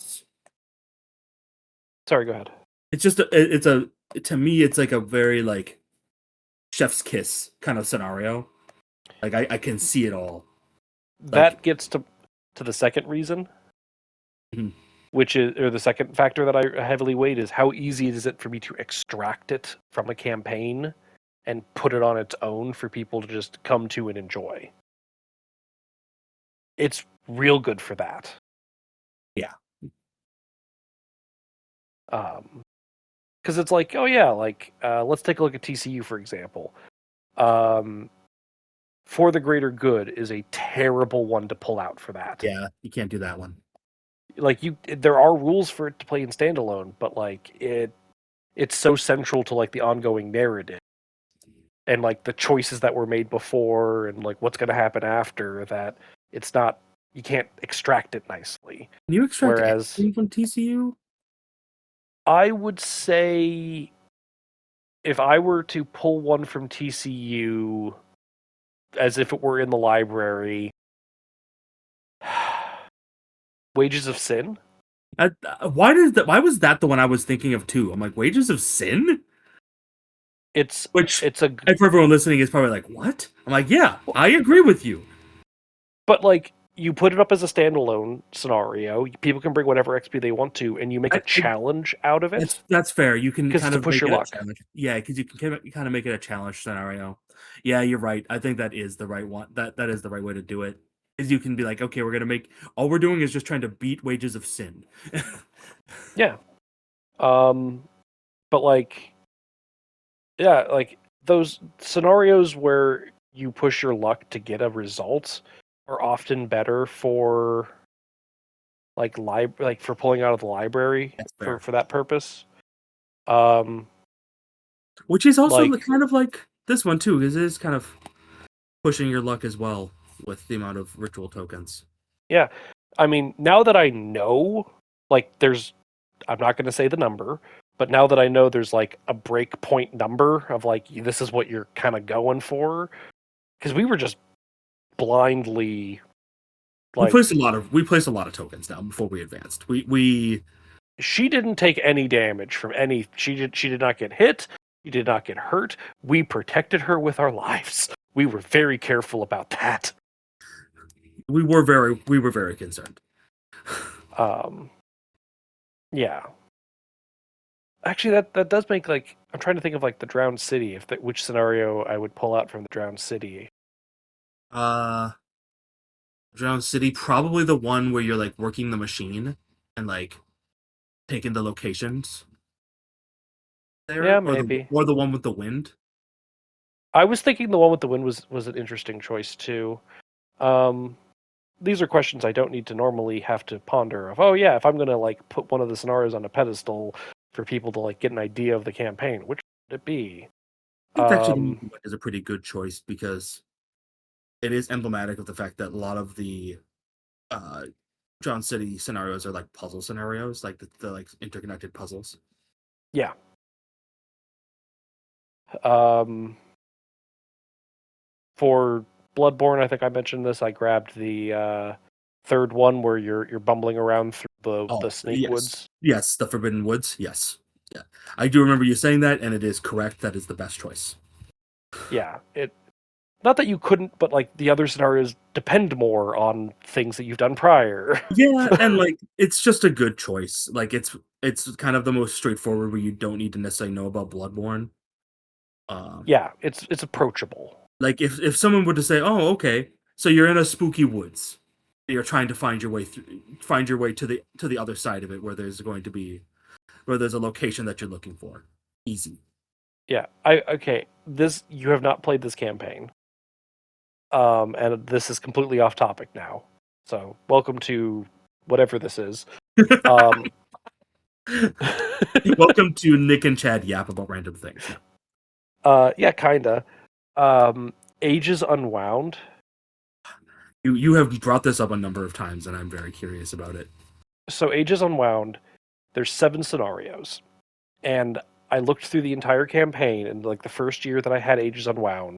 Sorry. Go ahead. it's just it's a to me it's like a very like chef's kiss kind of scenario. Like I can see it all. Like That gets to the second reason, mhm. which is or the second factor that I heavily weight is how easy is it for me to extract it from a campaign and put it on its own for people to just come to and enjoy. It's real good for that. Yeah. Because it's like, oh yeah, like let's take a look at TCU for example. Um, for the Greater Good is a terrible one to pull out for that. Yeah, you can't do that one. Like there are rules for it to play in standalone, but like it's so central to like the ongoing narrative and like the choices that were made before and like what's going to happen after that it's not you can't extract it nicely. Can you extract Whereas anything from TCU? I would say if I were to pull one from TCU as if it were in the library, Wages of Sin. Why was that the one I was thinking of too? I'm like, Wages of Sin? It's Which, it's a and for everyone listening, is probably like, what? I'm like, yeah, I agree with you. but like you put it up as a standalone scenario. People can bring whatever XP they want to, and you make a challenge out of it That's fair. You can because kind to of push make your it a luck. challenge. Yeah, because you can kind of make it a challenge scenario. Yeah, you're right. I think that is the right one. That is the right way to do it. Is you can be like, okay, we're gonna make all we're doing is just trying to beat Wages of Sin. Yeah. Um. But like, yeah, like those scenarios where you push your luck to get a result are often better for like for pulling out of the library That's for fair. that purpose. Um. Which is also Like kind of like this one too, because it is kind of pushing your luck as well. with the amount of ritual tokens. Yeah. I mean, now that I know, like, I'm not going to say the number, but now that I know there's like a break point number of like, this is what you're kind of going for, because we were just blindly like, We placed a lot of tokens down before we advanced. We she didn't take any damage from any, she did not get hit, she did not get hurt. We protected her with our lives. We were very careful about that. we were very concerned. Um, yeah. Actually, that does make like I'm trying to think of like the drowned city. If which scenario I would pull out from the drowned city. Uh, Drown City, probably the one where you're like working the machine and like taking the locations there, Yeah, maybe. or the one with the wind. I was thinking the one with the wind was an interesting choice too. Um, these are questions I don't need to normally have to ponder. Of oh yeah, if I'm gonna like put one of the scenarios on a pedestal for people to like get an idea of the campaign, which would it be? I think actually the Um, Mountain Wind is a pretty good choice because it is emblematic of the fact that a lot of the uh Drown City scenarios are like puzzle scenarios, like the like interconnected puzzles. yeah. Um, for Bloodborne, I think I mentioned this. I grabbed the third one where you're bumbling around through the Oh, snake yes. woods. Yes, the Forbidden Woods. Yes. Yeah. I do remember you saying that, and it is correct. That is the best choice. Yeah, it not that you couldn't, but like the other scenarios depend more on things that you've done prior. Yeah, and like it's just a good choice. Like it's kind of the most straightforward where you don't need to necessarily know about Bloodborne. Um, Yeah, it's approachable. like if someone were to say, "Oh, okay, so you're in a spooky woods, you're trying to find your way through, find your way to the other side of it, where there's going to be where there's a location that you're looking for." Easy. Yeah, I okay. This you have not played this campaign, and this is completely off topic now. So welcome to whatever this is. Um, Welcome to Nick and Chad yap about random things. Yeah. yeah, kinda. Um, Ages Unwound. You have brought this up a number of times, and I'm very curious about it. So Ages Unwound. There's 7 scenarios, and I looked through the entire campaign in like the first year that I had Ages Unwound.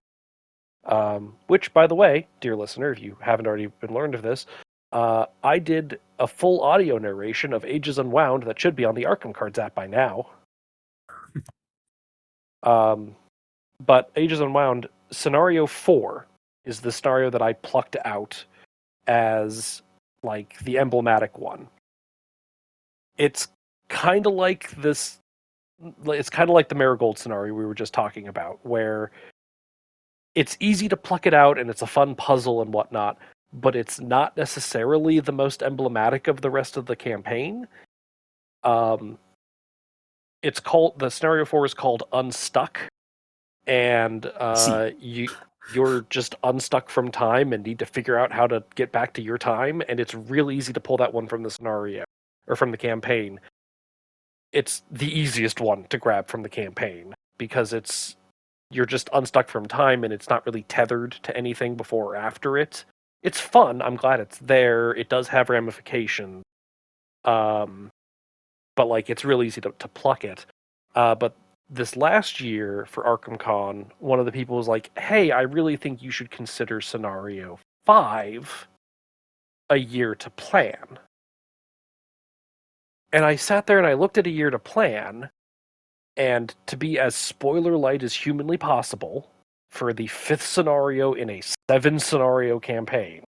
Which, by the way, dear listener, if you haven't already been learned of this, I did a full audio narration of Ages Unwound that should be on the Arkham Cards app by now. Um, but Ages Unwound, scenario 4 is the scenario that I plucked out as like the emblematic one. It's kind of like this. It's kind of like the Marigold scenario we were just talking about, where it's easy to pluck it out and it's a fun puzzle and whatnot, but it's not necessarily the most emblematic of the rest of the campaign. Um, it's called the scenario 4 is called Unstuck, and See, you're just unstuck from time and need to figure out how to get back to your time, and it's real easy to pull that one from the scenario or from the campaign. It's the easiest one to grab from the campaign because you're just unstuck from time and it's not really tethered to anything before or after it. It's fun. I'm glad it's there. It does have ramifications. Um, but like it's real easy to pluck it. But this last year for Arkham Con, one of the people was like, "Hey, I really think you should consider scenario 5 a year to plan." And I sat there and I looked at a year to plan, and to be as spoiler light as humanly possible for the 5th scenario in a 7 scenario campaign,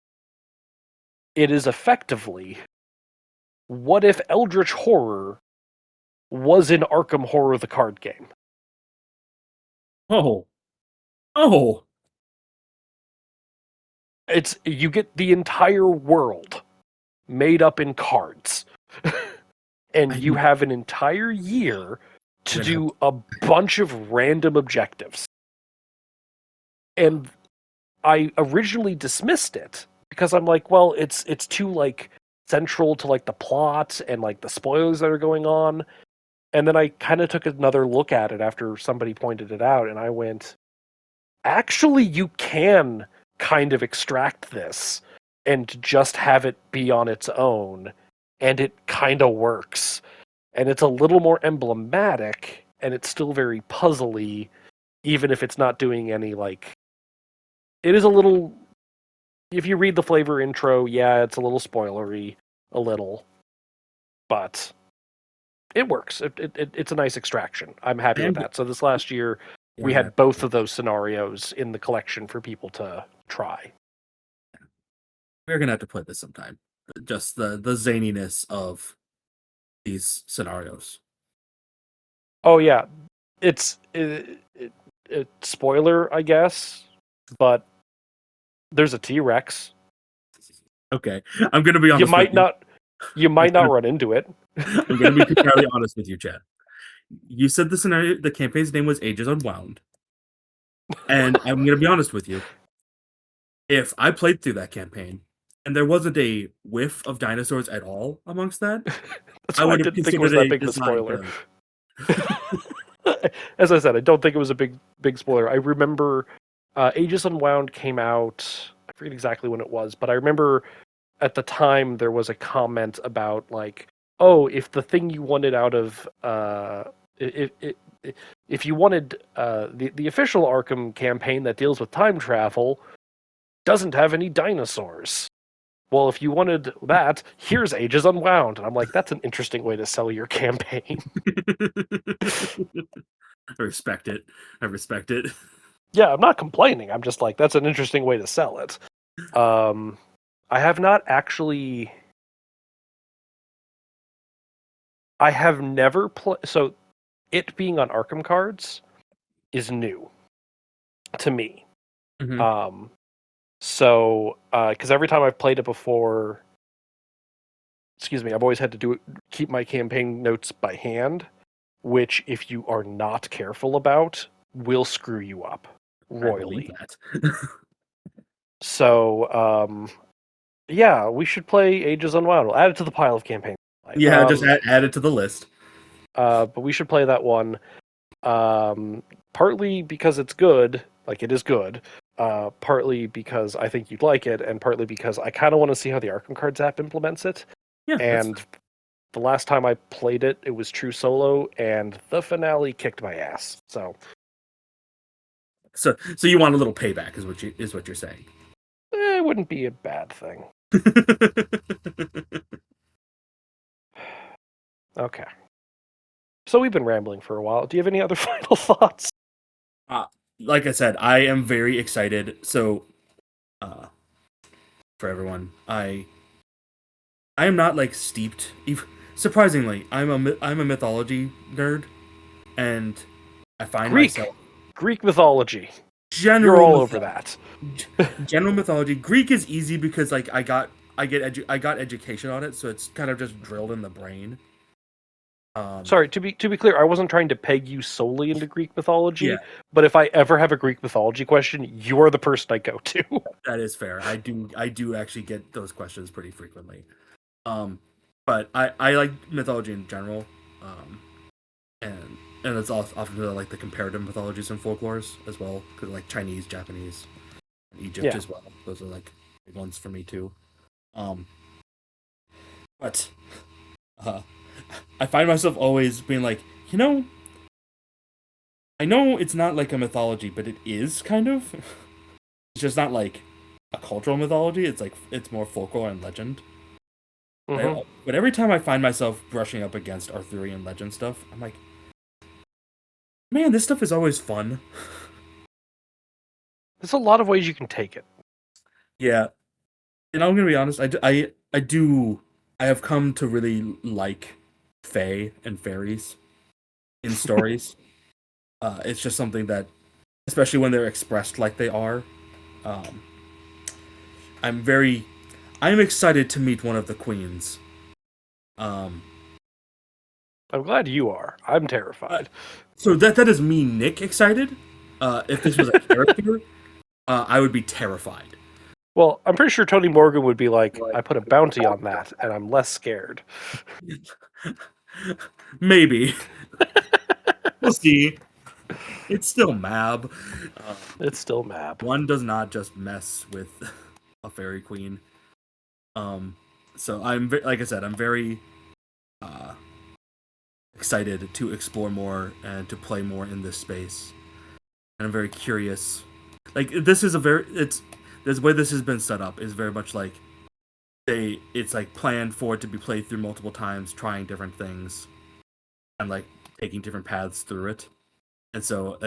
it is effectively what if Eldritch Horror was in Arkham Horror the card game? oh, oh, It's you get the entire world made up in cards. And you I'm have an entire year to gonna have do a bunch of random objectives. And I originally dismissed it because I'm like, well, it's too like central to like the plot and like the spoilers that are going on. And then I kind of took another look at it after somebody pointed it out, and I went, actually, you can kind of extract this and just have it be on its own, and it kind of works. And it's a little more emblematic, and it's still very puzzly, even if it's not doing any, like... It is a little... If you read the flavor intro, yeah, it's a little spoilery, a little. But it works. It's a nice extraction. I'm happy with that. So this last year, we had both of those scenarios in the collection for people to try. We're gonna have to play this sometime. Just the zaniness of these scenarios. Oh yeah, it's spoiler, I guess, but there's a T-Rex. Okay, I'm gonna be honest. You might not run into it. I'm gonna be entirely honest with you, Chad. You said the scenario, the campaign's name was Ages Unwound, and I'm gonna be honest with you. If I played through that campaign and there wasn't a whiff of dinosaurs at all amongst that, I would have think it was that big of a spoiler. As I said, I don't think it was a big spoiler. I remember Ages Unwound came out, I forget exactly when it was, but I remember at the time there was a comment about, like, oh, if the thing you wanted out of if you wanted the official Arkham campaign that deals with time travel doesn't have any dinosaurs. Well, if you wanted that, here's Ages Unwound. And I'm like, that's an interesting way to sell your campaign. I respect it. Yeah, I'm not complaining. I'm just like, that's an interesting way to sell it. I have not actually... I have never played... So, it being on Arkham cards is new to me. Mm-hmm. So, because every time I've played it before... Excuse me, I've always had to keep my campaign notes by hand, which, if you are not careful about, will screw you up royally. I believe that. So, yeah, we should play Ages Unwound. We'll add it to the pile of campaigns. Yeah, just add it to the list. But we should play that one. Partly because it's good, like it is good. Partly because I think you'd like it, and partly because I kind of want to see how the Arkham Cards app implements it. Yeah, and the last time I played it, it was true solo, and the finale kicked my ass. So you want a little payback, is what you're saying? It wouldn't be a bad thing. Okay. So we've been rambling for a while. Do you have any other final thoughts? Like I said, I am very excited. So, for everyone, I am not like steeped. Surprisingly, I'm a mythology nerd, and I find myself Greek mythology. You're all over that. General mythology. Greek is easy because like I got education on it, so it's kind of just drilled in the brain. Sorry, to be clear, I wasn't trying to peg you solely into Greek mythology, but if I ever have a Greek mythology question, you are the person I go to. That is fair. I do actually get those questions pretty frequently. But I like mythology in general. And it's often like the comparative mythologies and folklores as well, because like Chinese, Japanese, and Egypt as well. Those are like big ones for me too. But I find myself always being like, I know it's not like a mythology, but it is kind of. It's just not like a cultural mythology. It's like it's more folklore and legend. Mm-hmm. But every time I find myself brushing up against Arthurian legend stuff, I'm like, man, this stuff is always fun. There's a lot of ways you can take it. Yeah, and I'm gonna be honest. I have come to really like fae and fairies in stories. It's just something that, especially when they're expressed like they are, I'm excited to meet one of the queens. I'm glad you are. I'm terrified. So that is me, Nick, excited. If this was a character, I would be terrified. Well, I'm pretty sure Tony Morgan would be like, I put a bounty on that, and I'm less scared. Maybe. We'll see. It's still Mab. Um, It's still map. one does not just mess with a fairy queen. Um, so like I said, I'm very uh, excited to explore more and to play more in this space. And I'm very curious. Like this is a very it's the way this has been set up is very much like it's like planned for it to be played through multiple times, trying different things and like taking different paths through it. And so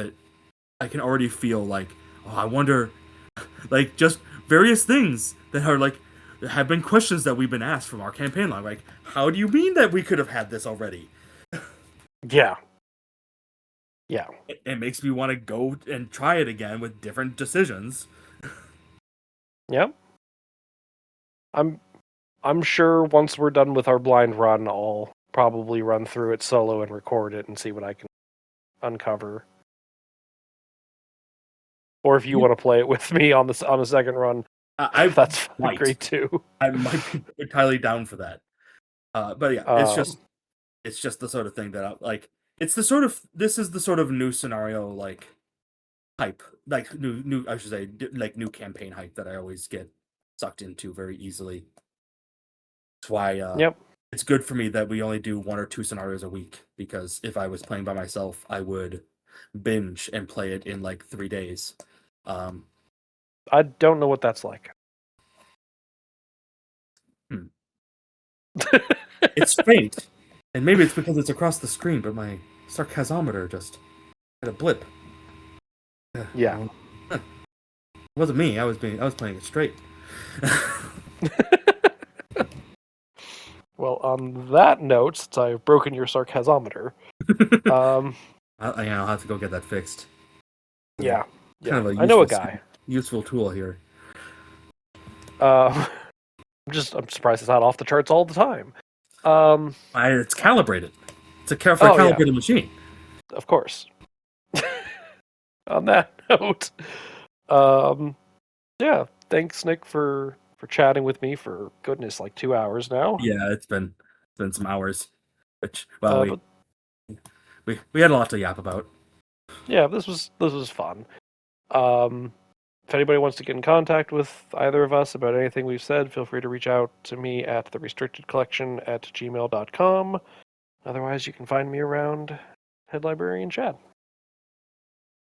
I can already feel like, oh, I wonder, like just various things that are like have been questions that we've been asked from our campaign log. Like, how do you mean that we could have had this already? Yeah. Yeah. It makes me want to go and try it again with different decisions. Yep. I'm sure once we're done with our blind run, I'll probably run through it solo and record it and see what I can uncover. Or if you want to play it with me on a second run, I that's might. great too. I might be entirely down for that. But yeah, Um, it's just the sort of thing that like it's the sort of this is the sort of new scenario like hype like new I should say like new campaign hype that I always get sucked into very easily. That's why yep. it's good for me that we only do one or two scenarios a week because if I was playing by myself, I would binge and play it in like 3 days. Um, I don't know what that's like. hmm. It's faint, and maybe it's because it's across the screen, but my sarcasmometer just had a blip. Yeah. It wasn't me. I was playing it straight. Well, on that note, since I've broken your sarcasmometer, um, I'll have to go get that fixed. yeah, Kind yeah, of a I know a guy. useful tool here. I'm surprised it's not off the charts all the time. Um, It's calibrated. It's for a oh yeah, calibrated machine. of course. On that note, um, yeah, thanks Nick for chatting with me for goodness like 2 hours now. Yeah, it's been some hours. Which well, But we had a lot to yap about. yeah, this was fun. Um, if anybody wants to get in contact with either of us about anything we've said, feel free to reach out to me at therestrictedcollection@gmail.com. Otherwise, you can find me around Head Librarian Chad.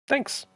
Thanks.